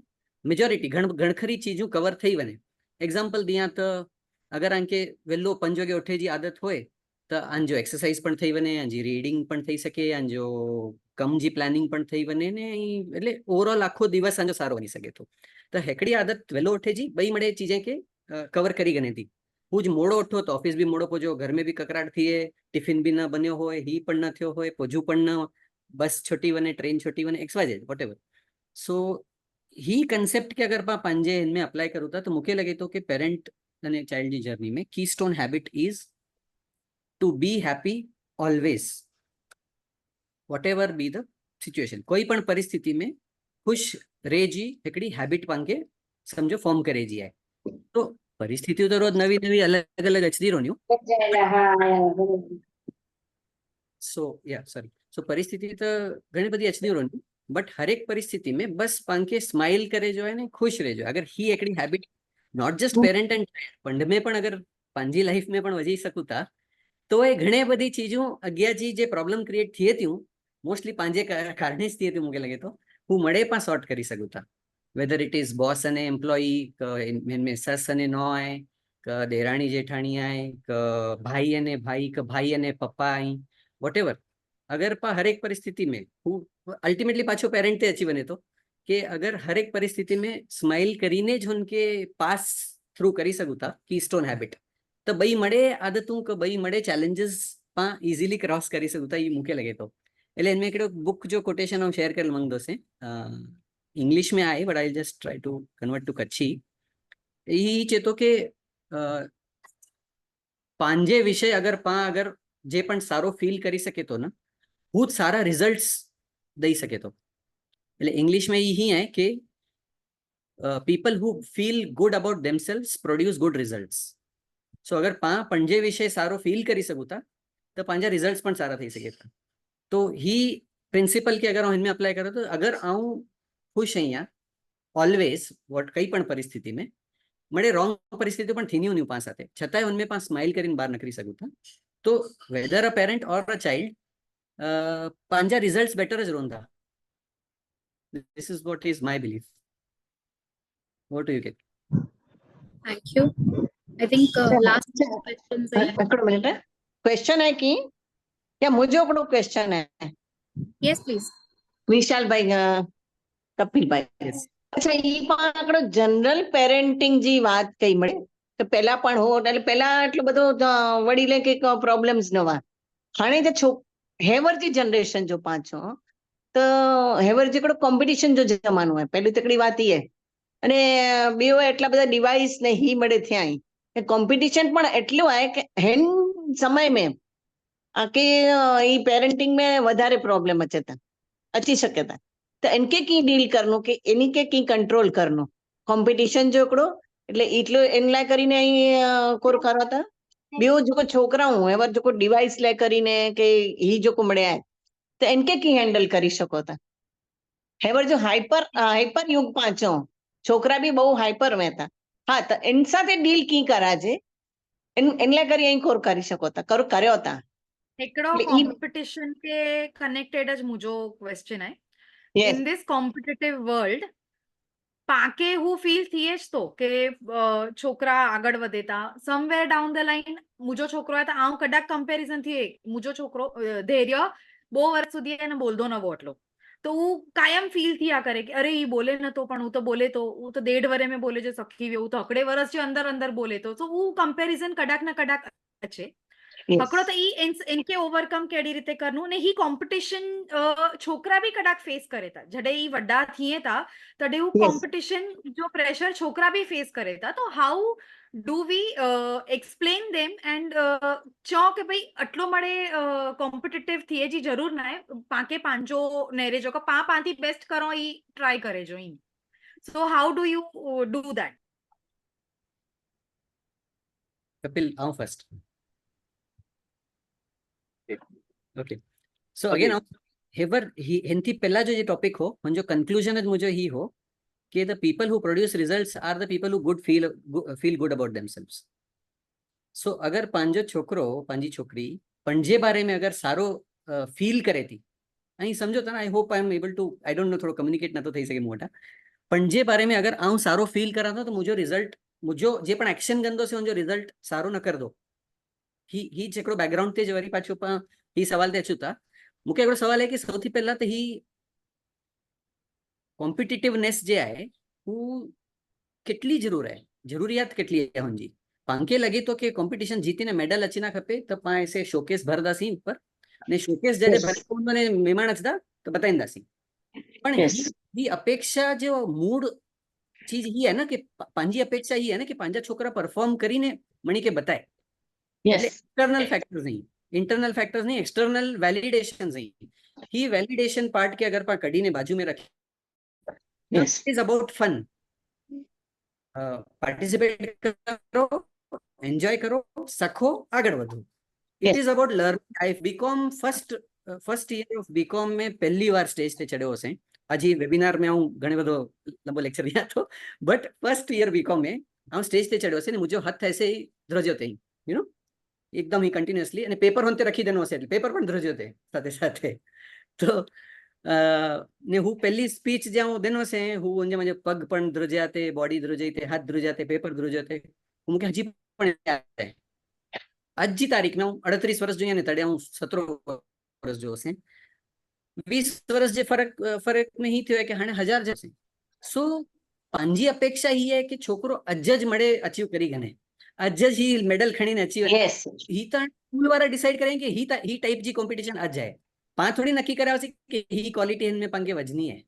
મેજોરિટી ઘણખરી ચીજું કવર થઈ વને એક્ઝામ્પલ દિયા તો અગર આંકે વેલો 5 વાગે ઉઠે जी आदत होय तो आंजो एक्सरसाइज पण થઈ વને આંજી રીડિંગ पण થઈ શકે આंजो કમ जी प्लानिंग पण થઈ વને ને એટલે ઓવરऑल આખો દિવસ આંજો સારો બની શકે તો હેકડી આદત વેલો ઉઠે जी બઈ મળે ચીજે કે कवर करी गने थी पूज मोड़ो उठो तो ऑफिस भी मोड़ो पोजो घर में भी ककराट थी टिफिन भी न बन्यो होय ही पण न थयो होय पोजू पण न बस छोटी वने ट्रेन छोटी वने x y z whatever so ही कंसेप्ट के अगर पा पंजे इनमें अप्लाई करूँ था तो मुझे लगे तो कि पेरेंट અને ચાઇલ્ડ ની જર્ની में keystone habit is to be happy always whatever be the situation कोई पण परिस्थिति में खुश रेजी हिकड़ी हैबिट पांके समझो फॉर्म करे जी है तो परिस्थिति तो रोज नवी नवी अलग अलग अचती रोन्यू सो या सॉरी सो परिस्थिति तो घणी बधी अचती रोन्यू बट हर एक परिस्थिति में बस पांके स्माइल करे जो है ने खुश रहे जो अगर ही एकड़ी habit not just parent and पंड में पण अगर पांजी लाइफ में पण वजी सकूता तो ये घणे बधी चीजों अग्या जी जे प्रॉब्लम क्रिएट थिए थियूं मोस्टली पांजे कारणे ज थिए थियूं मुके लगे तो हूँ मळे पण सॉर्ट करी सकूता whether it is boss and employee इनमें सस अने नॉय क देराणी जेठाणी आए क भाई अने भाई क भाई अने पप्पा आई व्हाटएवर अगर पा हर एक परिस्थिति में हूँ अल्टीमेटली पाछो पेरेंट ते अची वने तो कि अगर हर एक परिस्थिति में स्माइल करीने ज उनके पास थ्रू करी सकूता कीस्टोन हैबिट तो बई मड़े आदतों क बई मड़े चैलेंजेस पा इजीली क्रॉस करी सकूता ये मुके लगे तो એટલે इनमें एक बुक जो कोटेशन हम शेयर कर मंगदो से इंग्लिश में आए but I just try to convert to Kutchi यही चेतो के पांजे विषय अगर पा अगर जे पण सारो फील करी सके तो ना बहुत सारा रिजल्ट्स દઈ શકે તો એટલે ઇંગ્લિશમાં એ ही है कि people who feel good about themselves produce good results. सो अगर पंजे विषय सारो फील करी सकूं था तो पंजा रिजल्ट्स पण सारा थई सके था. तो ही प्रिंसिपल के अगर इनमें अप्लाई करो तो अगर आऊं खुश अहिया ऑलवेज वॉट कई पण परिस्थिति में मळे रॉन्ग परिस्थिति पण थी नहीं पास साथे छतांय उनमें पास स्माइल करीने बाहर निकली सकूं था. तो वेदर अ पेरेंट और अ चाइल्ड पंजा रिजल्ट्स बेटर ज रोंदा. This is what is my belief. What do you get? Thank you. I think last questions are हिकिड़ो मिनट क्वेश्चन है कि या मुंहिंजो हिकिड़ो क्वेश्चन है yes please. विशाल भाई कपिल भाई Yes. अच्छा ई પણ આપણો જનરલ પેરેન્ટિંગ जी વાત કઈ મળે તો પહેલા પણ હો એટલે પહેલા એટલું બધું વડીલે કે પ્રોબ્લેમ્સ ન हुआ हाणे जो हेवर जी जनरेशन जो पाछो तो हेवर जेकड़ो कॉम्पिटिशन जो जमानो है पहली तकड़ी बात ये અને બીઓ એટલા બધા ડિવાઇસ ને ही મળે થયા कॉम्पिटिशन पण એટલું आहे કે હેન समय में કે ई पेरेंटिंग में વધારે प्रॉब्लम अची सके था तो इनके की डील करनो के इनी के की कंट्रोल करनो कॉम्पिटिशन जो एकड़ो એટલે એટલો એન લાય કરીને અહીં કોર કરો था બીઓ जो छोकरा हूं एवर जो डिवाइस ले કરીને કે ही जो મળ્યા है तो इनके की हैंडल करी सको था हेवर जो हाइपर युग पाछो छोकरा भी बहु हाइपर में था हाँ तो इन साथे डील की कराजे इन लाय करी અહીં કોર કરી શકો था કર્યો था हिकिड़ो એટલે ઈ कॉम्पिटिशन के कनेक्टेड ज मुंहिंजो क्वेश्चन आहे. yes in this competitive world Pakke who feel थिए ज तो के छोकरा આગળ વધે તા સમવેર ડાઉન ધ લાઈન મુજો છોકરો आहे त આઉं કદાચ કમ્પેરિઝન थिए मुजो छोकरो धैर्य બહુ વર્ષ સુધી એને બોલતો ન વોટલો तो वो कायम फील थिया करे कि अरे ये बोले न तो पण वो तो बोले तो वो तो 1.5 वरे में बोले जो सखी वो तो अकड़े वर्ष जो अंदर अंदर बोले तो वो कंपेरिजन कडाक न कडाक अचे पकड़ो तो ई इनके ओवरकम केड़ी रीते करनु ने ही कॉम्पिटिशन छोकरा भी कडाक फेस करे था जडे ई वड्डा थिए था तडे वो Yes. कॉम्पिटिशन जो प्रेशर छोकरा भी फेस करे था तो how do we explain them and चो के भाई अटलो मळे कॉम्पिटिटिव थिए जी जरूर ना है पाके पांचो नेरे जो का पांती बेस्ट करो ई ट्राई करे जो इन so how do you do that? Kapil आऊं first. Okay so Okay. Again हेवर ही हेंथी पहला जो ये टॉपिक हो मुझे कंक्लूजन है मुझे ही हो कि the people who produce results are the people who good feel good about themselves. So अगर पांजो छोकरो पांजी छोकरी पंजे बारे में अगर सारो फील करे थी અહીં સમજો તને I hope I am able to I don't know थोड़ो कम्युनिकेट न तो થઈ શકે મોટા पंजे बारे में अगर आऊं सारो फील करा तो मुझो रिजल्ट मुझो जे पण एक्शन गंदो से मुझो रिजल्ट सारो न कर दो ही जेकड़ो बैकग्राउंड ते जवरी पाछो ही सवाल ते अचूं था मूंखे हिकिड़ो सवाल है कि सौथी पहला तो ही कॉम्पिटिटिवनेस जे आहे हू केटली जरूरियात केटली है हुनजी पांखे लगे तो कि कॉम्पिटिशन जीतीने मेडल अची ना खपे तो पाण ऐसे शोकेस भरदासीं ऊपर ने शोकेस जडे Yes. भरे ने मेहमान अचदा तो बताईंदासीं पण Yes. ही अपेक्षा जो मूड चीज ही है ना कि पांजी अपेक्षा ही है ना कि पांजा छोकरा परफॉर्म करीने मणी के बताए yes एक्सटर्नल फैक्टर्स नहीं इंटरनल फैक्टर्स नहीं एक्सटर्नल वैलिडेशन नहीं ही वैलिडेशन पार्ट के अगर पा कड़ी ने बाजू में रखे yes is about fun participate करो एंजॉय करो सखो आगे बढ़ो it Yes. Is about learning I B Com first year of B Com में पहली बार स्टेज पे चढ़ो से आज वेबिनार में हूँ घणे बधो लंबो लेक्चर दिया तो बट फर्स्ट ईयर बीकॉम में हूँ स्टेज पे चढ़ो से ने मुझो हथ ऐसे ही ध्रज्यो थे यू नो एकदम ही कंटिन्यूअसली અને પેપર હોંતે રખી દેનો હશે એટલે પેપર પણ ધ્રજ્યો તે સાથે સાથે તો ને હું પહેલી સ્પીચ જ્યાં હું દેનો છે હું જે મને પગ પણ ધ્રજ્યા તે બોડી ધ્રજાઈ તે હાથ ધ્રજ્યા તે પેપર ધ્રજ્યો તે હું કે હજી પણ યાદ છે આજની તારીખમાં હું 38 વર્ષ જોઈએ ને તડે હું 17 વર્ષ જો છે 20 વર્ષ જે ફરક में ही થયો કે હાણે 1000 જશે સો પાંજી અપેક્ષા ही है कि छोकरो अज ज मळे अचीव करी गने अज ही मेडल खणी ने अचीव yes ही तो स्कूल वाला डिसाइड करें कि ही टाइप जी कंपटीशन आज जाए पां थोड़ी नक्की करा कि ही क्वालिटी इनमें पंगे वजनी है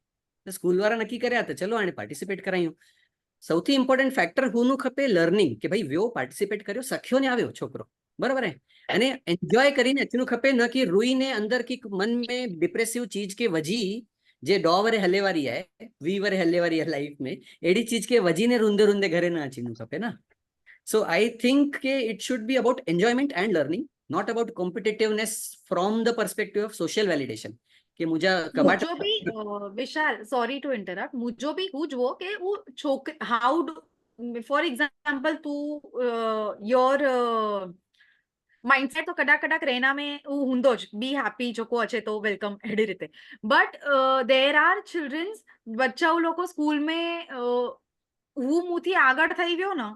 तो स्कूल वाला नक्की करे तो चलो आने पार्टिसिपेट करायूं सौथी इंपोर्टेंट फैक्टर हुनु खपे लर्निंग कि भाई वो पार्टिसिपेट कर्यो सख्यो ने आव्यो छोकरो बराबर है अने एन्जॉय करीने अचणु खपे न कि रुईने अंदर की मन में डिप्रेसिव चीज के वजी जे 2 वरे हले वारी है 20 वरे हले वारी है लाइफ में एडी चीज के वजी ने रुंदे रुंदे घरे ना अचणु खपे ना सो आई थिंक के it should be about enjoyment and learning not about competitiveness from the perspective of social validation कि मुझा कबाट मुझो भी विशाल सॉरी टू इंटरप्ट मुझो भी हुजवो के वो छोक हाउ फॉर एग्जांपल तू योर माइंडसेट तो कडाक कडाक रहना में वो हुंदो ज बी हैप्पी जोको अचे तो वेलकम एडी रीते बट देर आर चिल्ड्रन्स बच्चाओ लोको स्कूल में હું મુથી આગળ થઈ ગયો ને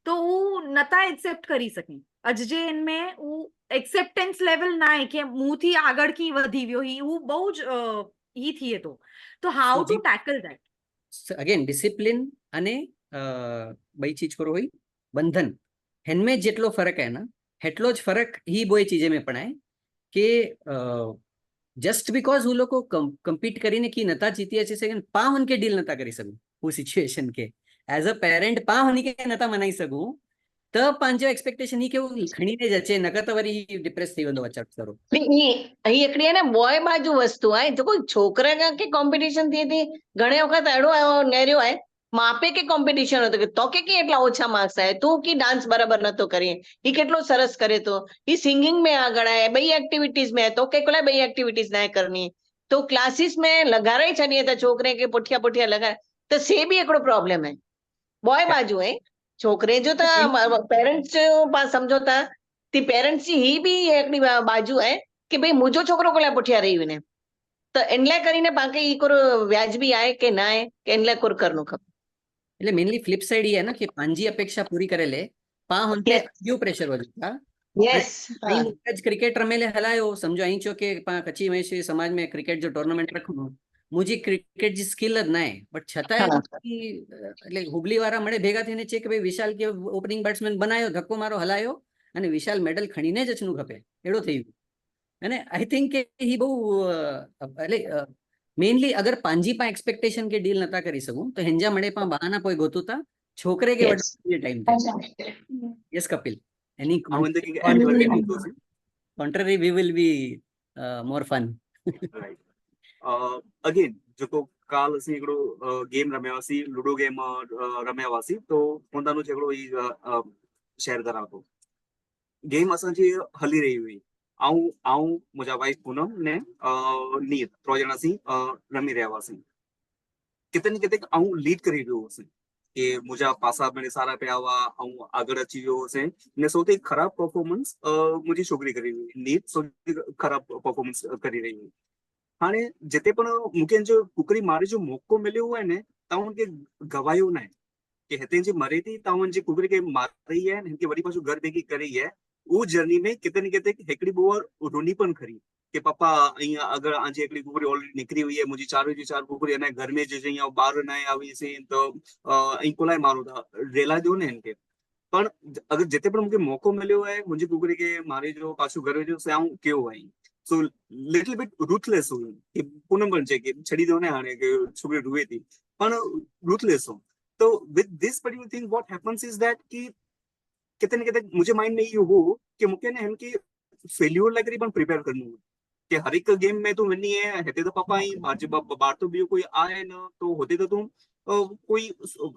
તો હું નતા એક્સેપ્ટ કરી સકી અજજે ઇનમે હું એક્સેપ્ટન્સ લેવલ ના હે કે મુથી આગળ કી વધી ગયો હી હું બહુ જ ઈ થઈએ તો how to tackle that again discipline अने बई चीज करो हुई बंधन हेनमें जेटलो फर्क है ना हेटलो ज फर्क ही बोय चीजे में पण है कि जस्ट बिकॉज वो लोग कम्पीट करीने की नता जीती अच्छे से पा उनके डील नता करी सकूं वो सिचुएशन के एज अ पेरेंट पा होनी के नता मनाई सकूं त पांचो एक्सपेक्टेशन ही के वो खणीने ज अचे नकर त वरी डिप्रेस थी वेंदो अचट करो ही हिकिड़ी आहे न बॉय बाजू वस्तु आहे जेको छोकिरा खां के कॉम्पिटिशन थिए थी घणे वक़्तु अहिड़ो नेरियो आहे माउ पीउ खे कॉम्पिटिशन હતો કે તોકે કી એટલા ઓછા માર્ક્સ આવે તું કી डांस बराबर नथो करे ही કેટલો સરસ કરે તો ही सिंगिंग में આગળ आहे ॿई एक्टिविटीज में तो के कोला ॿई एक्टिविटीज ना करनी तो क्लासिस में लॻाराई छॾीए त छोकिरे खे पुठियां पुठियां लॻाए त से बि हिकिड़ो प्रॉब्लम आहे बॉय बाजू आहे छोकिरे जो त पेरेंट्स जो पाण सम्झो था ती पेरेंट्स जी ही बि हिकिड़ी बाजू आहे कि भई मुंहिंजो छोकिरो कोला पुठियां रही वञे त इन लाइ કરીને पाण खे ई कुर व्याजबी आहे कि न आहे कि इन लाइ कुर करणो खपे એટલે મેનલી ફ્લિપ સાઈડ એ है ना कि પાંજી અપેક્ષા પૂરી કરેલે પા હોનતે ક્યુ પ્રેશર વધતા यस અહીં જ ક્રિકેટ રમેલે હલાયો સમજો અહીં છો કે પા કચ્છી મહેશ સમાજ में क्रिकेट जो टूर्नामेंट रखूं मुझी क्रिकेट जी स्किल ज ना है बट छतांय એટલે હુબલી વાળા મળે ભેગા થઈને છે કે ભાઈ વિશાલ કે ઓપનિંગ બેટ્સમેન બનાયો ધક્કો મારો હલાયો અને વિશાલ મેડલ ખણીને જ અચનું ખપે એડો થઈ ગયું અને आई थिंक કે ही બહુ એટલે मेनली अगर पांजी पा एक्सपेक्टेशन के डील नता करी सकूं तो हेंजा मड़े पा बहाना कोई गोतुता छोकरे के वडे टाइम थे yes Kapil any I wonder कि add करके नहीं तो से contrary we will be more fun right again जो काल असी एकड़ो गेम रम्यावासी लूडो गेम रम्यावासी तो पोतानो जेकड़ो ई शेयर करा तो गेम असा जी हली रही हुई आऊं मुझा वाइफ पूनम ने नीत 3 जणा सी रमी रह्या वासी किते न किते आऊं लीड करी रह्यो हसे કે મુજા પાસા મને સારા पे आवा आऊं આગળ અચી ગયો હશે ને સૌથી ખરાબ પરફોર્મન્સ મુજી છોકરી કરી રહી નીત સૌથી ખરાબ પરફોર્મન્સ કરી રહી है हाणे जिते पण मूंखे जो कुकरी मारे जो मौको मिलियो है ने तव्हां के गवायो ना कि हिते जी मरे थी तव्हां जी कुकरी के मारी है हिनके वरी पाछो घर बेगी करी है वो जर्नी में किते न किते हिकड़ी बोर रोनी पण खरी कि पापा अगर आंजी एकड़ी कुकरी ऑलरेडी निकरी हुई है मुझी 4 कुकरी अने घर में जे जई बाहर ना आवी से तो कोलाय मारो था रेला दो ने इनके पण अगर जिते पण मुझे मौको मिलियो है मुझी कुकरी के मारे जो पाछो घर जो से आऊं केओ आई सो लिटिल बिट रूथलेस हुई कि पूनम पण छे कि छड़ी दो ने हाणे के छोकरी रुए थी पण रूथलेस हो तो with this particular thing what happens is that कि किते न किते मुझे माइंड में ये हो कि मुके ने इनकी फेल्योर लग रही पण प्रिपेयर करनी कि हर एक गेम में तो विनी है हेते तो पापा ही आज बाहर तो भी कोई आए ना तो होते तो तुम कोई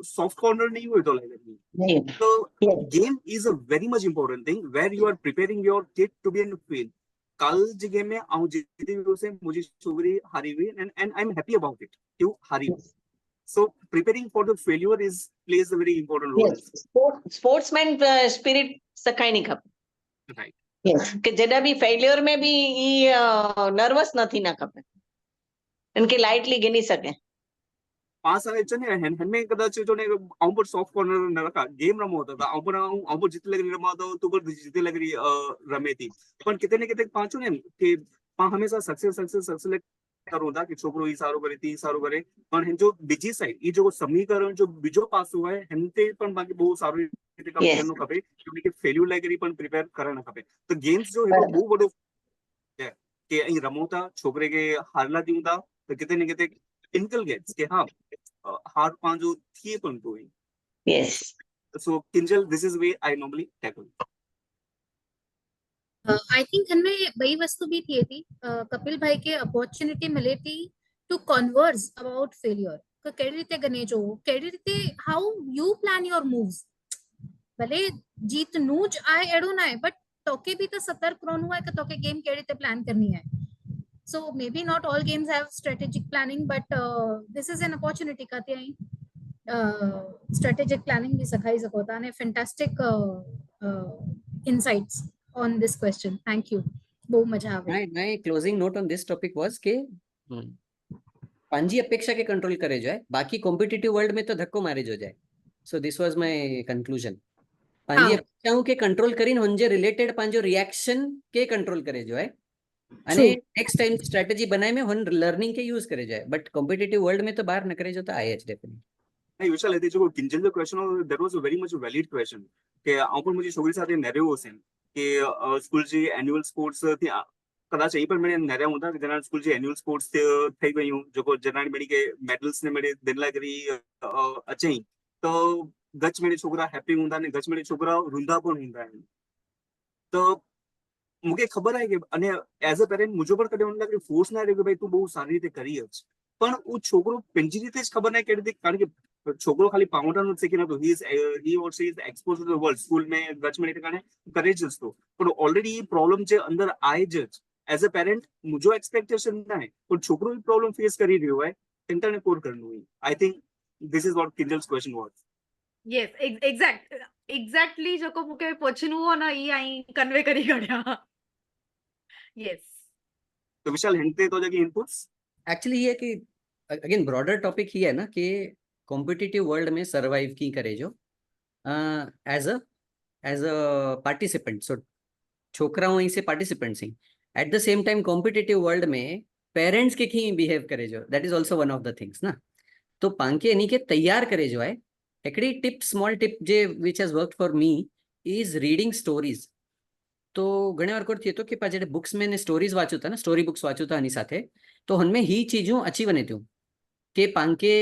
सॉफ्ट कॉर्नर नहीं हुए तो लगे तो game is a very much important thing where you are preparing your kid to be in field कल जी गेम में आऊं जीती हुई से मुझे छोकरी हारी हुई and I am happy about it क्यों हारी so preparing for the failure is plays a very important role sportsman spirit सखाइणी खपे right કે जॾहिं बि फेल्योर में बि ई नर्वस न थी ना खपे इनके लाइटली गिनी सके पास आए चने हमें कदाच जो ने आऊं पर सॉफ्ट कॉर्नर न रखा गेम रमो होता था आऊं पर जीत लग रही रमा तो तू पर जीते लग रही रमे थी पर कितने न कितने पांचो ने कि पा हमेशा सक्सेस करो था कि छोकरो ई सारो करे ती सारो करे पण हिन जो बीजी साइड ई जो समीकरण जो बीजो पासो है हिनते पण बाकी बहुत सारो रीते काम करनो खपे क्योंकि फेल्यूर लाइक पण प्रिपेयर करना खपे तो गेम्स जो है वो बड़ो है कि ई रमोता छोकरे के हारला दिउता तो किते न किते इनकल गेट्स के हां हार पांजो थिए पण तो yes so Kinjal this is way I normally tackle I think हिनमें ॿई वस्तु बि थिए थी कपिल भाई खे अपॉर्चुनिटी मिले थी टू कॉन्वर्स अबाउट फेलियर કે કેવી રીતે ગણે જો કેવી રીતે how you plan your moves ભલે જીતનું જ આય એડું ના બટ તોકે બી તો સતર્ક રહેવાનું હોય કે તોકે ગેમ કેવી રીતે પ્લાન કરनी है so maybe not all games have strategic planning but this is an opportunity का ત્યાં strategic planning भी સખાઈ શકો था અને fantastic insights on this question. Thank you. બહુ મજા આવે. My closing note on this topic was કે પાંજી અપેક્ષા કે કંટ્રોલ કરે જાય બાકી કોમ્પિટિટિવ વર્લ્ડ में तो ધક્કો મારે જો જાય. So this was my conclusion. પાંજી અપેક્ષાઓ કે કંટ્રોલ કરીને હુંજે રિલેટેડ પાંજો રિએક્શન કે કંટ્રોલ કરે જો અને નેક્સ્ટ ટાઈમ સ્ટ્રેટેજી બનાય में हुन लर्निंग के यूज करे जाए बट कॉम्पिटिटिव वर्ल्ड में तो बाहर न करे जो तो आए डेफिनेटली. नहीं विशाल ये जो किंजल जो question that was a very much valid question કે આ પણ મુझे છોકરી સાથે નરેવો છે કે સ્કૂલ જે એન્યુઅલ સ્પોર્ટ્સ થી કદાચ એ પણ મને નર્યા હતા કે જેના સ્કૂલ જે એન્યુઅલ સ્પોર્ટ્સ થઈ ગયું જો જનાની મેડી કે મેડલ્સ ને મેડે દિનલા કરી અચઈ તો ગચ મેડી છોકરા હેપી ਹੁੰਦਾ ને ગચ મેડી છોકરા રૂંધા પણ ਹੁੰਦਾ તો मुझे खबर है कि અને એઝ અ પેરેન્ટ મુझे પણ કદે મને લાગે ફોર્સ ના રહ્યો કે ભાઈ તું બહુ સારી રીતે કરી જ પણ હું છોકરો પેંજી રીતે જ ખબર ના કે રીતે કારણ કે છોકરો ખાલી પાઉન્ડર નથી કે ના તો he or she is exposed to the world school में ગચ મેડી કારણે કરે જ તો પણ ઓલરેડી પ્રોબ્લેમ જે અંદર આય જ એઝ અ પેરેન્ટ મુझे એક્સપેક્ટેશન ના है પણ છોકરો એ પ્રોબ્લેમ ફેસ કરી રહ્યો હોય ઇન્ટરને કોર કરનું હોય I think this is what Kinjal's question was. Yes exactly જો મૂકે પૂછનું હો ના ઈ અહીં કન્વે કરી ગણ્યા. Yes. तो विशाल हिंट तो जगह इनपुट्स एक्चुअली ये कि अगेन ब्रॉडर टॉपिक ही है ना कि कॉम्पिटिटिव वर्ल्ड में सर्वाइव की करे जो एज अ पार्टिसिपेंट. सो छोकराओं અહીં से पार्टिसिपेंट सी at the same time competitive world में पेरेंट्स के की बिहेव करे जो that is also one of the things ना. तो पांके एनी के तैयार करे जो है एकड़ी टिप स्मॉल टिप जे which has worked for me is reading stories. तो घणे વાર થયું તો કે પાછે બુક્સ में स्टोरीज वाचू था ना स्टोरी बुक्स वाचू था એની સાથે તો હનમે ही चीजों अच्छी बने थी કે પાંકે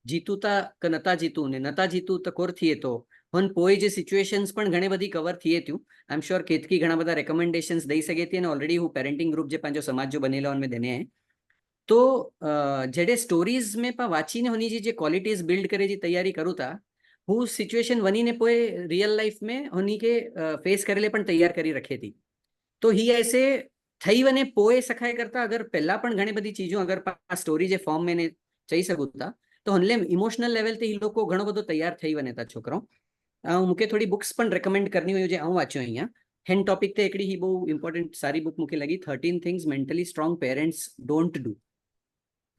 જીતું તા કે નતા જીતું ને નતા જીતું તો કોર થઈએ તો હન પોઈ જે સિચ્યુએશન્સ પણ ઘણી બધી કવર થઈએ થયું. આઈ એમ શ્યોર કેતકી ઘણા બધા રેકમેન્ડેશન્સ દઈ શકે હતી અને ઓલરેડી હું પેરેન્ટિંગ ગ્રુપ જે પાંચો સમાજ જો બનેલા મેં દેને હે તો જેડે સ્ટોરીઝ में પણ વાંચીને હોની જે ક્વોલિટીઝ બિલ્ડ કરે જે તૈયારી કરું તા હું સિચ્યુએશન બનીને પોએ रियल लाइफ में होनी के फेस करेले पण तैयार करी रखे थी. तो ही ऐसे थई वने पोए सखाए करता अगर पहला पण घणी बधी चीजों अगर स्टोरी जे फॉर्म में ने चई सकूं था तो हनले इमोशनल लेवल ते ही लोको घणो बधो तैयार थई वने था छोकरो. मुके थोड़ी बुक्स पण रेकमेंड करनी हुई जे आऊं वाच्यो अहींया हेन टॉपिक ते एकड़ी ही बहु इंपॉर्टेंट सारी बुक मुके लगी 13 things mentally strong parents don't do.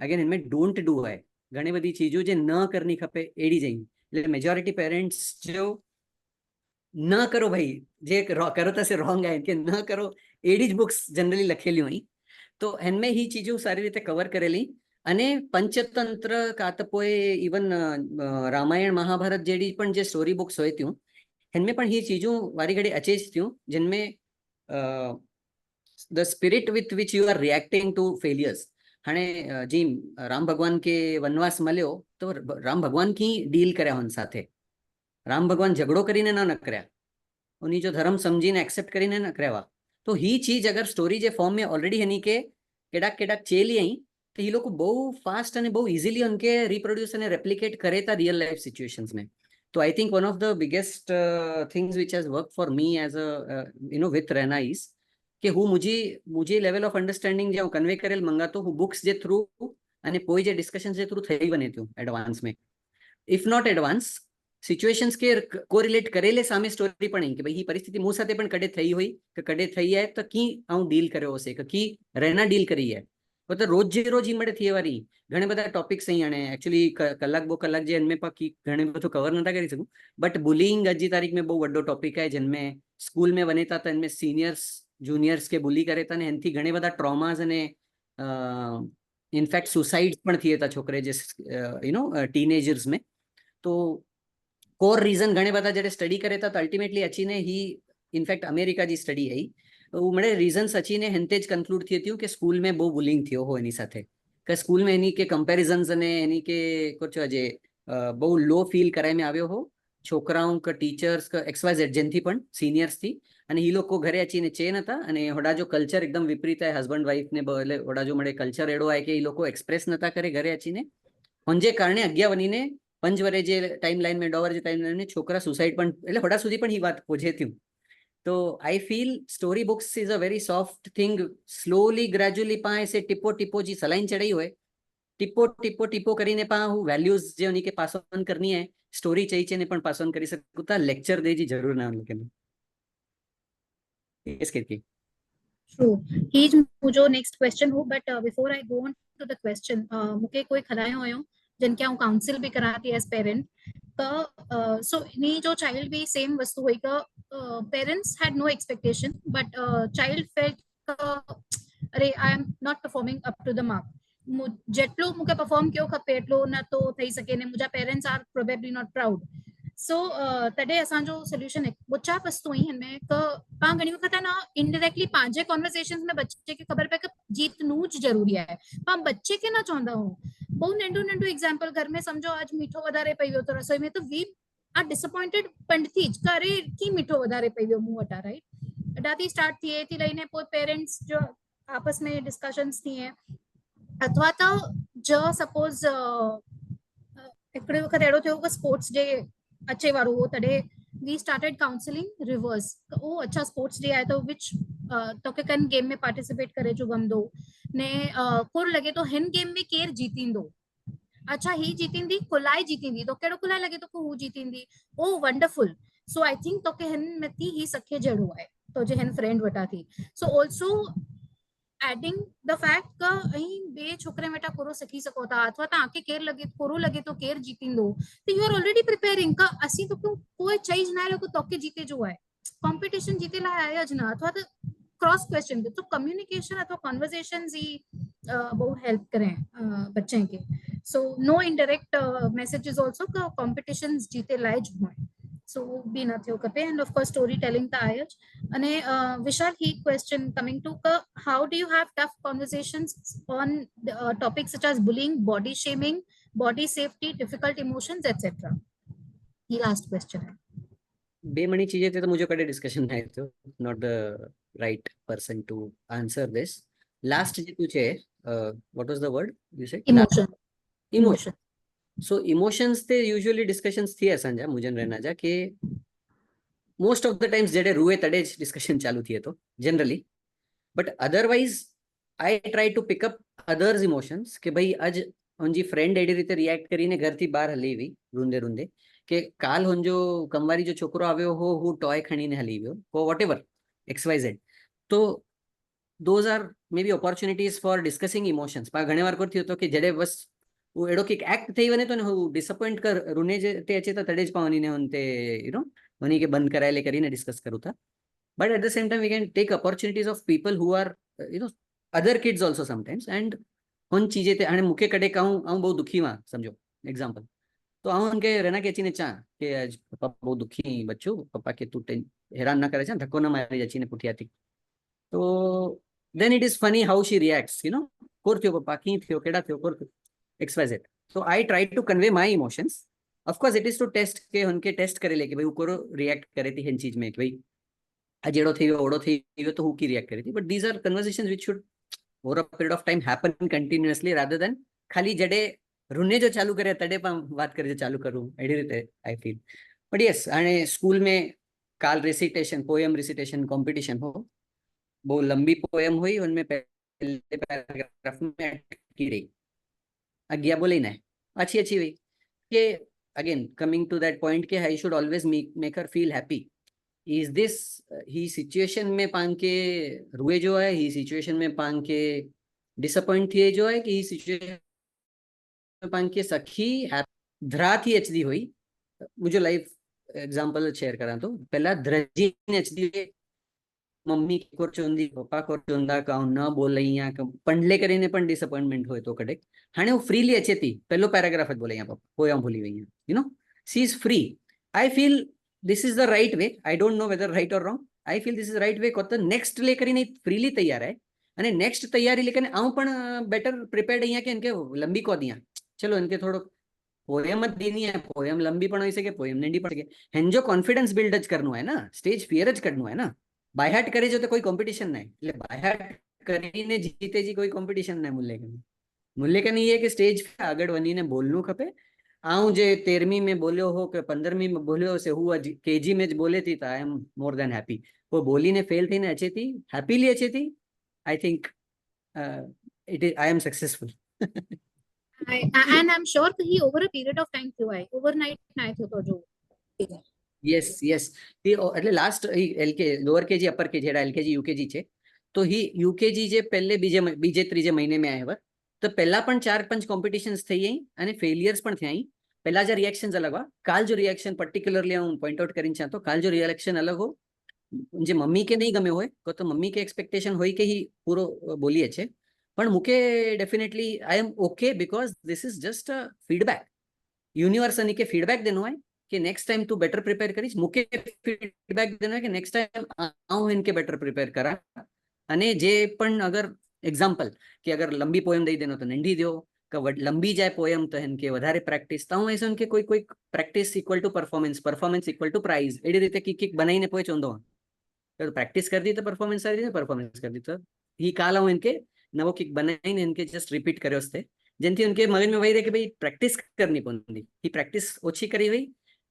Again इनमें डोंट डू है घणी बधी चीजों जे न करनी खपे एडी जई એટલે મેજોરિટી પેરેન્ટ્સ જો ન કરો ભાઈ જે કરો તો સે રોંગ આય કે ન કરો એડી જ બુક્સ જનરલી લખેલી હોય તો એનમે ही ચીજો સારી રીતે કવર કરેલી અને પંચતંત્ર કાતપોએ ઇવન રામાયણ મહાભારત જેડી પણ જે સ્ટોરી બુક્સ હોય ત્યું એનમે પણ ही ચીજો વારી ઘડી અચે જ ત્યું जिनमें the spirit with which you are reacting to failures. हाणे जी राम भगवान के वनवास मल्यो तो राम भगवान की डील कर्या हुन साथे. राम भगवान झगड़ो करीने न कर्या उनी जो धर्म समझीने एक्सेप्ट करीने न कर्या. तो ही चीज अगर स्टोरी जे फॉर्म में ऑलरेडी हनी के केडाक केडाक चेली आई तो ये लोग बहु फास्ट અને बहु इजीली उनके रिप्रोड्यूस અને रेप्लिकेट करे था रियल लाइफ सिचुएशंस में. तो I think one of the biggest things which has work for me as a with Rena is કે હું મુજે લેવલ ઓફ અન્ડરસ્ટેન્ડિંગ જે હું કન્વે કરેલ મંગાતો હું બુક્સ જે થ્રુ અને કોઈ જે ડિસ્કશન જે થ્રુ થઈ બને થયું એડવાન્સ में ઇફ નોટ એડવાન્સ સિચ્યુએશન્સ કે કોરિલેટ કરેલે સામે સ્ટોરી પણ કે ભાઈ ಈ પરિસ્થિતિ મુ સાથે પણ કડે થઈ હોય કે કડે થઈ જાય તો કી હું ડીલ કર્યો હશે કે કી રેના ડીલ કરી है તો રોજ ही મળે થઈએ વારી ઘણા બધા ટોપિક્સ અહીં અને एक्चुअली કલાક બો કલાક જે એનમે પાકી ઘણે બધું કવર નતા કરી શકું બટ બુલિંગ આજની તારીખ में બહુ વડો ટોપિક है जिनमें स्कूल में बनेता था इनमें सीनियर्स जूनियर्स के बुली करे था ने एनथी घणे बधा ट्रॉमास ने इनफैक्ट सुसाइड्स पण थिए था छोकरे जे टीनेजर्स में. तो कोर रीजन घणे बधा जड़े स्टडी करे था तो अल्टिमेटली अचीने ही इनफैक्ट अमेरिका जी स्टडी है मळे रीजन्स अचीने हेंतेज कंक्लूड थी थी कि स्कूल में बहु बुलिंग थियो हो एनी साथे के स्कूल में एनी के कंपेरिजन्स ने एनी के कुछ जे बहु लो फील कराय में आव्यो हो છોકરાઓ કે ટીચર્સ કે XYZ જેનથી પણ સિનિયર્સ થી અને ઈ લોકો ઘરે અચીને ચેન હતા અને હોડાજો કલ્ચર એકદમ વિપરીત આય હસબન્ડ વાઇફ ને એટલે હોડાજો મળે કલ્ચર એડો આય કે ઈ લોકો એક્સપ્રેસ નતા કરે ઘરે અચીને જે કારણે અગ્યા વનીને પંચવરે જે ટાઈમ લાઈન में ડોવર જે ટાઈમ લાઈન में છોકરા સુસાઇડ પણ એટલે હોડા સુધી પણ ઈ વાત પહોંચે થયું તો I feel story books is a very soft thing slowly gradually पाए से टिपो टिपो जी सलाइन चढ़ाई हुए टिपो टिपो टिपो કરીને પા હું વેલ્યુઝ જે ઉની के पास ऑन करनी है स्टोरी चाहिए છે ને પણ પાસ ઓન કરી શકું લેક્ચર દેજી જરૂર ના લેकिन इसके की True. ही ज मुझो नेक्स्ट क्वेश्चन हो but before I go on to the question मुके कोई खदायो होयो जिनके હું काउंसिल भी कराती एज पेरेंट तो सो नी जो चाइल्ड भी सेम वस्तु हुई का parents had no expectation but child felt अरे I am not performing up to the mark જેટલું મુકે પરફોર્મ કયો ખપે એટલો ન તો થઈ શકે ને મુજા parents are probably not proud so तॾहिं असांजो सोल्यूशन ॿुचा वस्तु हुई हिन में क पाण घणी वक़्त न इनडायरेक्टली पंहिंजे कॉन्वर्सेशन्स में बच्चे खे ख़बर पए कि जीतनू ज ज़रूरी आहे पाण बच्चे खे न चवंदा आहियूं बहुत नंढो नंढो एग्जाम्पल घर में समझो आज मीठो वधारे पई वियो त रसोई में तो वी आर डिसअपॉइंटेड पंडिती ज करे की मीठो वधारे पई वियो मूं वटां राइट अडाती स्टार्ट थिए थी लईने पोइ पेरेंट्स जो आपस में डिस्कशन्स थिए अथवा त जो सपोज हिकिड़े वक़्तु अहिड़ो थियो कि स्पोर्ट्स डे अचे वारो हो तॾहिं वी स्टार्टेड काउंसलिंग रिवर्स ओ अच्छा स्पोर्ट्स डे आहे तो विच तोखे कन गेम में पार्टिसिपेट करे जो गमदो ने कोर लगे तो हिन गेम में केर जीतींदो अच्छा ही जीतींदी कुलाए जीतींदी तो केड़ो कुलाए लगे तो को हु जीतींदी ओ वंडरफुल सो आई थिंक तोखे हिन में थी ही सखे जड़ो आहे तो जे हिन फ्रेंड वटा थी so also adding the fact का अहीं बे छोकरे वेटा कोरो सखी सको था अथवा ताके केर लगे कोरो लगे तो केर जीतींदो तो यू आर ऑलरेडी प्रिपेयरिंग का असी तो कोई चीज ना रे को तोके जीते जो है कंपटीशन जीते ला आया ज ना अथवा तो क्रॉस क्वेश्चन तो कम्युनिकेशन अथवा कन्वर्सेशंस ही बहुत हेल्प करें बच्चे के so no indirect messages also का कॉम्पिटिशन्स जीते लाए जो है सो बी न थियो खपे and of course story telling त आहे અને વિશાલ ही question coming to how do you have tough conversations on topics such as bullying body shaming body safety difficult emotions etcetera ये लास्ट क्वेश्चन है બે મણી ચીજે તે તો મુझे કડે ડિસ્કશન થાય તો not the right person to answer this last જે તું છે what was the word you said emotion emotion so emotions તે usually discussions थी असांजा मुजन रहना जा के most of the times जडे रुए तडे ज discussion चालू थिए तो generally but otherwise I try to pick up others emotions के भाई आज उनजी फ्रेंड एडी रीते रिएक्ट करीने घर थी बाहर हली हुई रुंदे रुंदे के काल हुनजो कमवारी जो छोकरो आव्यो हो हु टॉय खणीने हली वियो for whatever XYZ तो those are maybe opportunities for discussing emotions पा घणे वार कोर थियो तो के जडे बस वो एडो के एक्ट થઈ વને તો ને હું ડિસઅપોઇન્ટ કર રૂને જે તે અચે તો તડે જ પાવાની ને ઉનતે યુ નો વની કે બંધ કરાયલે કરીને ડિસ્કસ કરું था but at the same time we can take opportunities of people who are you know other kids also sometimes and उन चीजें ते आने मुके कड़े कहूं आऊं बहुत दुखी हुआ समझो एग्जांपल तो आऊं उनके रहना के चीने चा के आज पापा बहुत दुखी बच्चों पापा के तू हैरान ना करे धक्को ना मारी जाची ने पुठिया थी तो then it is funny how she reacts you know core थियो पापा की थियो केड़ा थियो core XYZ so I try to convey my emotions of course it is to test के उनके टेस्ट करे ले कि भाई वो कोरो रिएक्ट करे थी हन चीज में कि भाई अजेड़ो थी ओड़ो थी तो हु की रिएक्ट करे थी but these are conversations which should over a period of time happen continuously rather than खाली जडे रुने जो चालू करे तडे पण बात करे जो चालू करूं एडी रीते I feel but yes आने स्कूल में काल रेसिटेशन पोएम रेसिटेशन कंपटीशन हो बहुत लंबी पोएम हुई उनमें पहले पैराग्राफ में अटकी रही आज्ञा बोले ना अच्छी अच्छी हुई कि again coming to that point के I should always make her feel happy is this ही सिचुएशन में पान के रुए जो है ही सिचुएशन में पान के डिसअपॉइंट थिए जो है कि ही सिचुएशन में पान के सखी धरा थी अचदी हुई मुझे लाइव एग्जांपल शेयर करा तो पहला धरजी ने अचदी मम्मी को चोंदी पप्पा को चोंदा काउ न बोले या पंडले करीने पण डिसअपॉइंटमेंट होय तो कड़े हाने वो फ्रीली अचे थी पहलो पैराग्राफ ज बोले या पप्पा पोयम भूली वई you know she is free I feel this is the right way I don't know whether right और wrong I feel this is right way को नेक्स्ट ले करीने फ्रीली तैयार है અને નેક્સ્ટ તૈયારી લેકને આવું પણ બેટર પ્રિપેર્ડ અહીંયા કે ઇનકે લંબી કો દિયા ચલો ઇનકે થોડો पोएम જ દેની है, पोएम लंबी પણ હોઈ શકે, પોએમ નંડી પણ શકે. હેન્જો કોન્ફિડન્સ બિલ્ડ જ કરનું है ना, સ્ટેજ ફિયર જ કરનું है ना. બાય હાર્ટ કરે જો તો કોઈ કોમ્પિટિશન નહીં, એટલે બાય હાર્ટ કરીને જીતે જી કોઈ કોમ્પિટિશન નહીં. મૂલ્યાંકન એ કે સ્ટેજ આગળ વનીને બોલનું ખપે. આવું જે 13મી में બોલ્યો હો કે 15મી में બોલ્યો હશે, હું કેજી में જ બોલે थी तो I am more than happy. वो बोलीने फेल थी ने अच्छी थी, हैप्पीली अच्छी थी. I think it is I am successful. and I'm sure that he over a period of time થયો હોય, overnight ના થયો તો જો. યસ યસ, એટલે last LK lower KG upper KG એડા એલકેજી યુકેજી છે, તો હી યુકેજી જે પહેલે બીજે ત્રીજે મહિને में आया તો પહેલા પણ 4-5 કોમ્પિટિશન્સ થઈ ગઈ અને ફેલિયર્સ પણ થયા. પહેલા જે રિએક્શન્સ અલગ हुआ, કાલ જો રિએક્શન પર્ટિક્યુલરલી હું પોઈન્ટ આઉટ કરીને ચાહતો, કાલ જો રિએક્શન અલગ હો, જે મમ્મી કે નહીં ગમે હોય તો મમ્મી કે એક્સપેક્ટેશન હોય કે હી પૂરો બોલીએ છે, પણ મુકે definitely I am okay because this is just a feedback. Universe ने के फीडबैक देनो है कि नेक्स्ट टाइम तू बेटर प्रिपेयर करीश. मुके फीडबैक देनो है कि नेक्स्ट टाइम आऊं इनके बेटर प्रिपेयर करा. અને જે પણ અગર એક્ઝામ્પલ કે અગર લંબી પોએમ દઈ દેનો તો નંઢી દો, કે લંબી જાય પોએમ તો એમ કે વધારે પ્રેક્ટિસ. તો હું એમ કે કોઈ practice equal to performance, performance equal to prize, એ રીતે કિક બનાવીને પોઈ ચોંધો. તો પ્રેક્ટિસ કરી દી તો પરફોર્મન્સ સારી રીતે પરફોર્મન્સ કરી દી તો ही काल હું इनके नवो किक बनाई ने इनके जस्ट रिपीट કર્યો છે, જેનથી उनके મગજ में વહી રહે કે ભાઈ પ્રેક્ટિસ કરनी પડી. ही પ્રેક્ટિસ ઓછી કરી હોય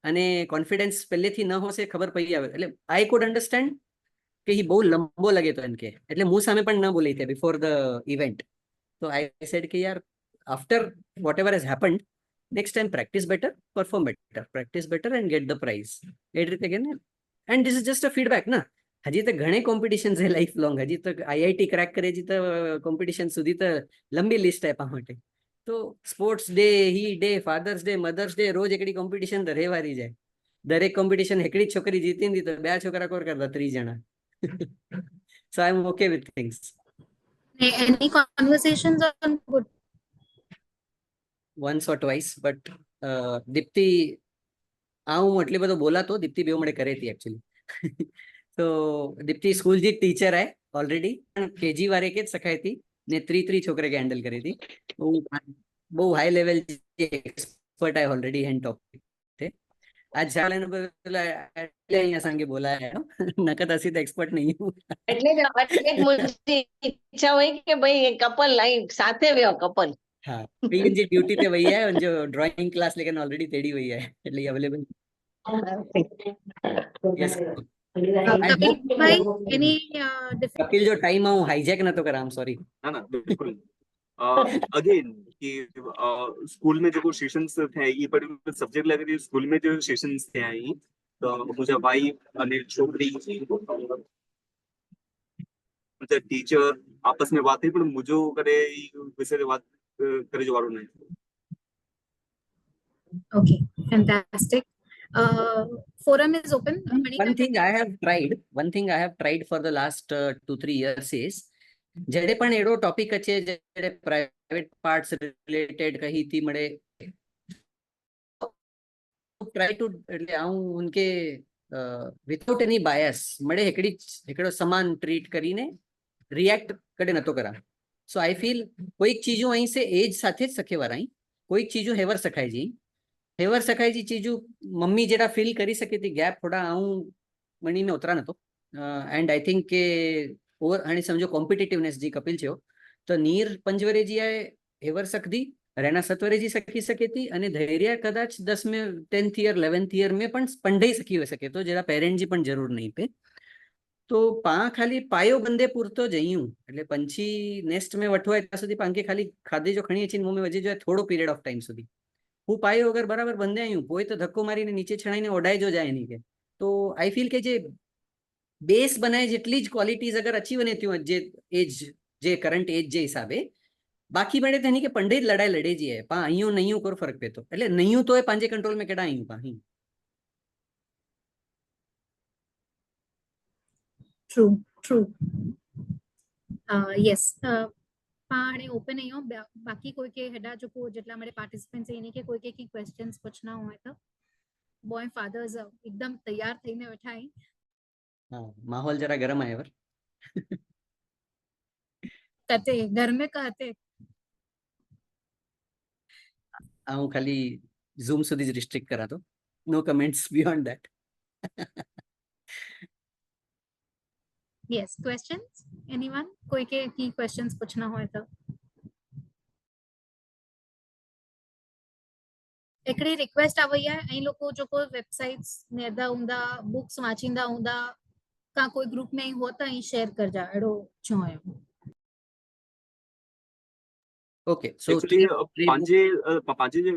અને કોન્ફિડન્સ પહેલેથી ન હશે ખબર પડી આવે. એટલે આઈ કુડ અન્ડરસ્ટેન્ડ કે ही બહુ લંબો લગે તો इनके, એટલે હું સામે પણ ન બોલી થે બિફોર ધ ઇવેન્ટ. તો આઈ સેડ કે યાર after whatever has happened, next time practice better, perform better, practice better and get the prize. એ રીતે કે ને, and this is just a feedback ના. હજી તો ઘણી કોમ્પિટિશન છે લાઈફ લોંગ. હજી તો આઈઆઈટી ક્રેક કરે છે તો કોમ્પિટિશન સુધી તો લંબી લિસ્ટ આપવા માટે. તો સ્પોર્ટ્સ ડે, ही day, fathers day, mothers day, रोज एकड़ी કોમ્પિટિશન તો રહેવાની જાય. દરેક કોમ્પિટિશન એકડી છોકરી જીતી હતી તો 2 છોકરા કોર કરતા 3 જણા. So I'm okay with things. Any conversations on good? Once or twice, but Deepti હું એટલી બધો બોલાતો, દીપ્તિ બેવ મળે કરે હતી એકચ્યુઅલી. તો દીપ્તિ સ્કૂલ જી ટીચર આય ઓલરેડી, કેજી વારે કે જ સખાઈ હતી ને 3 છોકરે કે હેન્ડલ કરી હતી. બહુ હાઈ લેવલ એક્સપર્ટ આય ઓલરેડી હેન્ડ ટોપિક. आज चाले ने એટલે અહીંયા સંગે બોલાયા નકત હસી તો એક્સપર્ટ નહીં હું. એટલે જ મુझे ઈચ્છા હોય કે ભાઈ કપલ લાઈન સાથે વ્યો કપલ. हाँ, पीएन जी ड्यूटी पे वही है, जो ड्राइंग क्लास लेकिन ऑलरेडी तेड़ी हुई है, એટલે available. Yes, Kapil bhai, any Kapil जो टाइम હું હાઈજેક નતો કરા, आई एम सॉरी. ना ना बिल्कुल. अगेन कि स्कूल में जो सेशंस थे ये पर्टिकुलर सब्जेक्ट लग रही स्कूल में जो सेशंस थे आई तो मुझे भाई અને છોકરી मुझे टीचर आपस में बात थी, पर मुझे करे विषय बात करे जो वारो नहीं. Okay, fantastic. Forum is open. One thing I have tried for the last 2-3 years is जड़े पण एडो टॉपिक अच्छे जड़े प्राइवेट पार्ट्स रिलेटेड कही थी मड़े ट्राई टू એટલે હું उनके विदाउट एनी बायस मड़े एकड़ो समान ट्रीट કરીને रिएक्ट करे नतो करा. सो आई फील कोई चीजों अहीं से एज साथे ज सखे वराई, कोई चीजों हेवर सखाई जी चीजों मम्मी जेड़ा फील करी सके थी गैप थोड़ा હું મણી ને ઉતરા નતો. एंड आई थिंक के ओवर आणि समझो कॉम्पिटिटिवनेस जी कपिल छो तो नीर पंजवरे जी आए हेवर सकदी, रेना सत्वरे जी सकी सके थी અને ધૈર્ય કદાચ 10મે 10th ईयर 11th ईयर में पण पंढई सकी हो सके तो जेड़ा पेरेंट जी पण जरूर नहीं पे. तो पा खाली पायो बंदे पूरतो जईयूं એટલે पंछी नेस्ट में वठवाय ત્યાં સુધી પાંકે ખાલી ખાધે જો ખણી ચીન મોમે વજે જો થોડો પીરિયડ ઓફ ટાઈમ સુધી હું પાયો અગર બરાબર બંધે આયું પોય તો ધક્કો મારીને નીચે છણાઈને ઓડાઈ જો જાય નહીં કે. તો आई फील કે જે बेस बनाए જેટલી જ ક્વોલિટીઝ અગર અચીવ ને થયું જે એજ જે કરંટ એજ જે હિસાબે બાકી બડે તેની કે पंडे लड़ाई लड़े जी है पा अहियो नहीं कोर फर्क पेतो એટલે નહીં તો એ પાંજે કંટ્રોલ में केड़ा अहियो पाही. True. Yes. पाणे ओपन नहीं हो बाकी कोई के हेडा जो को जितना मेरे पार्टिसिपेंट्स है इन्हीं के कोई के क्वेश्चंस पूछना हो तो बॉय फादर्स एकदम तैयार થઈને બેઠા હી. हाँ, माहौल जरा गर्म है वर. कहते घर में कहते હું ખાલી ઝૂમ સુધી જ રિસ્ટ્રિક્ટ કરાતો. No comments beyond that. Yes questions anyone कोई के की क्वेश्चंस पूछना हो तो एकड़ी रिक्वेस्ट आवैया अहीं लोको जो को वेबसाइट्स नेदा हुंदा बुक्स वांचींदा हुंदा का कोई ग्रुप में होता ही शेयर कर जा एडो छो है ओके सो एक्चुअली પાંચે જે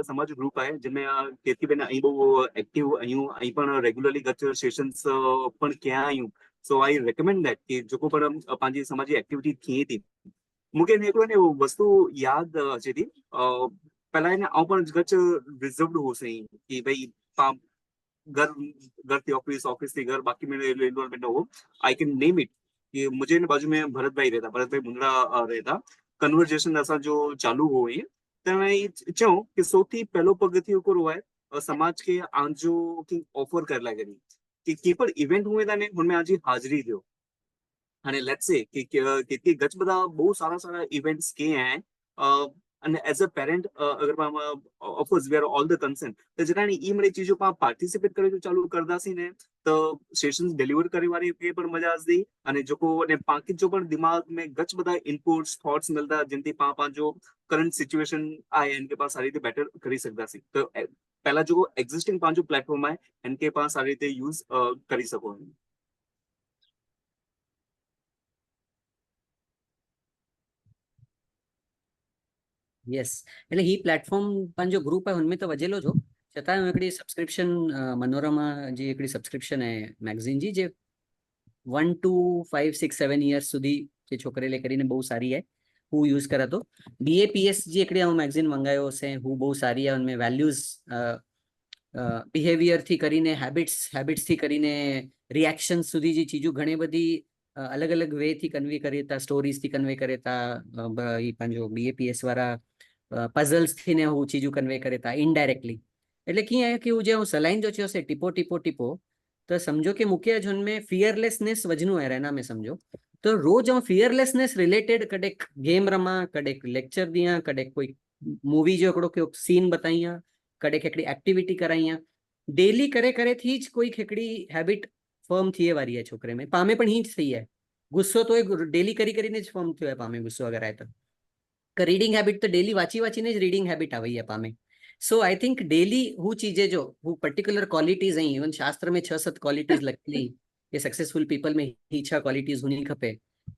સમાજ ગ્રુપ आहे जिनमें કેતીબેન અહીં બહુ એક્ટિવ અહીં પણ રેગ્યુલરલી ગત સેશન્સ પણ ક્યાં આયું સો आई रेकमेंड दैट कि जेको पण पंहिंजी समाजी एक्टिविटी थिए थी मूंखे हिकिड़ो ने वस्तु यादि अचे थी પહેલા એને આવું પણ ગચ રિઝર્વડ हो सही कि भाई घर घर थी ऑफिस थी घर बाकी में इन्वॉल्वमेंट हो आई कैन नेम इट कि मुझे ने बाजू में भरत भाई मुंद्रा रहता कन्वर्जेशन असां जो चालू हुई त चऊं कि सौथी पहलो पगथियो करो है समाज के आंजो की ऑफर कर ला करी कि की पर इवेंट हुए था उनमें आज हाजिरी दो અને લેટ્સ સે કે ગચ બધા બહુ સારા સારા ઇવેન્ટ્સ કે हैं અને એઝ અ પેરેન્ટ અગર of course we are all the concern तो जरानी ई मरे चीजों पर पार्टिसिपेट करे तो चालू करदासी ने तो सेशंस डिलीवर करे वाली के पर मजा आती અને જોકો ને પાકી જો પણ દિમાગ में गच બધા ઇનપુટ્સ थॉट्स मिलता जिनती पा जो करंट सिचुएशन आए इनके पास सारी रीते बेटर करी सकदासी तो पहला जो एग्जिस्टिंग पांचो प्लेटफॉर्म है इनके पास सारी रीते यूज करी सको यस એટલે ही प्लेटफॉर्म पंहिंजो ग्रुप है उनमें तो वजेलो जो छतांय હું એકડી સબસ્ક્રિપ્શન મનોરમા જે એકડી સબસ્ક્રિપ્શન है मैगजीन जी जे 1 to 5 6 7 इयर्स સુધી જે છોકરેલે કરીને બહુ સારી है હું यूज करा तो BAPS जी एकड़ी હું मैगजीन मंगायो से હું બહુ સારી है उनमें वैल्यूज बिहेवियर थी કરીને हैबिट्स थी કરીને रिएक्शन સુધી जी चीजों घणी बधी अलग अलग वे थी कन्वे करे था स्टोरीज थी कन्वे करे था ई पंहिंजो BAPS वारा पजल्स थी ने हू चीजों कन्वे करे था इनडायरेक्टली એટલે कीअं है कि हू जे हूँ सलाइन जो चयो से टिपो टिपो टिपो तो समझो कि मुख्य जो उनमें फियरलेसनेस वजनू है रहना में समझो तो रोज हम फियरलेसनेस रिलेटेड कडेक गेम रमा कडेक लेक्चर दिया कडेक कोई मूवी जो हिकिड़ो सीन बताइया कडेक हिकिड़ी एक्टिविटी कराइया डेली करे करे थी ज कोई हिकिड़ी हैबिट फॉर्म थिए वारी है छोकरे में पामे पण ही थी है गुस्सो तो डेली करी કરીને જ ફોર્મ થયો है पामे गुस्सो अगर आए तो रीडिंग हैबिट तो डेली वाची वाचीने ज रीडिंग हैबिट आई है पामे सो आई थिंक डेली हु चीजें जो who particular qualities I even शास्त्र में 6-7 क्वालिटीज लखली कि सक्सेसफुल पीपल में ही 6 क्वालिटीज हुनी खपे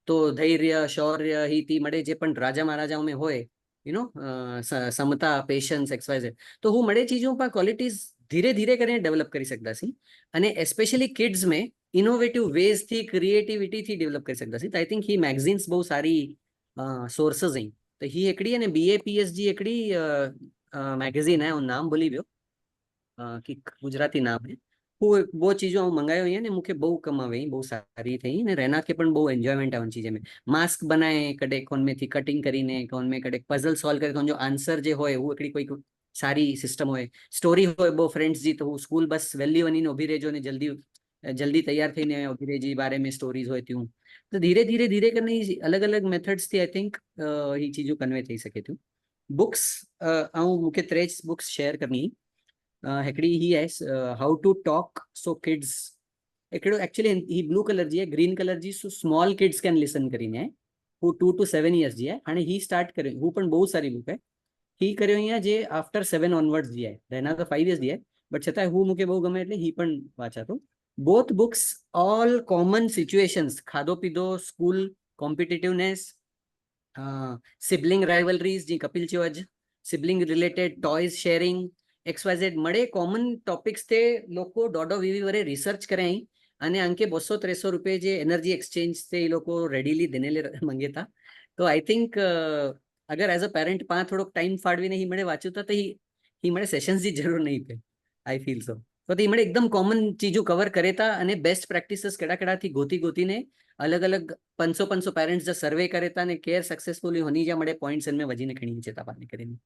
तो धैर्य शौर्य ही थी मड़े जे पण राजा महाराजाओं में होए यू नो समता पेशेंस XYZ तो हु मड़े चीजों पर क्वालिटीज धीरे धीरे करके डेवलप करी सकता सी અને એસ્પેશિયલી કિડ્સ में इनोवेटिव वेज थी क्रिएटिविटी थी डेवलप कर सकता सी तो आई थिंक ही मैगजीन्स बहुत सारी सोर्सेस हैं तो ही एकड़ी है ने BAPS जी एकड़ी मैगजीन है नाम भूली वियो कि गुजराती नाम है वो वो चीजों હું મંગાયો है ने मुखे बहु कमावे बहु सारी थी ने रहना के पण बहु एंजॉयमेंट है उन चीजें में मास्क बनाए कड़े कोन में थी कटिंग करीने कोन में कड़े पजल सॉल्व करके जो आंसर जे होए वो एकड़ी कोई सारी सिस्टम होए स्टोरी होए बो फ्रेंड्स जी तो स्कूल बस वेली वनी ने उभी रेजो ने जल्दी जल्दी तैयार थईने उभी रेजी बारे में स्टोरीज होए थी तो धीरे धीरे धीरे करने अलग अलग मेथड्स थी आई थिंक ही चीजों कन्वे थी सके थी बुक्स मुख्य 3 बुक्स शेयर करनी हिकिड़ी ही है how to talk so kids हिकिड़ो एक्चुअली ही ब्लू कलर जी है ग्रीन कलर जी so small kids can listen करीने हू 2 to 7 इयर्स जी है हाणे ही स्टार्ट करे हू पण बहुत सारी बुक है ही કર્યો અહીંયા જે आफ्टर 7 ऑनवर्ड्स जी है रहना तो 5 इयर्स जी है बट छतांय हूँ मुके बहु गमे એટલે ही पण वाचा तो both books all common situations खाधो पीधो स्कूल कॉम्पिटिटिवनेस सिबलिंग राइवलरीज जी कपिल चयो अज sibling related toys sharing XYZ મળે કોમન ટોપિક્સ તે લોકો દોઢો વીવી વરે રિસર્ચ કરે અહીં અને અંકે 200-300 રૂપિયા જે એનર્જી એક્સચેન્જ તે લોકો રેડીલી દેને મંગેતા તો आई थिंक अगर एज अ पेरेंट पा थोड़ो टाइम फाड़वी ही मळे वांच्યું तो ही मळे सेशंस जी जरूर नहीं पे आई फील सो तो ही मळे एकदम कॉमन चीजों कवर करे था अने बेस्ट प्रैक्टिसेस केड़ा थी गोती ने अलग अलग 500 पेरेंट्स जो सर्वे करे था ने केयर सक्सेसफुली होनी जा मळे पॉइंट्स इनमें वजीने खणी चेता पाने करीने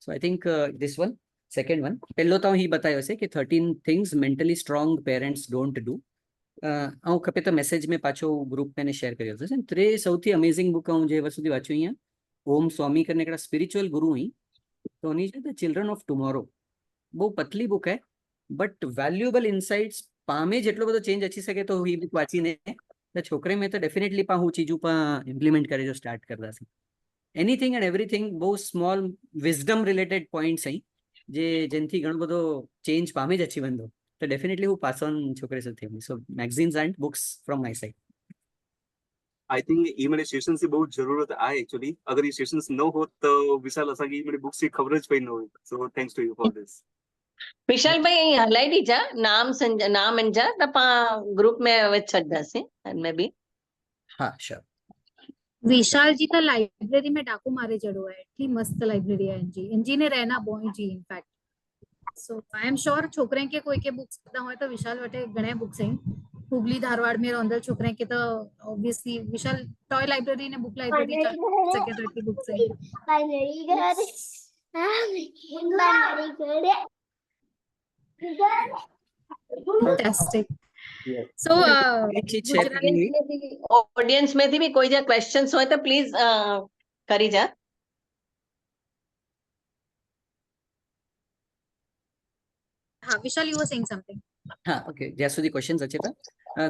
so I think this one second one पहलो तो ही बतायो से कि 13 things mentally strong parents don't do आऊं खपे तो मैसेज में पाछो ग्रुप में शेयर कर्यो छे त्रे सौथी अमेजिंग बुक आऊं जे वसुदी वाच्यो अहींया ओम स्वामी करने एकड़ा स्पिरिचुअल गुरु ही तो उन्हीं द चिल्ड्रन ऑफ टुमोरो બહુ પતલી બુક હે બટ વેલ્યુએબલ ઇનસાઇટ્સ પામે જેટલો બધો ચેન્જ અચી શકે તો એ બુક વાંચીને છોકરે મેં તો ડેફિનેટલી પા હું ચીજું પા ઇમ્પ્લિમેન્ટ કરે જો સ્ટાર્ટ કરતા છે એનીથિંગ એન્ડ એવરીથિંગ બહુ સ્મોલ વિઝડમ રિલેટેડ પોઈન્ટ્સ અહીં જે જેનથી ઘણો બધો ચેન્જ પામે જ અચી બંધો તો ડેફિનેટલી હું પાસ ઓન છોકરે સાથે so magazines and books from my side I think ये मेरे सेशन से बहुत जरूरत आए एक्चुअली अगर ये सेशंस न हो तो विशाल असा की मेरी बुक्स की खबर ज पई न हो so thanks to you for this Vishal भाई અહીં હલાઈ દીજા નામ અંજા તપા ગ્રુપ में હવે છડદાસી મે બી હા શ્યોર विशाल जी का लाइब्रेरी में डाकू मारे जड़ो है एटली मस्त लाइब्रेरी है इनजी ने रहना बॉय जी in fact so I am sure छोकरे के कोई के बुक्स करता हो तो विशाल वटे घणे बुक्स हैं हुबली धारवाड़ में अंदर छोकरे के तो ऑब्वियसली विशाल टॉय लाइब्रेरी ने बुक लाइब्रेरी सके तो की बुक्स हैं फैंटास्टिक सो ઓડિયન્સ માંથી બી કોઈ જે ક્વેશ્ચન્સ હોય તો પ્લીઝ કરી જા हाँ Vishal you were saying something हाँ ओके જ્યાં સુધી ક્વેશ્ચન્સ છે તો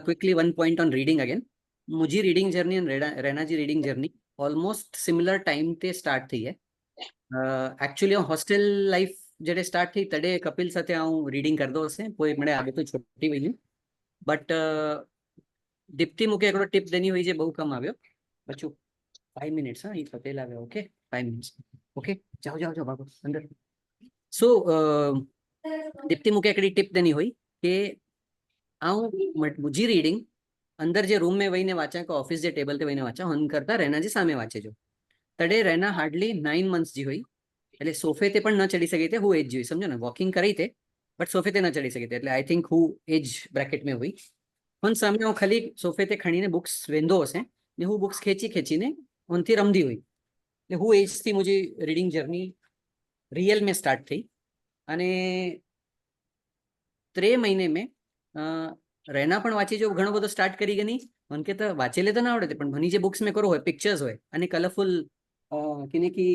quickly one point on reading again મુજી રીડિંગ જર્ની અને રેનાજી reading journey almost similar time તે સ્ટાર્ટ થઈ है एक्चुअली हॉस्टेल लाइफ जड़े स्टार्ट थी तड़े कपिल साथे हूँ रीडिंग करदो हसे पोइ मणे आगे तो छोटी वही बट दीप्ति मुके एकड़ो टिप देनी हुई जे बहु कम आव्यो पछू 5 मिनिट्स हाँ ये पतेल आव्यो ओके 5 मिनिट्स ओके जाओ जाओ जाओ भागो अंदर सो दीप्ति मुके एकड़ी टिप देनी हुई के आऊँ मुजी रीडिंग अंदर जे रूम में वहीने वाचा के ऑफिस जे टेबल ते वहीने वाचा हन करता रहना जी सामे वाचे जो तड़े रहना हार्डली 9 मंथ्स जी हुई એટલે સોફે તે પણ ન ચડી સકી તે હું એજ જોઈ સમજો ને વોકિંગ કરી તે બટ સોફે તે ન ચડી સકી તે એટલે આઈ થિંક હું એજ બ્રેકેટ में हुई हुन सामने હું ખાલી સોફે તે ખણીને બુક્સ વેંદો હશે ને હું બુક્સ ખેંચીને ઉનથી રમદી हुई એટલે હું એજ થી મુજી રીડિંગ જર્ની रियल में स्टार्ट थी અને 3 महीने में रहना पण वांची जो घणो બધો स्टार्ट કરી ગની मन के तो वाचेले तो ना आवड़े पण भनी जे बुक्स में करो હોય पिक्चर्स હોય અને કલરફુલ किने की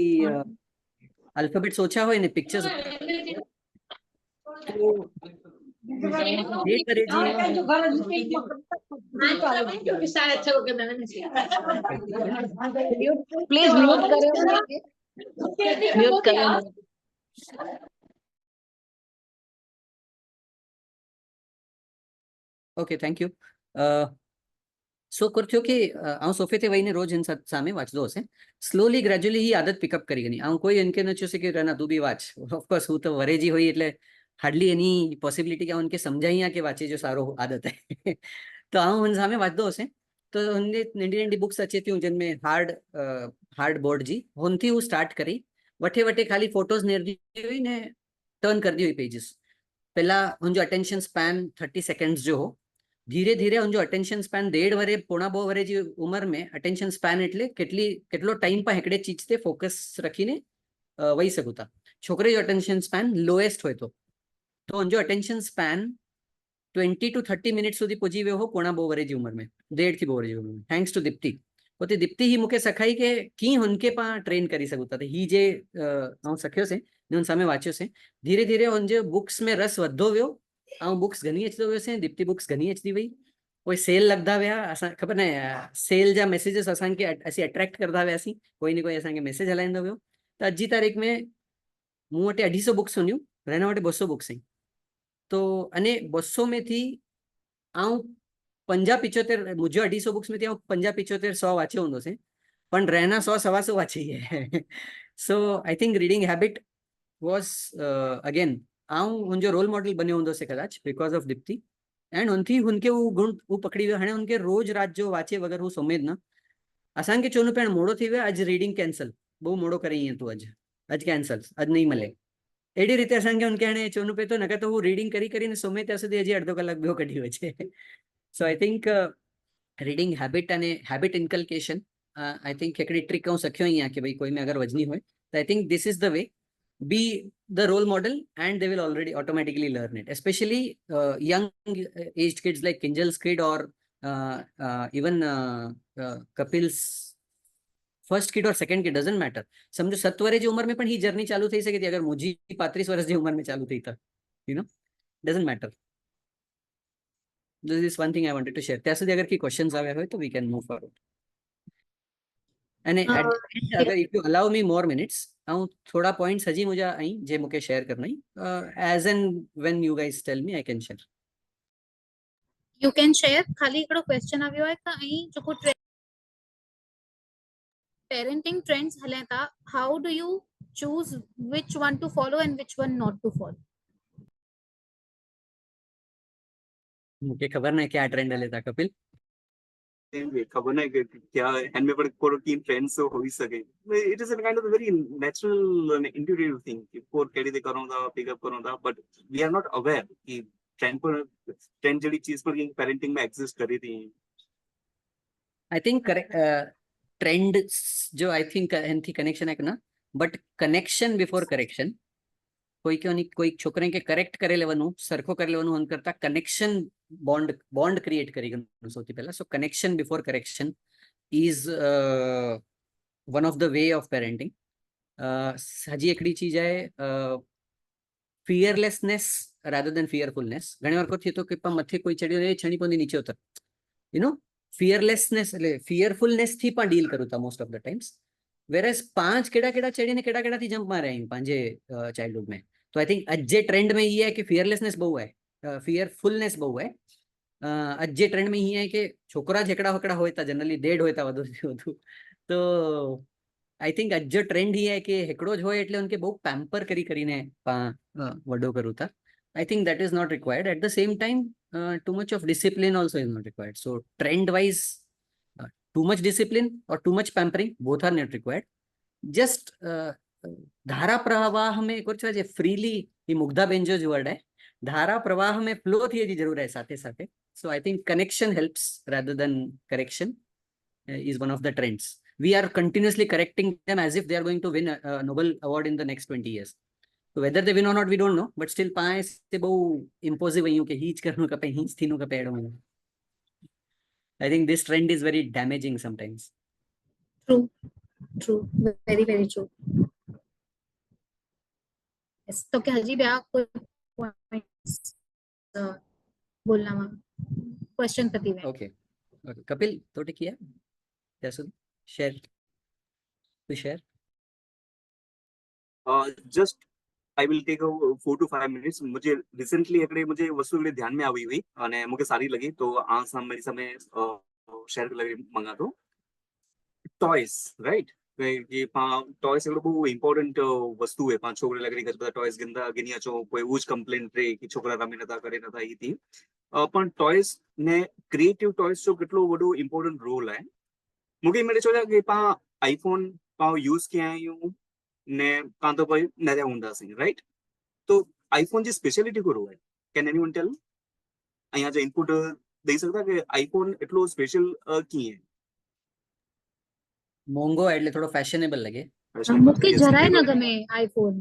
अल्फाबेट्स ओछा હોય ને पिक्चर्स तो ये करे પ્લીઝ મ્યુટ કરો મ્યુટ કરો ओके थैंक यू सो करथ्यो कि आऊँ सोफे ते वहीने रोज इन सामे वाचदो हसे स्लोली ग्रेज्युअली ही आदत पिकअप करी गनी आऊँ कोई इनके न छे कि रहना तू भी वाच ऑफकोर्स हूँ तो वरेजी हुई એટલે हार्डली एनी पॉसिबिलिटी के उनके समझाइया के वाचे जो सारो आदत है तो आऊँ उन सामे वाचदो हसे तो उनने नंढी नंढी बुक्स अचे थी जिनमें हार्ड बोर्ड जी उनथी हूँ स्टार्ट करी वठे वठे खाली फोटोज नेरदी हुई ने टर्न कर दी हुई पेजेस पहला उनजो अटेंशन स्पैन 30 सेकंड्स जो हो धीरे धीरे उनजो अटेंशन स्पैन 1.5 वरे पौना 2 वरे जी उम्र में अटेंशन स्पैन एटले केटलो टाइम पर हेकड़े चीज ते फोकस रखीने वही सकूता छोकरे जो अटेंशन स्पैन लोएस्ट होय तो उनजो अटेंशन स्पैन 20 to 30 मिनिट सुधी पहुंची वियो हो पौना 2 वरे जी उम्र में 1.5 થી 2 वरे जी उम्र में थैंक्स टू दीप्ति पोते दीप्ति ही मुके सखाई के की हुनके पा ट्रेन करी सकूता तो ही जे हूँ सख्यो से उन सामे वाच्यो से धीरे धीरे उन जे बुक्स में रस वधो वियो आऊँ बुक्स घनी अचतो वियो से दीप्ति बुक्स घनी अचती वई कोई सेल लगदा विया असां खबर ने सेल जा मैसेजेस असां के असी अट्रैक्ट करदा वियासी कोई ने कोई असां के मैसेज हलाइंदो वियो तो अजी तारीख में मूं वटे 250 बुक्स हुनियूं रहना वटे 200 बुक्स आई तो अने 200 में थी आऊँ 50-75 मुझे 250 बुक्स में थी आऊँ 50-75 100 वाचे होंदो से पण रहना 100-125 वाची है so I think reading habit was again आऊँ उनजो रोल मॉडल बने होंदो से कदाच बिकॉज ऑफ दीप्ति एंड उनथी उनके वो गुण वो पकड़ी वियो हाणे उनके रोज रात जो वाचे वगर वो सोमेद न असां के चोनो पेण मोड़ो थी वियो आज रीडिंग कैंसल बहु मोड़ो करी तू अज कैंसल अज नहीं मळे एडी रीते असांखे उनके हाणे चोनो पे तो नका तो वो रीडिंग करी करीने सोमे त्या सुधी हजी अर्धो कलाक ॿियो कढी वछे सो आई थिंक रीडिंग हैबिट अने हैबिट इनकल्केशन आई थिंक हिकिड़ी ट्रिक ऐं सखियो ई आहे कि भई कोई में अगरि वजनी होय तो I think this is the way be the role model and they will already automatically learn it, especially young aged kids like Kinjal's kid or even Kapil's first kid और सेकंड किड डजंट मैटर समझो 7 વર્ષની ઉંમરમાં પણ ही journey ચાલુ થઈ શકે અગર मुझी 35 વર્ષની ઉંમરમાં ચાલુ થઈ તો you know doesn't matter this is one thing I wanted to share ત્યાં સુધી અગર की क्वेश्चंस આવ્યા હોય તો वी कैन मूव फॉरवर्ड અને અગર if you allow me more minutes હું થોડા પોઈન્ટ્સ હજી મુજા અહીં જે મુકે શેર કરના as and when you guys tell me I can share you can share ખાલી એકડો ક્વેશ્ચન આવ્યો હોય કે અહીં જો કોઈ parenting trends હલે તા how do you choose which one to follow and which one not to follow? मुझे खबर नहीं क्या ट्रेंड हले था कपिल खबर नहीं कि क्या हैंड में पर कोरोटीन ट्रेंड्स हो ही सके it is a kind of very natural and intuitive thing कि कोर कैडी दे करो दा पिकअप करो दा but we are not aware कि ट्रेंड जड़ी चीज पर पेरेंटिंग में एग्जिस्ट करी थी आई थिंक ट्रेंड जो आई थिंक एनथी कनेक्शन है ना बट कनेक्शन बिफोर करेक्शन कोई छोकरे के करेक्ट करे लेवनु सरखो करे लेवनु अन करता कनेक्शन बॉन्ड क्रिएट करी सौथी पहला so connection before correction is one of the way of parenting हजी एकड़ी चीज है फियरलेसनेस रादर देन फियरफुलनेस घणी વાર થયું તો કે મથે કોઈ ચડ્યો એ છણી પોની નીચે ઉતર યુ નો ફિયરલેસનેસ એટલે ફિયરફુલનેસ થી પણ ડીલ કરું તા મોસ્ટ ઓફ ધ ટાઈમ્સ વેરએઝ 5 કેડા ચડીને કેડા થી જમ્પ મારે અહીં પાંજે ચાઇલ્ડહુડ में तो आई थिंक अज्जे ट्रेंड में ये है कि फियरलेसनेस बहु है फियरफुलनेस बहु है अज्जे ट्रेंड में ये है कि छोकरा झेकड़ा वकड़ा होता जनरली डेड होता वधु तो आई थिंक अज्जो ट्रेंड ही है कि हेकड़ो ज होय એટલે उनके बहु पैम्पर કરીને वडो करूं था I think that is not required at the same time too much of discipline also is not required so trend wise too much discipline और too much pampering both are not required just धारा प्रवाह में कुछ है freely ये Mugdha banjo जो word है धारा प्रवाह में फ्लो थी जी जरूर है साथे साथे so I think connection helps rather than correction is one of the trends we are continuously correcting them as if they are going to win a Nobel award in the next 20 years so whether they win or not we don't know but still पाए से बहु imposive है कि हीच करनु कपे हीच थीनु कपे एडो I think this trend is very damaging sometimes true very very true yes तो क्या हजी भी आप कोई पॉइंट्स बोलना मा क्वेश्चन पति में okay कपिल तो ठीक है कैसे share to share just I will take 4 to 5 minutes मुझे रिसेंटली एकड़े मुझे वस्तु एकड़े ध्यान में આવી हुई અને मुके सारी लगी तो आ मेरी सामने शेयर लगी मंगा दो टॉयज राइट ये टॉयज एक बहुत इंपोर्टेंट वस्तु है पांच छोकरे लग रही गज બધા टॉयज गिंदा गिनिया छो कोई ऊज कंप्लेंट रे कि छोकरा रमी नता करे नता ई थी पण टॉयज ने क्रिएटिव टॉयज जो કેટલો બડો इंपोर्टेंट रोल है मुके मेरे छोरा के पा आईफोन पा यूज किया हूं ने का तो भाई नरे हुंदा सी राइट तो आईफोन जी स्पेशलिटी को रो है कैन एनीवन टेल अया जो इनपुट दे सकता कि आईफोन એટલો સ્પેશિયલ की है મોંઘો એટલે થોડો ફેશનેબલ લગે मुके जराय न गमे आईफोन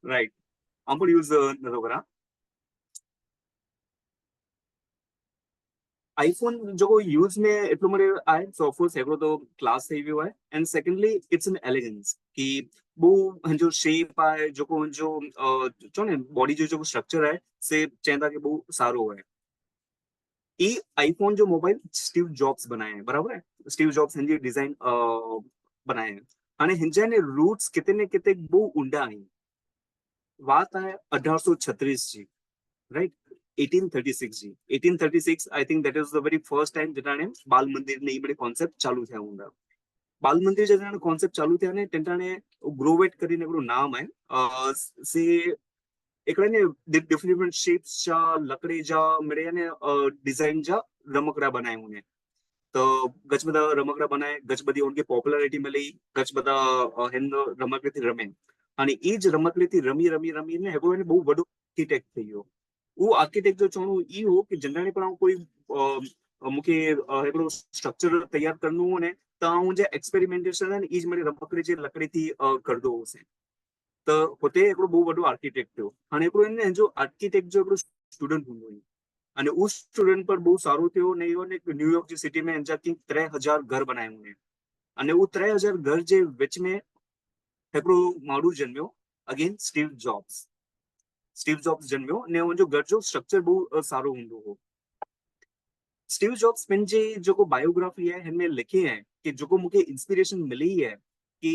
राइट हम पर यूज नतो करा आईफोन जो यूज में એટલો મને આય સો ઓફકોર્સ એકલો તો ક્લાસ થઈ ગયો है and secondly it's an elegance कि वो जो शेप है जो ने बॉडी जो स्ट्रक्चर है से चेंदा के वो सारो है ये आईफोन जो मोबाइल स्टीव जॉब्स बनाए हैं बराबर है स्टीव जॉब्स हिंजी डिजाइन बनाए हैं અને हिंजा ने रूट्स कितने कितने वो ઊંડા है बात है 1836 जी राइट 1836 जी 1836 I think that is the very first time जटाने बाल मंदिर ने बड़े कॉन्सेप्ट चालू थे ઊંડા बाल मंदिर जटाने कॉन्सेप्ट चालू थे ने टेंटाने ग्रोवेट કરીને એકડું નામ है से एकड़े ने डिफरेंट शेप्स जा लकड़ी जा मेरे ने डिजाइन जा रमकड़ा बनाए उन्हें तो गच बदा रमकड़ा बनाए गच बदी उनके पॉपुलैरिटी मिली गच बदा हिंद रमकड़ी थी रमे અને એ જ રમકડી થી રમી રમી રમીને હેગો એને બહુ વડો આર્કિટેક્ટ થઈ ગયો હું આર્કિટેક્ટ જો ચોણું ઈ હો કે જનરલી પણ કોઈ મુકે હેગો સ્ટ્રક્ચર તૈયાર કરનું ને તો હું જે એક્સપેરિમેન્ટેશન ને ઈ જ મારી રમકડી જે લકડી થી કર દો હશે તો પોતે એકડો બહુ વડો આર્કિટેક્ટ થયો અને એકડો એને જો આર્કિટેક્ટ જો એકડો સ્ટુડન્ટ हुंदो અને उस स्टूडेंट पर बहुत सारो थियो ने न्यूयॉर्क जी सिटी में एंजा की 3000 घर बनाए हुए अने उहो 3000 घर जे विच में हिकिड़ो माण्हू जन्मियो, अगेन स्टीव जॉब्स जन्मियो ने हुनजो घर जो स्ट्रक्चर बहुत सारो हूंदो हो। स्टीव जॉब्स पंहिंजे जेको बायोग्राफी आहे हिन में लिखी आहे कि जेको मूंखे इंस्पिरेशन मिली है कि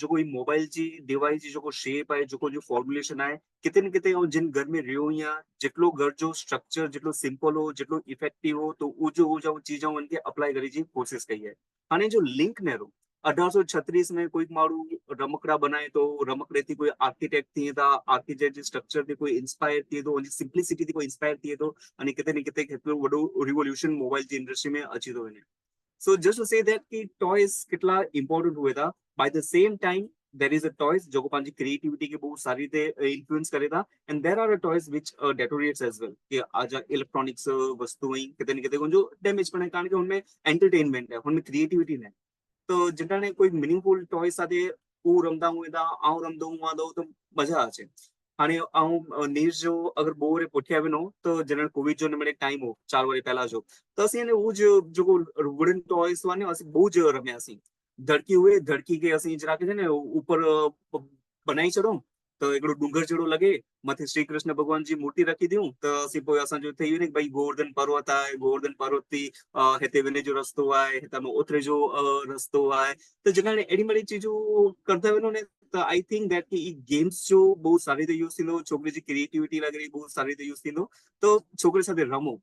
जेको ही मोबाइल जी डिवाइस जी जेको शेप आहे, जेको जो फॉर्मुलेशन आहे, किथे न किथे ऐं जिन घर में रहियो आहियां, जेतिरो घर जो स्ट्रक्चर जेतिरो सिंपल हो, जेतिरो इफेक्टिव हो, तो उहो चीज़ उनखे अप्लाई करे जी कोशिश कई है। हाणे जो लिंक नेरो 1836 में कोई माण्हू रमकड़ा बनाए तो, रमकड़े थी कोई आर्किटेक्ट थिए था, आर्किटेक्ट जे स्ट्रक्चर ते कोई इंस्पायर थिए थो, उनजी सिंप्लिसिटी ते कोई इंस्पायर थिए थो, अने किथे न किथे हिकिड़ो वॾो रिवोल्यूशन मोबाइल जी इंडस्ट्री में अची थो वञे। So just to say that कि toys कितना important हुए था, by the same time there is a toys जो को पांची creativity के बहुत सारी ते influence करे था, and there are a toys which deteriorates as well कि आज electronics वस्तुएं कितने न कितने जो damage पड़े कारण के उनमें entertainment है, उनमें creativity नहीं, तो जिन्होंने कोई meaningful toys साथे वो रमदा हुए था, आऊं रमदो हुआ तो मजा आचे। हाणे आऊं नीरज जो अगर बो रे पुठिया विनो तो जॾहिं कोविड जो हिन टाइम हो 4 वरी पहला जो, तो असीं ने वो जेको वुडन टॉयस हुआ ने असीं बहू ज रमियासीं। धड़की के असीं जरा के ने ऊपर बनाई छॾूं तो हिकिड़ो डूंगर जहिड़ो लॻे, मथे श्री कृष्ण भॻवान जी मूर्ति रखी ॾियूं त असीं पोइ असांजो ठही वञे भई गोवर्धन पर्वत आहे, गोवर्धन पर्वत थी हिते वञे जो रस्तो आहे, हितां खां उतरे जो रस्तो आहे, त जॾहिं अहिड़ी मड़ी चीजूं कंदा वञो ने त आई थिंक दैट कि गेम्स जो बहुत सारी રીતે યુઝ થીંદો, છોકરી जी क्रिएटिविटी वगैरह बहुत सारी રીતે યુઝ થીંદો, તો છોકરી સાથે રમો।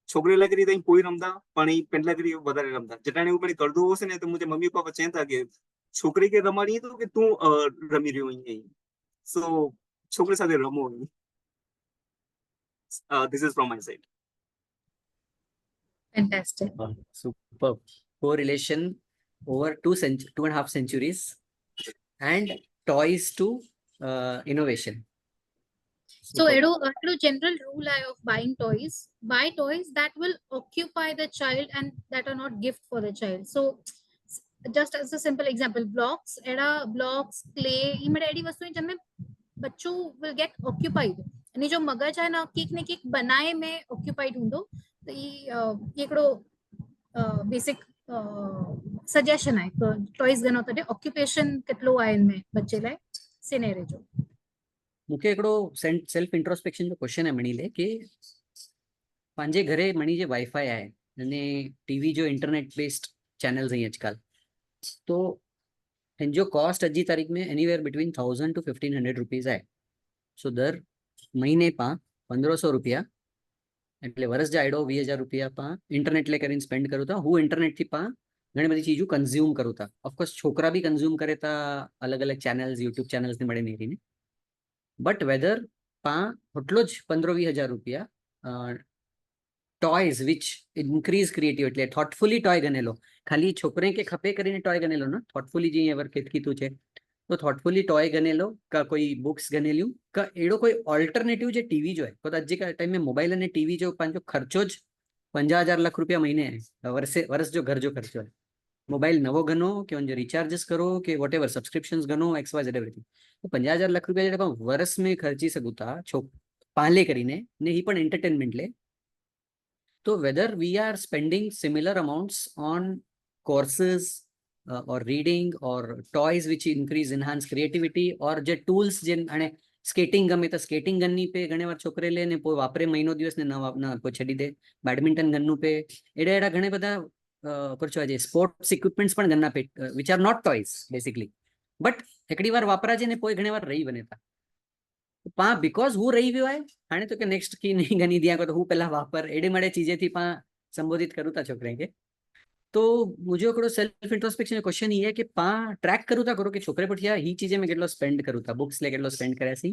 છોકરી લાગી રીતે કોઈ રમતા પણ એ પેલા કરી વધારે રમતા, જેટાણે ઉપર કરતો હશે ને તો મુજે મમ્મી પપ્પા ચેતા કે છોકરી કે રમાડી તો કે તું રમી રહ્યો અહીં, સો છોકરી સાથે રમો। This is from my side. Fantastic. Superb. Correlation over 2.5 centuries and toys to innovation. So, Edo, general rule of buying toys. Buy toys that will occupy the child and that are not gift for the child. So, just as a simple example, blocks, clay, इमड़े ऐडी वस्तुएं जिनमें बच्चों will get occupied. यानी जो मगज है ना kick ने किक बनाए में occupied हूंदो, तो ये एकड़ो बेसिक सजेशन है तो टॉयज गनो तडे ऑक्युपेशन केतलो आहे इनमें बच्चे लाइ सिनेरे जो। मूंखे हिकिड़ो सेल्फ इंट्रोस्पेक्शन जो क्वेश्चन है मणी ले कि पंहिंजे घरे मणी जे वाईफाई आहे अने टीवी जो इंटरनेट बेस्ड चैनल्स आहिनि अॼुकल्ह, तो हिन जो कॉस्ट अॼु जी तारीख़ में एनीवेयर बिटवीन 1000 to 1500 रुपीज़ आहे। सो दर महीने पां 1500 रुपया એટલે વર્ષ जा एडो 20000 रुपया पां इंटरनेट ले કરીને स्पेंड करूं था। हूँ इंटरनेट थी पां घणी बधी चीजों कंज्यूम करूं था। ऑफकोर्स छोकरा भी कंज्यूम करे था अलग अलग चैनल्स यूट्यूब चैनल्स ने मळे नेरीने, बट वेदर पां होटलो ज 15-20 रुपया टॉयज विच इनक्रीज क्रिएटिविटी એટલે થોટફુલી टॉय गनेलो, खाली छोकरे के खपे કરીને टॉय गनेलो न, થોટફુલી जी एवर कीधुं छे तो થોટફુલી टॉय गनेलो का कोई बुक्स गनेलियूं का एड़ो कोई ऑल्टरनेटिव जो टीवी जो है तो आज के टाइम में मोबाइल अने टीवी जो पांचो खर्चो ज 50,000 लाख रुपया महीने है, वर्ष जो घर जो खर्चो है। मोबाइल नवो गनो कि उन रिचार्जेस करो कि वॉट एवर सब्सक्रिप्शंस गनो XYZ एवरीथिंग, तो 50,000 लाख रुपया जो वर्ष में खर्ची सकूं था पाले करीने ने ही पण एंटरटेनमेंट ले, तो whether we are spending similar amounts on courses or reading or toys which increase enhance creativity or जे tools जिन अने स्केटिंग गमे तो स्केटिंग गन्नी पे घणे वार छोकरे ले ने पोइ वापरे महीनो दिवस ने न पोइ छडी दे, बैडमिंटन गन्नु पे एड़ा घणे बधा परचो जे स्पोर्ट्स इक्विपमेंट्स पण गन्ना पे which are not toys basically, but एकड़ी वार वापराजे ने पोइ घणे वार रही बने था पा बिकॉज हूँ रही वियो है हाणे तो के नेक्स्ट की नहीं गनी दिया को तो हूँ पहला वापर एड़े मड़े चीजे थी पा संबोधित करूँ था छोकरे के। तो मुझे हिकिड़ो सेल्फ इंट्रोस्पेक्शन जो क्वेश्चन ये है कि पा ट्रैक करूँ था करो कि छोकरे पुठिया ही चीजें में केटलो स्पेंड करूँ था, बुक्स ले केटलो स्पेंड कर्यासी,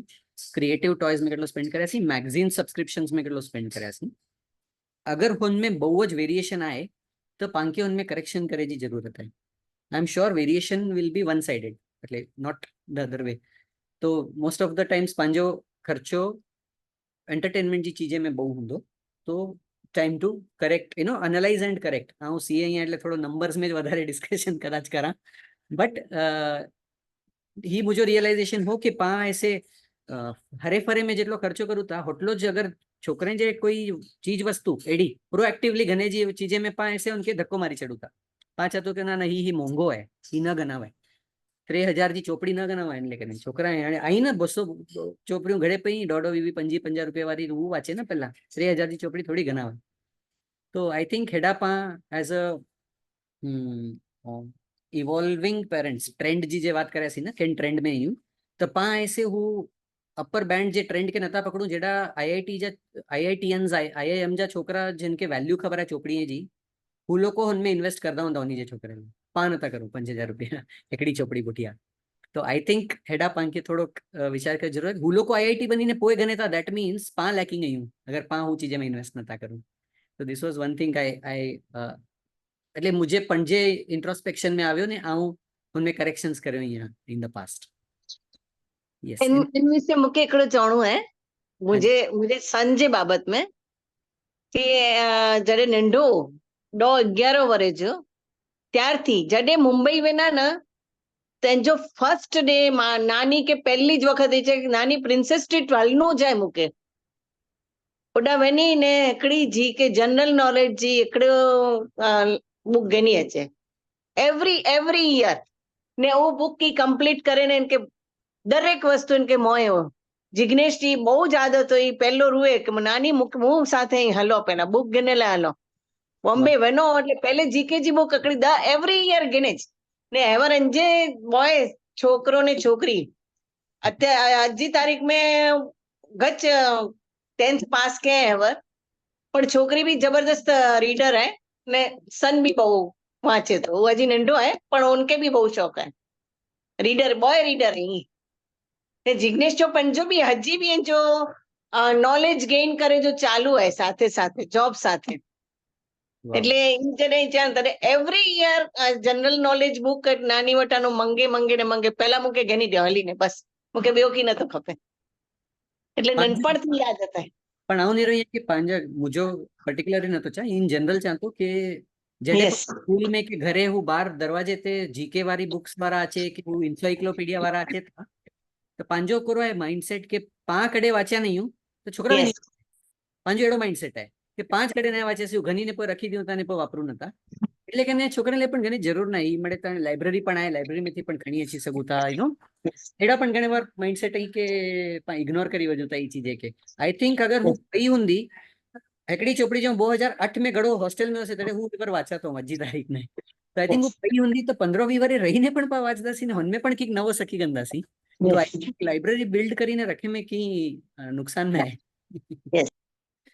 क्रिएटिव टॉयज में केटलो स्पेंड कर्यासी, मैगजीन सब्सक्रिप्शंस में केटलो स्पेंड कर्यासी। अगर उनमें बहु ज वेरिएशन आए तो पांके उनमें करेक्शन करे जी जरूरत है। I am sure variation will be one sided એટલે नॉट द अदर वे। तो मोस्ट ऑफ द टाइम्स पंहिंजो खर्चो एंटरटेनमेंट जी चीजें में बहु हूंदो, तो time to correct analyse and correct. हाँ सीए એટલે થોડો નંબર્સ में વધારે डिस्कशन कदाच करा, बट ही मुझे रियलाइजेशन हो कि पा ऐसे हरे फरे में जेटलो खर्चो करूँ था होटलो ज अगर छोकरे जे कोई चीज वस्तु एडी प्रोएक्टिवली घने जी चीजें में पा ऐसे उनके धक्को मारी चढ़ू था, पांच हतो के ना ही मोंघो है ही न गणावाय 3000 जी चोपड़ी न गणावाय એટલે કે છોકરા અહીં ને 200 ચોપડીઓ ઘરે પઈ 1.5 રૂપિયા વાળી હું વાંચે ને પેલા 3000 जी ચોપડી થોડી ગણાવાય તો આઈ થિંક હેડાપા as a evolving parents trend जी जे बात करे सी ना केन ट्रेंड में यूं तो पा ऐसे who upper band J trend के नता पकड़ू जेड़ा आईआईटीएन्स आईआईएम जा छोकरा जिनके वैल्यू खबर है चोपड़ी जी हु लोको उनमें इन्वेस्ट करदा हुंदा उनी जे छोकरे में पा नता करो 5000 रुपया एकड़ी चोपड़ी बुटिया तो आई थिंक हेडा पा के थोड़ो विचार कर जरूरत हु लोको आईआईटी बनीने पोए गने था दैट मीन्स पा लैकिंग यूं अगर पा हु चीजे में इन्वेस्ट नता करूं तो दिस वाज वन थिंग आई એટલે મુજે પણ જે ઇન્ટ્રોસ્પેક્શન में આવ્યો ને આવું उनमें करेक्शंस કર્યો અહીંયા in the past yes in विषय मूंखे हिकिड़ो चवणो आहे मुंहिंजे सन जे बाबत में કે જॾहिं नंढो 10-11 વર્ષ जो ત્યારથી जॾहिं मुंबई वेंदा न तंहिंजो फर्स्ट डे मां नानी खे પહેલી જ વખત એ છે કે નાની પ્રિન્સેસ સ્ટ્રીટ હલणो જ आहे मूंखे ओॾा वञी ने हिकिड़ी जी के जनरल नॉलेज जी हिकिड़ो बुक गिनी अचे एवरी ईयर ने वो बुक की कंप्लीट करे ने इनके દરેક વસ્તુ ઇનકે મોયો જિગ્નેશ જી બહુ જ આદત હોય પહેલો રૂએ કે નાની હું સાથે હલો પેલા બુક ગિને લે હલો બોમ્બે વનો એટલે પહેલે જીકે જી બુક કકડી એવરી ઈયર ગિને જ ને હેવર અંજે બોય છોકરો ને છોકરી અત્યારે આજની તારીખ में गच 10th पास के હેવર પણ છોકરી બી જબરદસ્ત રીડર है ને सन बि બહુ વાંચે તો वो हजी नंढो है पर उनके भी बहुत शौक है रीडर बॉय रीडर ही जिग्नेश जो पंजो भी हजी भी जो नॉलेज गेन करे जो चालू है साथे साथे जॉब साथे એટલે જડે ચાન તને એવરી ઈયર જનરલ નોલેજ બુક નાની વટાનો મંગે ને મંગે પહેલા મૂકે ઘણી દે હલીને બસ મૂકે બેઓ કી નતો ખપે એટલે નનપણથી યાદ હતા પણ આવું નહીં રહ્યું કે પાંજા મુજો પર્ટિક્યુલરલી નતો ચા ઇન जनरल ચાહતો કે जड़े स्कूल में के घरे हूँ बार दरवाजे ते जीके वाली बुक्स वाला आचे कि हूँ इन्साइक्लोपीडिया वाला आचे था तो पांजो करो है माइंडसेट के पां कड़े वाचा नहीं हूँ तो छोकरा नहीं पांजो एडो माइंडसेट है कि 5 कड़े नहीं वाचे से घनी ने पर रखी दी ताने पर वापरू नता એટલે કે છોકરાને લે પણ ઘણી જરૂર ના ઈ મળે તને લાઇબ્રેરી પણ આય લાઇબ્રેરી માંથી પણ ઘણી अच्छी સગુતા યુ નો એડા પણ ઘણી વાર માઇન્ડસેટ હી કે ઇગ્નોર કરી વજુતા ઈ ચીજે કે आई थिंक अगर હું કઈ હુંદી एकड़ी चोपड़ी जो 2008 में गड़ो हॉस्टेल में हसे तड़े हूँ पेपर वाचा तो मज्जी तारीख ने तो आई थिंक वो पई हुंदी तो 15-20 वारे रहीने पण पा वाचदासी ने हनमे पण कीक नवो सखी गंदासी तो आई थिंक लाइब्रेरी बिल्ड करीने रखे में की नुकसान ना है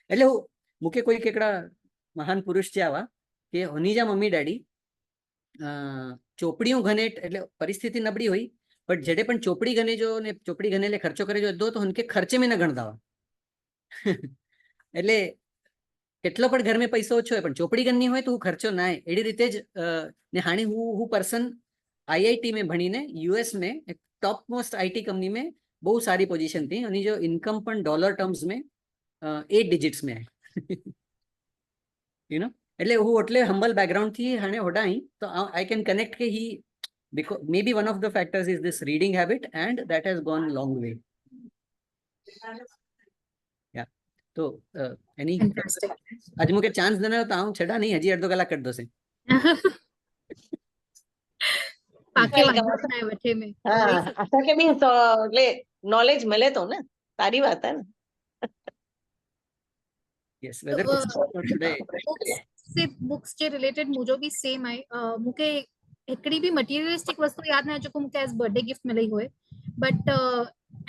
એટલે મુકે કોઈ કેકડા મહાન પુરુષ છે આવા કે હનીજા મમ્મી ડેડી ચોપડીઓ ઘને એટલે પરિસ્થિતિ નબળી હોય બટ જડે પણ ચોપડી ઘને જો ને ચોપડી ઘને લે ખર્ચો કરે જો દો તો હનકે ખર્ચે में न ગણદાવા એટલે કેટલો પણ ઘર में પૈસો ઓછો હોય પણ ચોપડી ગણની હોય તો હું ખર્ચો ના એડી રીતે જ ને હાણી હું પર્સન આઈઆઈટી में ભણીને યુએસ में એક टॉप मोस्ट आईटी कंपनी में बहुत सारी पोजीशन थी અને जो इनकम પણ डॉलर टर्म्स में 8 डिजिट्स में है यू नो એટલે હું એટલે હમ્બલ બેકગ્રાઉન્ડ થી હાણે હોડાઈ તો आई कैन कनेक्ट के ही because maybe one of the factors is this reading habit and that has gone long way yeah तो एनी आज मुके चांस देना तो आऊं छड़ा नहीं हजी अर्धो कलाक कर दो से पाके वांधो ना वठे में हाँ असांखे बि એટલે નોલેજ મળે તો ને સારી વાત है ना yes whether today बुक्स जे रिलेटेड मुझो भी सेम है मुके एकड़ी भी मटेरियलिस्टिक वस्तु याद ना जो मुके एज बर्थडे गिफ्ट मिली हुए but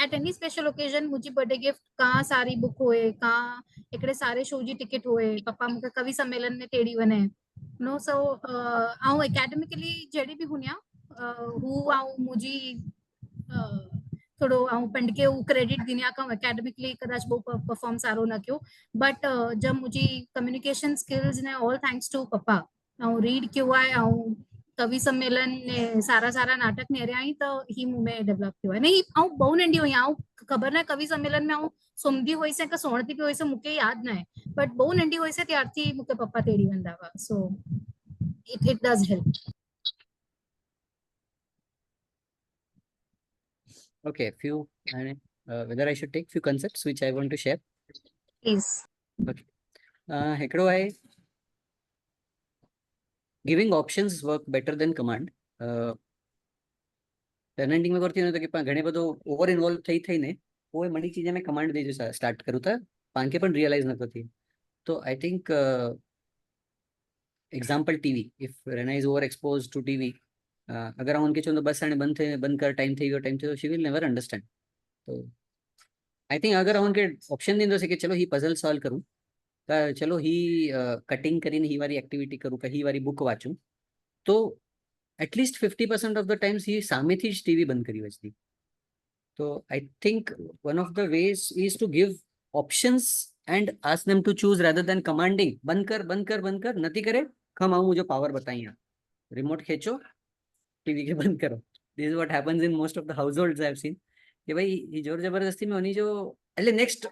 at any special occasion मुझी बर्थडे गिफ्ट का सारी बुक होए का एकड़े सारे शो जी टिकट होए पापा मुके कवि सम्मेलन में तेड़ी वने नो सो आऊं एकेडमिकली जेडी भी हुनिया हु आऊं मुझी थोड़ो आऊं पंडके उ क्रेडिट दिनिया का एकेडमिकली कदाच बहु परफॉर्म सारो न क्यो बट जब मुझी कम्युनिकेशन स्किल्स ने ऑल थैंक्स टू पप्पा आऊं रीड क्यों आए आऊं कवि सम्मेलन ने सारा सारा नाटक ने रही तो ही मुंह में डेवलप क्यों है नहीं आऊं बहु नंढी हुई आऊं खबर ना कवि सम्मेलन में आऊं सुमदी हुई से का सोणती भी हुई से मुके याद ना है बट बहु नंढी हुई से त्यारथी मुके पप्पा तेड़ी वंदावा so it does help okay few whether I should take few concepts which I want to share please okay हिकिड़ो आहे giving options work better than command. Parenting માં કરતી તો કે ઘણે બધો ઓવર ઇન્વોલ્વ થઈને કોઈ મળી ચીજ મેં કમાન્ડ દેજો સ્ટાર્ટ કરું था પાંકે પણ રિયલાઇઝ નતો થયું. તો I think example TV, if Rena is over expose to TV, अगर हम उनके चलो बस आने बंद कर टाइम थी टाइम थे तो शी विल नेवर अंडरस्टैंड. तो आई थिंक अगर हम उनके ऑप्शन दींदो से कि चलो ही पजल सॉल्व करूं, चलो ही कटिंग करीने ही वारी एक्टिविटी करूं, ही वारी बुक वाचूं, तो एटलीस्ट 50% ऑफ द टाइम्स ही सामेथी ज टीवी बंद करी वचती. तो I think one of the ways is to give options and ask them to choose rather than commanding. बंद कर नती करे खम आऊं मुझे पावर बताइए, रिमोट खींचो टीवी के बंद करो. This is what happens in most of the households I have seen कि भाई ये जोर जबरदस्ती में होनी जो એટલે नेक्स्ट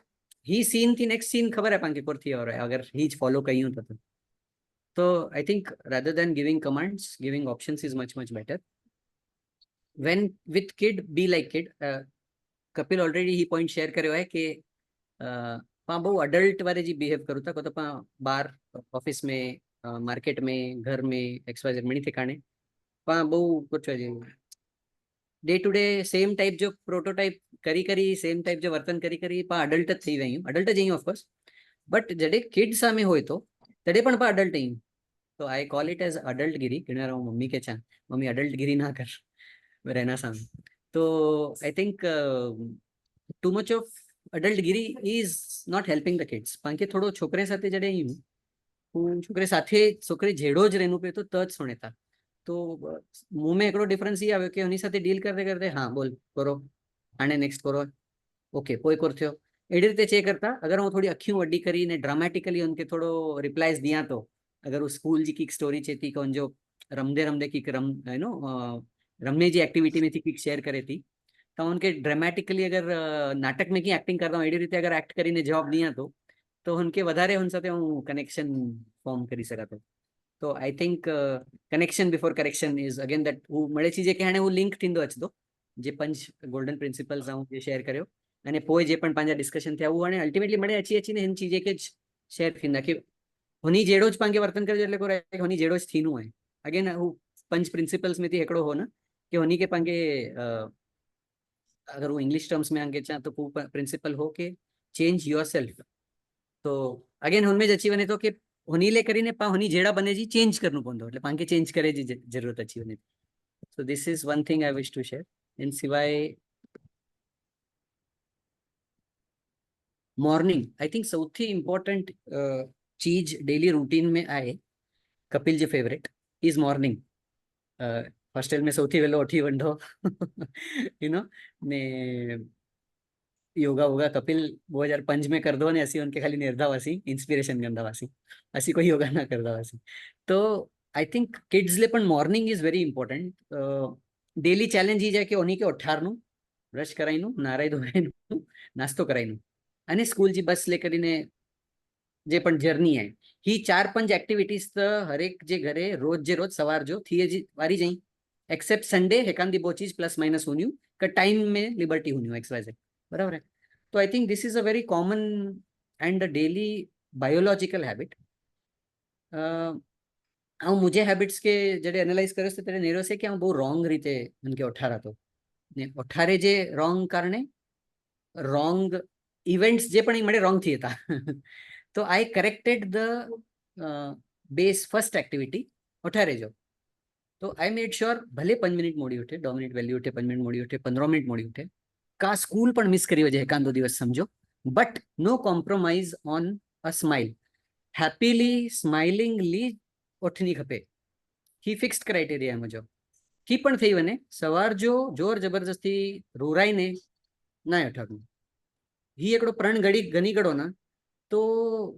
ही सीन थी नेक्स्ट सीन खबर है पांके कोर थी और अगर ही फॉलो कयूं तो I think rather than giving commands, giving options is much better. When with kid, be like kid. Kapil already he point share કર્યો है कि बहु अडल्ट वाले जी बिहेव करूँ था तो बार ऑफिस में मार्केट में घर में एक्सवाइजेड मणी ठिकाने बहु कुछ day to day same type जो प्रोटोटाइप करी सेम टाइप जो वर्तन करी अडल्ट थी वही अडल्ट ज ऑफकोर्स, बट जडे किड सामे होय तो तड़े पण अडल्ट ही. तो I call it as adult गिरी. घणा मम्मी के छा मम्मी अडल्ट गिरी ना कर रहना सामे. तो I think too much of અડલ્ટગીરી is not helping the kids. કારણ કે થોડો છોકરે સાથે જડે હું છોકરે સાથે છોકરી જેડો જ રહેનું पे तो જ सुनेता. तो मुंह में एकड़ो डिफरेंस ये आवे कि उनी साथे डील करते हाँ बोल करो आने नेक्स्ट करो ओके कोई कर थयो एडी रीते चे करता. अगर હું થોડી અખિયું વડી કરીને ડ્રામેટિકલી उनके थोड़ो रिप्लाइज दिया तो अगर वो स्कूल जी की स्टोरी चेती कौन जो रमदे की रमने जी एक्टिविटी में थी की शेयर करे थी तो उनके ड्रामेटिकली अगर नाटक में की एक्टिंग करता हूँ एडी रीते अगर एक्ट करीने जवाब दिया तो उनके वधारे उन साथे हूँ कनेक्शन फॉर्म करी सकातो. तो I think connection before correction is again that वो मळे चीजे के हाणे वो लिंक थींदो अचदो जे पंच गोल्डन प्रिंसिपल्स हूँ जे शेयर कर्यो अने पोइ जे पण पंहिंजा डिस्कशन थिया वो हाणे अल्टिमेटली मळे अची हिन चीजे के शेयर थींदा कि हुनी जेड़ो ज पांगे वर्तन करजो એટલે कोई हुनी जेड़ो ज थीनु है. अगेन वो पंच प्रिंसिपल्स में थी हिकिड़ो हो ना कि हुनी के पांगे अगर वो इंग्लिश टर्म्स में आगे चाह तो प्रिंसिपल हो के चेंज योरसेल्फ. तो अगेन हुनमें अची वने तो कि हुनी ले करीने पा हुनी जेड़ा बने जी चेंज करनु पवंदो એટલે पांके चेंज करे जी जरूरत अची वने. So this is one thing I wish to share. इन सिवाय मॉर्निंग आई थिंक सौथी इम्पोर्टंट चीज डेली रूटीन में आए Kapil ji favourite is morning. Hostel में सौथी वेलो उठी वंडो यू नो ने योगा वोगा कपिल 2005 में कर दो ने असी उनके खाली निर्धावासी इंस्पिरेशन गंदावासी असी कोई योगा ना करदावासी. तो आई थिंक किड्स ले पण morning is very important. Daily challenge ही जाए कि उन्हीं के 18 ब्रश कराईनु नाराय धोवाईनु नास्तो कराईनु अने स्कूल जी बस ले करीने जे पण जर्नी है ही 4-5 एक्टिविटीज तो हरेक जे घरे रोज सवार जो थी जी वारी जई एक्सेप्ट संडे हेकांदी बोचीज प्लस माइनस हुनियो का टाइम में लिबर्टी हुनियो XYZ बराबर है. तो I think this is a very common and a daily biological habit. હું मुझे हैबिट्स के जड़े एनालाइज करे तो तेरे नेरो से कि હું બહુ રોંગ રીતે ઉનકે અઠારા તો ને અઠારે જે રોંગ કારણે રોંગ ઇવેન્ટ્સ જે પણ મળે રોંગ થી હતા. તો I corrected the base first activity અઠારે જો. तो आई मेड श्योर भले 5 मिनिट मोड़ी उठे 2 मिनिट वैल्यू उठे 5 मिनिट मोड़ी उठे 15 मिनिट मोड़ी उठे का स्कूल पण मिस करी वजह एकांदो दिवस समझो but no compromise on a smile. Happily smilingly उठनी खपे ही फिक्स्ड क्राइटेरिया मुझो की पण थई वने सवार जो जोर जबरदस्ती रोराई ने ना उठाडू ही एकड़ो प्रण घड़ी घनी गड़ो ना तो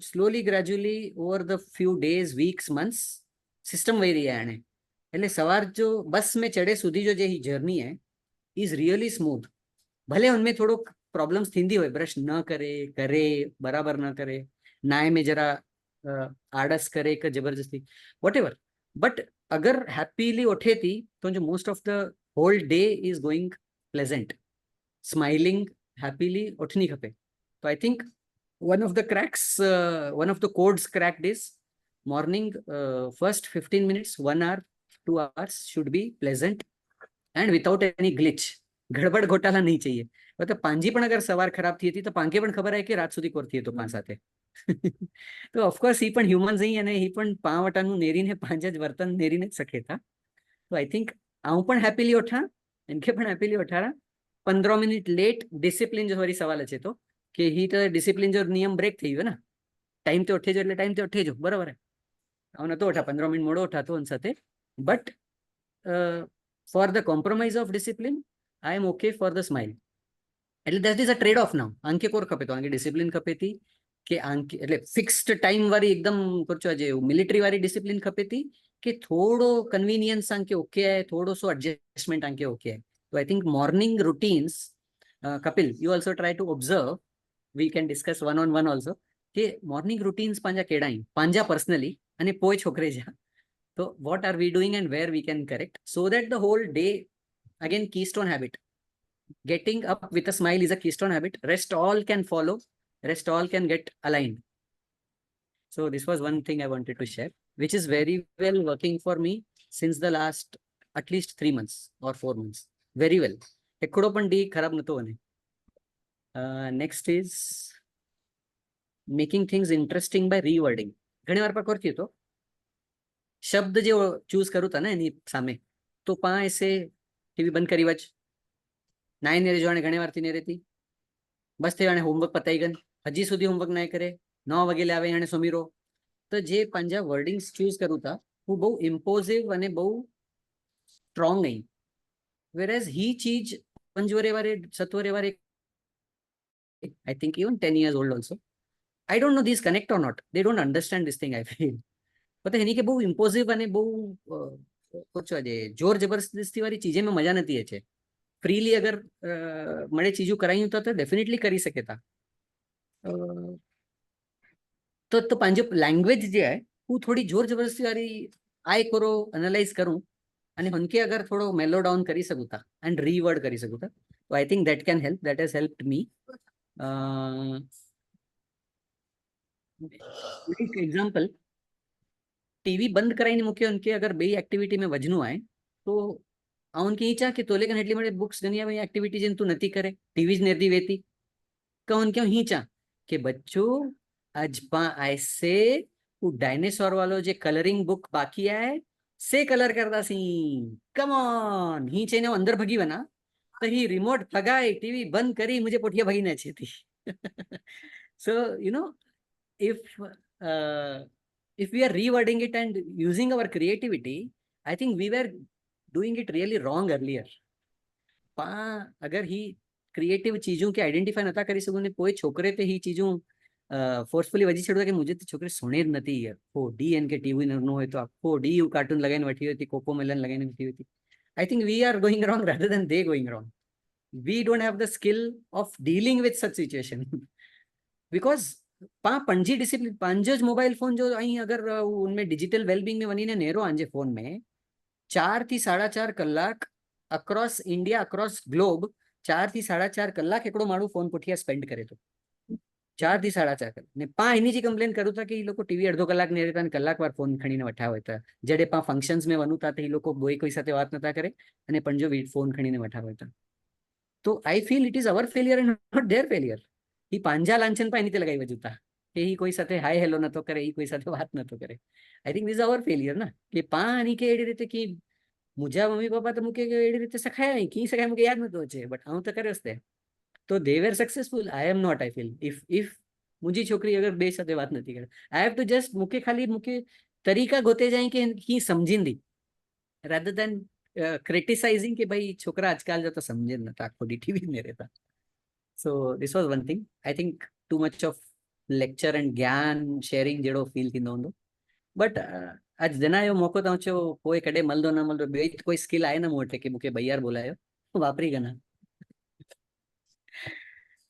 slowly gradually over the few days weeks months system वही रही है એટલે સવાર जो बस में चढ़े सुधी जो ही जर्नी है इज रियली स्मूथ. भले उनमें थोड़ो प्रॉब्लम्स थींदी हो ब्रश न करे बराबर न करे नाय में जरा आड़स करे का जबरदस्ती वॉटेवर बट अगर हैप्पीली उठे थी तो जो most of the whole day is going pleasant smiling happily उठनी खपे. तो I think one of the cracks one of the codes cracked is morning first 15 minutes 1 hour 2 hours should be pleasant and without any glitch. ગડબડ ઘોટાલા નહીં चाहिए. मतलब પાંજી પણ અગર સવાર ખરાબ થઈ હતી તો પાંકે પણ ખબર આવી કે રાત સુધી કોરથી હતો પાંચ સાથે. તો ઓફકોર્સ એ પણ હ્યુમન્સ અહીં અને એ પણ પાંવટાનું નેરીને પાંચ જ વર્તન નેરીને જ શકે था. તો આઈ થિંક આવું પણ હેપીલી ઉઠા એનકે પણ હેપીલી ઉઠારા 15 મિનિટ લેટ ડિસિપ્લિન જો વરી સવાલ છે તો કે હી તો ડિસિપ્લિન જો નિયમ બ્રેક થઈ ગયો ને ટાઈમ તે ઉઠે જો એટલે ટાઈમ તે ઉઠે જો બરાબર આવું નતો ઉઠા 15 મિનિટ મોડો ઉઠાતો એન સાથે but for the compromise of discipline I am okay for the smile એટલે that is a trade off now આંકે કોર ખપે તો આંકે ડિસિપ્લિન ખપેતી કે આંકે એટલે ફિક્સ્ડ ટાઈમ વાળી એકદમ કરચો જે મિલિટરી વાળી ડિસિપ્લિન ખપેતી કે થોડો કન્વીનિયન્સ આંકે ઓકે है थोड़ो सो एडजस्टमेंट आंके ओके है. तो I think morning routines Kapil you also try to observe we can discuss one on one also कि मॉर्निंग रूटीन्स पांजा केड़ा पांजा पर्सनली અને પોય છોકરે જા તો what are we doing and where we can correct so that the whole day again keystone habit getting up with a smile is a keystone habit. Rest all can follow, rest all can get aligned. So this was one thing I wanted to share which is very well working for me since the last at least 3 months or 4 months. Very well. એકડો પણ D ખરાબ નતો બને. Next is making things interesting by rewording. ઘણી વાર પર કરતી હતો શબ્દ જે ચૂઝ કરું તા ને એની સામે તો પા એસે ટીવી બંધ કરી વચ નાઈ ને જોવાને ઘણી વાર થી ને રહેતી બસ તે આને હોમવર્ક પતાઈ ગન હજી સુધી હોમવર્ક ના કરે 9 વાગે લાવે આને સમીરો તો જે પાંજા વર્ડિંગ્સ ચૂઝ કરું તા હું બહુ ઇમ્પોઝિવ અને બહુ સ્ટ્રોંગ નહીં whereas he ચીજ પંજવરે વારે સત્વરે વારે I think even 10 years old also I don't know these connect or not. They don't understand this thing, I feel. पता है नहीं कि बहु इम्पोजिव અને બહુ कुछ जे जोर जबरदस्ती वाली चीजें में मजा नहीं है. फ्रीली अगर मड़े चीजों कराई तो डेफिनेटली करी सके था. तो पंहिंजो लैंग्वेज जे है वो थोड़ी जोर जबरदस्ती वाली आए करो एनालाइज करूं અને उनके अगर थोड़ो मेलो डाउन करी सकूं था एंड रीवर्ड करी सकूं था तो I think that can help. That has helped me. Example TV बंद कराई मुख्य उनके अगर बे एक्टिविटी में वजनू आए तो उनकी ईच्छा कि तोले कन एटली मळे बुक्स गनिया भाई एक्टिविटी जेन तू नती करे टीवी ज नेरदी वेती का उनके हीचा कि बच्चों आज पा ऐसे वो डायनासोर वालो जे कलरिंग बुक बाकी है से कलर करता सी कम ऑन ही चेने अंदर भगी बना तो ही रिमोट भगाई टीवी बंद करी मुझे पोठिया भगी न छे थी. So you know if we are rewording it and using our creativity I think we were doing it really wrong earlier. अगर ही क्रिएटिव चीजों के आइडेंटिफाई नता करी सकूं ने कोई छोकरे ते ही चीजों फोर्सफुली वजी छेड़ो कि मुझे तो छोकरे सुने नती यार ओ डी एन के टीवी न होय तो आपको डी यू कार्टून लगाइन वठी होती कोको मेलन लगाइन वठी होती. I think we are going wrong rather than they going wrong. We don't have the skill of dealing with such situation because पंजी डिसिप्लिन पंज मोबाइल फोन जो अहीं अगर उनमें डिजिटल वेलबींग में वनी ने नेरो आंजे फोन में 4 થી 4.5 કલાક अक्रॉस इंडिया अक्रॉस ग्लोब 4 થી 4.5 કલાક एकड़ो मारू फोन पुठिया स्पेंड करे तो 4 થી 4.5 કલાક ने पा एनी जी कंप्लेन करू था कि ई लोको टीवी अर्धो कलाक ने रहता ने कलाक वार फोन खणीने वठा होय था जड़े पा फंक्शन्स में वनु था ते ई लोको बोय कोई साथे बात नता करे अने पंजो फोन खणीने वठा होय था. तो I feel it is our failure and not their failure. ही પાંજા લાંછન પા એની લગાઈ વજુતા કે ही कोई साथे हाय हेलो नतो करे ही कोई साथे बात नतो करे. आई थिंक दिस अवर फेलियर ना कि पा आनी के एडी रीते कि मुझा मम्मी पापा तो मुके एडी रीते सखाया नहीं की सखाया मुके याद नतो छे बट आऊं तो कर्योस ते तो they were successful. I am not. I feel if मुझी छोकरी अगर बे साथे बात नती करे आई हैव टू जस्ट मुके खाली मुके तरीका गोते जाए कि ही समझींदी rather than criticizing कि भाई छोकरा आजकल जो तो समझे नता आखो डी टीवी में रहता. So this was one thing. I think too much of lecture and ज्ञान sharing जेड़ो feel थींदो हुंदो but आज जना यो मौको तो छो कोई कड़े मलदो ना मलदो बे कोई स्किल आए ना मोटे कि मुके भैयार बोलायो वापरी गना.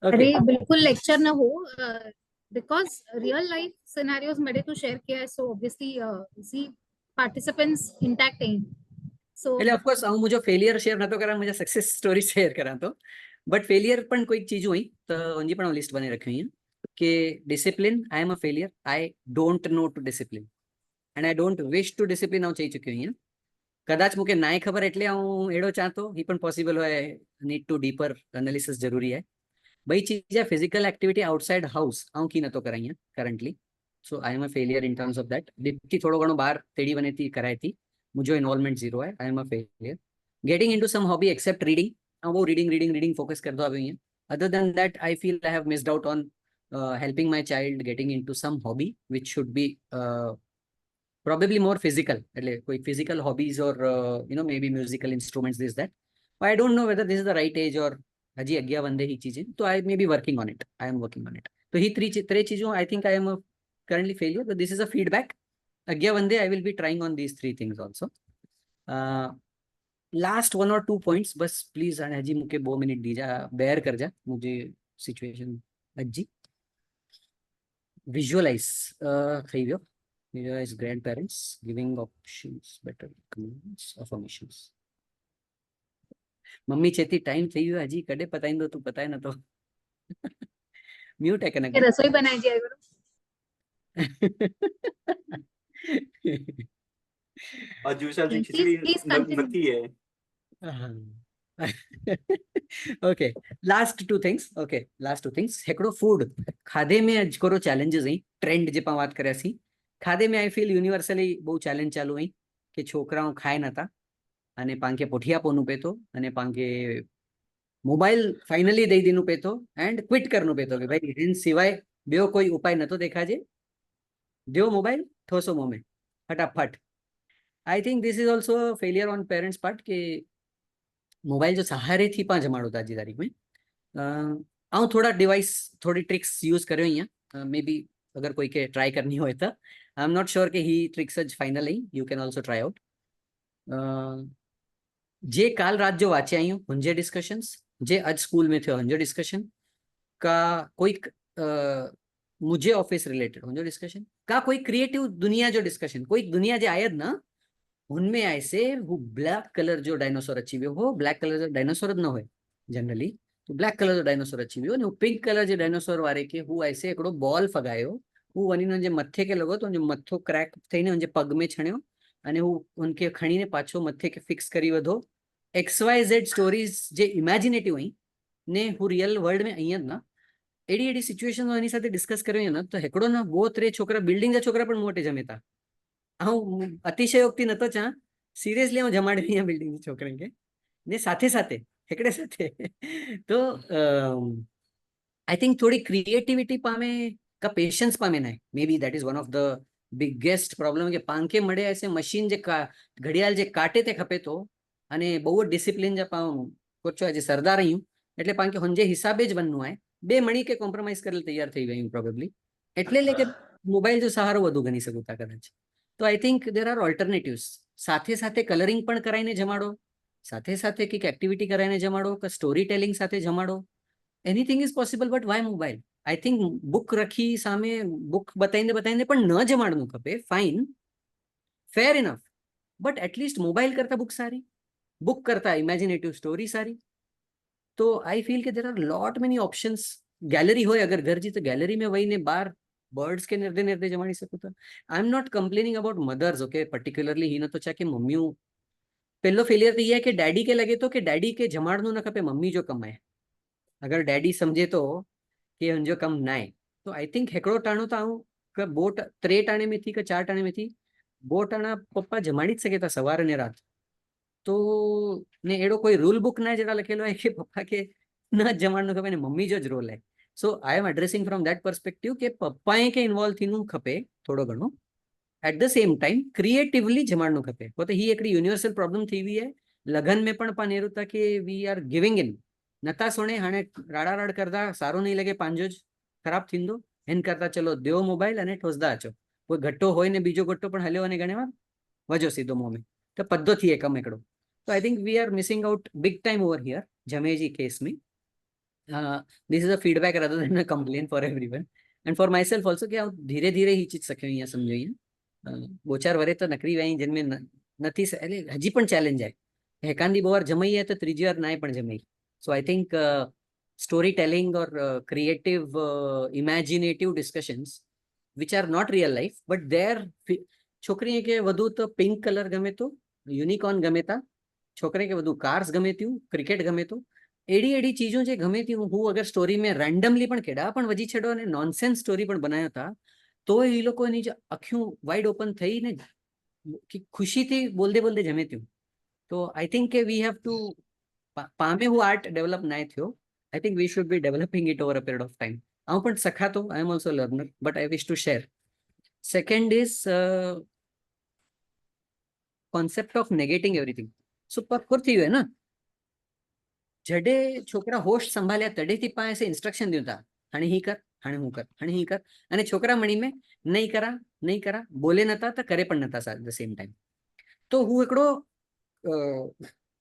अरे बिल्कुल लेक्चर ना हो बिकॉज रियल लाइफ सिनेरियोस मेरे तो शेयर किया है सो ऑब्वियसली सी पार्टिसिपेंट्स इंटैक्ट हैं सो એટલે ऑफ कोर्स હું मुझे फेलियर शेयर नतो करा मुझे सक्सेस स्टोरी शेयर करा तो बट फेलियर पण कोई चीज हुई तो उनजी पण लिस्ट बने रखी है कि discipline I am a failure I don't know to discipline and I don't wish to discipline આવું થઈ ચૂક્યું અહીંયા. કદાચ મૂકે નાય ખબર એટલે હું એડો ચાહતો એ પણ પોસિબલ હોય. નીડ ટુ ડીપર એનાલિસિસ જરૂરી है. બઈ ચીજ है फिजिकल एक्टिविटी आउटसाइड हाउस આવું કી નતો કરાય અહીંયા currently. So I am a failure in terms of that. દીપથી થોડો ઘણો બહાર તેડી બનેથી કરાયથી મુજો ઇન્વોલ્વમેન્ટ ઝીરો है. I am a failure. Getting into some hobby except reading. वो रीडिंग फोकस करतो આવ્યો અહીંયા. Other than that, I feel I have missed out on helping my child getting into some hobby which should be probably more physical. એટલે કોઈ physical hobbies or maybe musical instruments, this that. But I don't know whether this is the right age or હજી 11 વંદે ही चीजें. तो I may be working on it. I am working on it. तो ही ત્રણ ચીજો I think I am currently failure, but this is a feedback. 11 Vande I will be trying on these three things also. Last 1 or 2 points बस please हजी मुके 2 minute दीजा, bear कर जा मुझे situation. हजी विजुअलाइज થઈ ગયો. Visualize grandparents giving options better comments affirmations. मम्मी चेती टाइम થઈ ગયો હજી કડે પતાઈ દો તું પતાય ન તો म्यूट है कनक. રસોઈ બનાવી જાય બરો. आज विशाल जी Please खिचड़ी continue. नती है. Okay last two things. हेकड़ो फूड खाधे में अज करो चैलेंजेस आई ट्रेंड जे पा बात करे सी. खाधे में आई फील यूनिवर्सली बहु चैलेंज चालू आई कि छोकराओ खाए नता अने पांके पोठिया पोनु पेतो अने पांके मोबाइल फाइनली दई दीनु पेतो एंड क्विट करनु पेतो कि भाई इन सिवाय बेओ कोई उपाय नतो देखाजे. देओ मोबाइल ठोसो मुंह में फटाफट. आई think this is also failure on parents part के मोबाइल जो सहारे थी पांच जमाड़ो था आज की तारीख में. आऊँ थोड़ा डिवाइस थोड़ी ट्रिक्स यूज करो अँ मे बी अगर कोई के ट्राई करनी हो तो. आई एम नॉट श्योर के ही ट्रिक्स ज फाइनल आई. You can also try out. जे काल रात जो वाचे आई हूँ हुंजे डिस्कशंस, जे आज स्कूल में थे हुंजो डिस्कशन का कोई मुझे ऑफिस रिलेटेड हुंजो डिस्कशन का कोई क्रिएटिव दुनिया जो डिस्कशन कोई दुनिया जे आयद ना उनमें ऐसे वो ब्लैक कलर जो डायनासोर अची वियो हो. ब्लैक कलर जो डायनासोर न हो जनरली तो ब्लैक कलर जो डायनासोर अची वियो ने पिंक कलर जे डायनासोर वारे के हु ऐसे एकड़ो बॉल फगायो. हु वनीने जे मथे के लगो तो उनजे मथो क्रैक थईने उनजे पग में छण्यो अने हु उनके खणीने पाछो मथे के फिक्स करी वधो. XYZ स्टोरीज जे इमेजिनेटिव हुई ने हु रियल वर्ल्ड में अहीं ना एडी एडी सिचुएशन एनी साथे डिस्कस कर्यो ना तो हेकड़ो ना बो त्रे छोकरा बिल्डिंग जा छोकरा पण मोटे जमेता. હું અતિશયોક્તિ નતો ચા સિરિયસલી હું જમાડી અહીંયા બિલ્ડિંગ છોકરા કે ને સાથે સાથે હેકડે સાથે તો आई थिंक थोड़ी क्रिएटिविटी पामे का पेशेंस पामे ना. May be that is one of the biggest problem के पांके मळे ऐसे मशीन जे घड़ियाल जे काटे ते खपे तो अने बहु डिसिप्लिन जे पाऊं कोचो आज सरदार हूँ એટલે पांके हुंजे हिसाबे ज बननु है. बे मणी के कॉम्प्रोमाइज करे तैयार થઈ ગયું प्रोबेबली એટલે ले के मोबाइल जो सहारो વધુ ગણી શકું તા કદાચ. तो I think there are alternatives. साथे साथे कलरिंग पण कराईने जमाड़ो, साथे साथे कंईक एक्टिविटी कराईने जमाड़ो, का स्टोरी टेलिंग साथे जमाड़ो. Anything is possible but why mobile. I think book रखी सामे बुक बताईने पण न जमाड़नु खपे. फाइन फेर इनफ बट एटलीस्ट मोबाइल करता बुक सारी, बुक करता इमेजिनेटिव स्टोरी सारी. तो आई फील के there are lot many options. Gallery हो अगर घर जी तो गैलरी में वहीने बार बर्ड्स के निर्दे निर्दे जमाड़ी सकूं. तो I am not complaining about mothers. Okay particularly ही न तो चाहे कि मम्मियों पहलो फेलियर तो ये है कि डैडी के लगे तो कि डैडी के जमाड़नु न खपे मम्मी जो कमाए. अगर डैडी समझे तो कि जो कम नाए तो आई थिंक हेकड़ो टाणो तो आऊँ बोट 3 टाणे में थी 4 टाणे में थी बो टाणा पप्पा जमाड़ी ज सके था सवार ने रात. तो ने एड़ो कोई रूल बुक ना जरा लखेलो है कि पप्पा के न जमाड़नु खपे ने मम्मी जो ज रोल है. So I am addressing from that perspective के पप्पाए के इन्वॉल्व थीनु खपे थोड़ो घणो. At the same time creatively जमाड़नु खपे. तो ही एकड़ी यूनिवर्सल प्रॉब्लम थी हुई है. लगन में पण पानेरू था कि वी आर गिविंग इन नता सोने हाणे राड़ा राड़ करता सारो नहीं लगे पांजो ज खराब थींदो एन करता चलो देव मोबाइल अने ठोसदा अचो. कोई घट्टो होय ने बीजो घट्टो पण हल्यो अने घणे वार वजो सीधो मोह में तो पद्दो थी एकम एकड़ो. तो I think we are missing out big time over here जमेजी केस में. this is a feedback rather than a complaint for everyone and for myself also कि आप धीरे धीरे ही चीज सके यहाँ समझो यहाँ 2-4 वरे तो नकरी वही जिनमें नथी એટલે હજી પણ ચેલેન્જ आहे. એકાંદી બોવાર જમાઈ है तो ત્રીજી વાર નાય પણ જમાઈ. So I think storytelling or creative imaginative discussions which are not real life but their છોકરીએ કે વધુ તો પિંક કલર ગમે તો, યુનિકોર્ન ગમે તા, છોકરે કે વધુ કાર્સ ગમે ત્યું, ક્રિકેટ ગમે તો, એડી એડી ચીજો જે ગમે ત્યું હું અગર સ્ટોરી મેં રેન્ડમલી પણ કેડા પણ વજી છેડો અને નોનસેન્સ સ્ટોરી પણ બનાવ્યો હતા તો એ લોકોની જે આંખું વાઇડ ઓપન થઈને કે ખુશીથી બોલદે બોલદે જમે ત્યું. તો આઈ થિંક કે વી હેવ ટુ પામે હું આર્ટ ડેવલપ ના થયો. I think we should be developing it over a period of time. હું પણ સખાતો, I am also learner, but I wish to share. Second is concept of negating everything. So પર થયું હે ને જડે છોકરા હોશ સંભાળ્યા તડેથી પાસે ઇન્સ્ટ્રક્શન દેતા હાણે હી કર, હાણે હું કર, હાણે હી કર, અને છોકરા મણી મેં નહીં કરા બોલે નતા તો કરે પણ નતા એટ ધ સેમ ટાઈમ. તો હું એકડો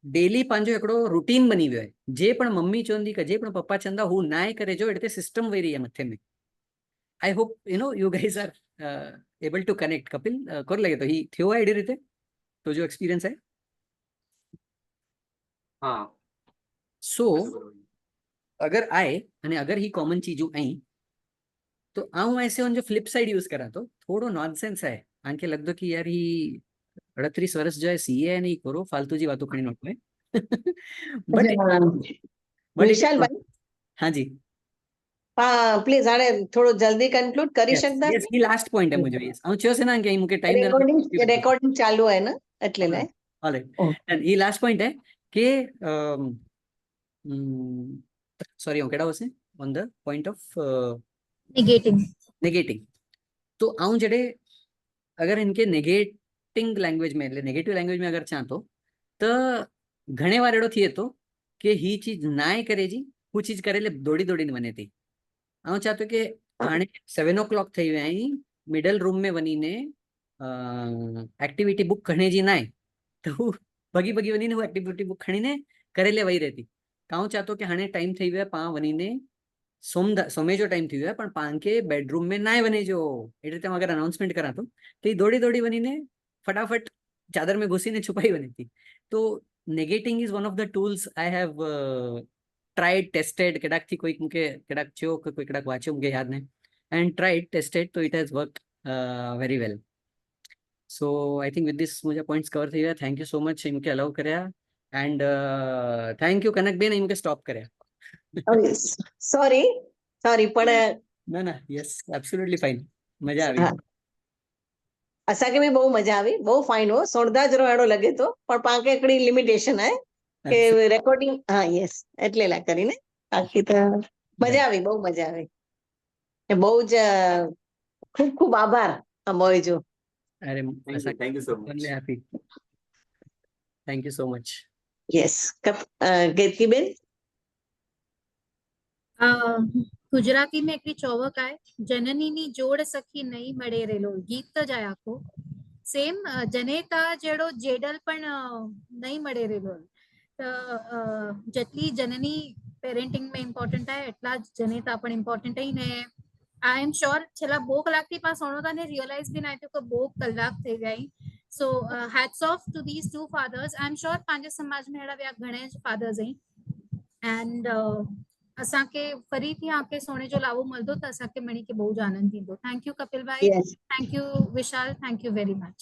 ડેલી પાંજો એકડો રૂટીન બની ગયો જે પણ મમ્મી ચોંદી કે જે પણ પપ્પા ચંદા હું નાય કરે જો એટલે સિસ્ટમ વહી રહી મથે મેં. I hope you guys are able to connect. Kapil core લાગે તો હી થયો એડી રીતે तो जो एक्सपीरियंस है हाँ सो अगर आए અને अगर ही कॉमन चीजों आई तो आऊं ऐसे on जो फ्लिप साइड यूज करा तो थोड़ो नॉनसेंस है आंके लग दो कि यार ही 38 वर्ष जो है सीए है नहीं करो फालतू जी बातों करनी नोट में बट વિશાલભાઈ हाँ जी પ્લીઝ આને થોડું જલ્દી કન્ક્લુડ કરી यस શકતા यस ये लास्ट पॉइंट है मुझे यस आऊं छे ना कि मुके टाइम રેકોર્ડિંગ ચાલુ હે ને એટલે લે ऑलराइट ये लास्ट पॉइंट है कि सॉरी હું કેડા હશે on the point of negating तो आऊं जड़े अगर इनके नेगेटिंग लैंग्वेज में नेगेटिव लैंग्वेज में अगर चाहतो तो घणे वार एड़ो थिए तो कि ही चीज नाय करे जी वो चीज करे ले दौड़ी दौड़ी बने थी. आऊं चाहतो कि हाणे 7 o'clock थई वे आई मिडल रूम में वनी ने एक्टिविटी बुक खणे जी नाय तो भगी भगी वनी ने वो एक्टिविटी बुक खणी ने करे ले वही रहती. आऊं चाहतो कि हाणे टाइम थई वे पा वनी ने सोमे जो टाइम थी पण पान के बेडरूम में ना बने जो एट अगर अनाउंसमेंट करा तो दौड़ी दौड़ी बनी ने फटाफट चादर में घुसी ने छुपाई बनी थी. तो negating is one of the tools I have tried tested केडाक थी कोई मुके केडाक छो कोई केडाक वाच्यो मुके याद ने एंड ट्राइड टेस्टेड तो it has work very well. So I think with this मुझे पॉइंट्स कवर थी. थैंक यू सो मच मुके अलाउ करया and thank you Kanak Ben मुके स्टॉप करया. સોરી પણ ना ना यस एब्सोल्युटली फाइन मजा આવી. હા असांखे बि बहु मजा આવી बहु फाइन हो सोणदा जरो अहिड़ो लॻे थो पण पाण खे हिकिड़ी लिमिटेशन आहे કે રેકોર્ડિંગ હા યસ એટલે લા કરીને બાકી તો મજા આવી બહુ મજા આવી. બહુ જ ખૂબ ખૂબ આભાર અંબોય જો. अरे thank you so much. only happy. Thank you so much. Yes કેતકીબેન ગુજરાતી में हिकिड़ी चौवक आहे जननी जोड़ सखी नहीं मड़े रेलो गीत त जाए आखो सेम जनेता जहिड़ो जेडल पण नहीं मड़े रेलो. त जेतली जननी पेरेंटिंग में इम्पोर्टेंट आहे એટલા જ જનેતા પણ ઇમ્પોર્ટન્ટ आहे ને आई एम श्योर છેલ્લા 2 કલાકથી પાસ હોણો તા ને રિયલાઇઝ બી ના થયો કે 2 કલાક થઈ ગઈ. So hats off to these two fathers. I am sure पंहिंजे समाज में अहिड़ा ॿिया घणे फादर्स आहिनि एंड असांखे फरीથી आके सोने जो लावो मिलंदो त असांखे मणी के बहुत आनंद थींदो. थैंक यू कपिल भाई, yes thank you Vishal, thank you very much.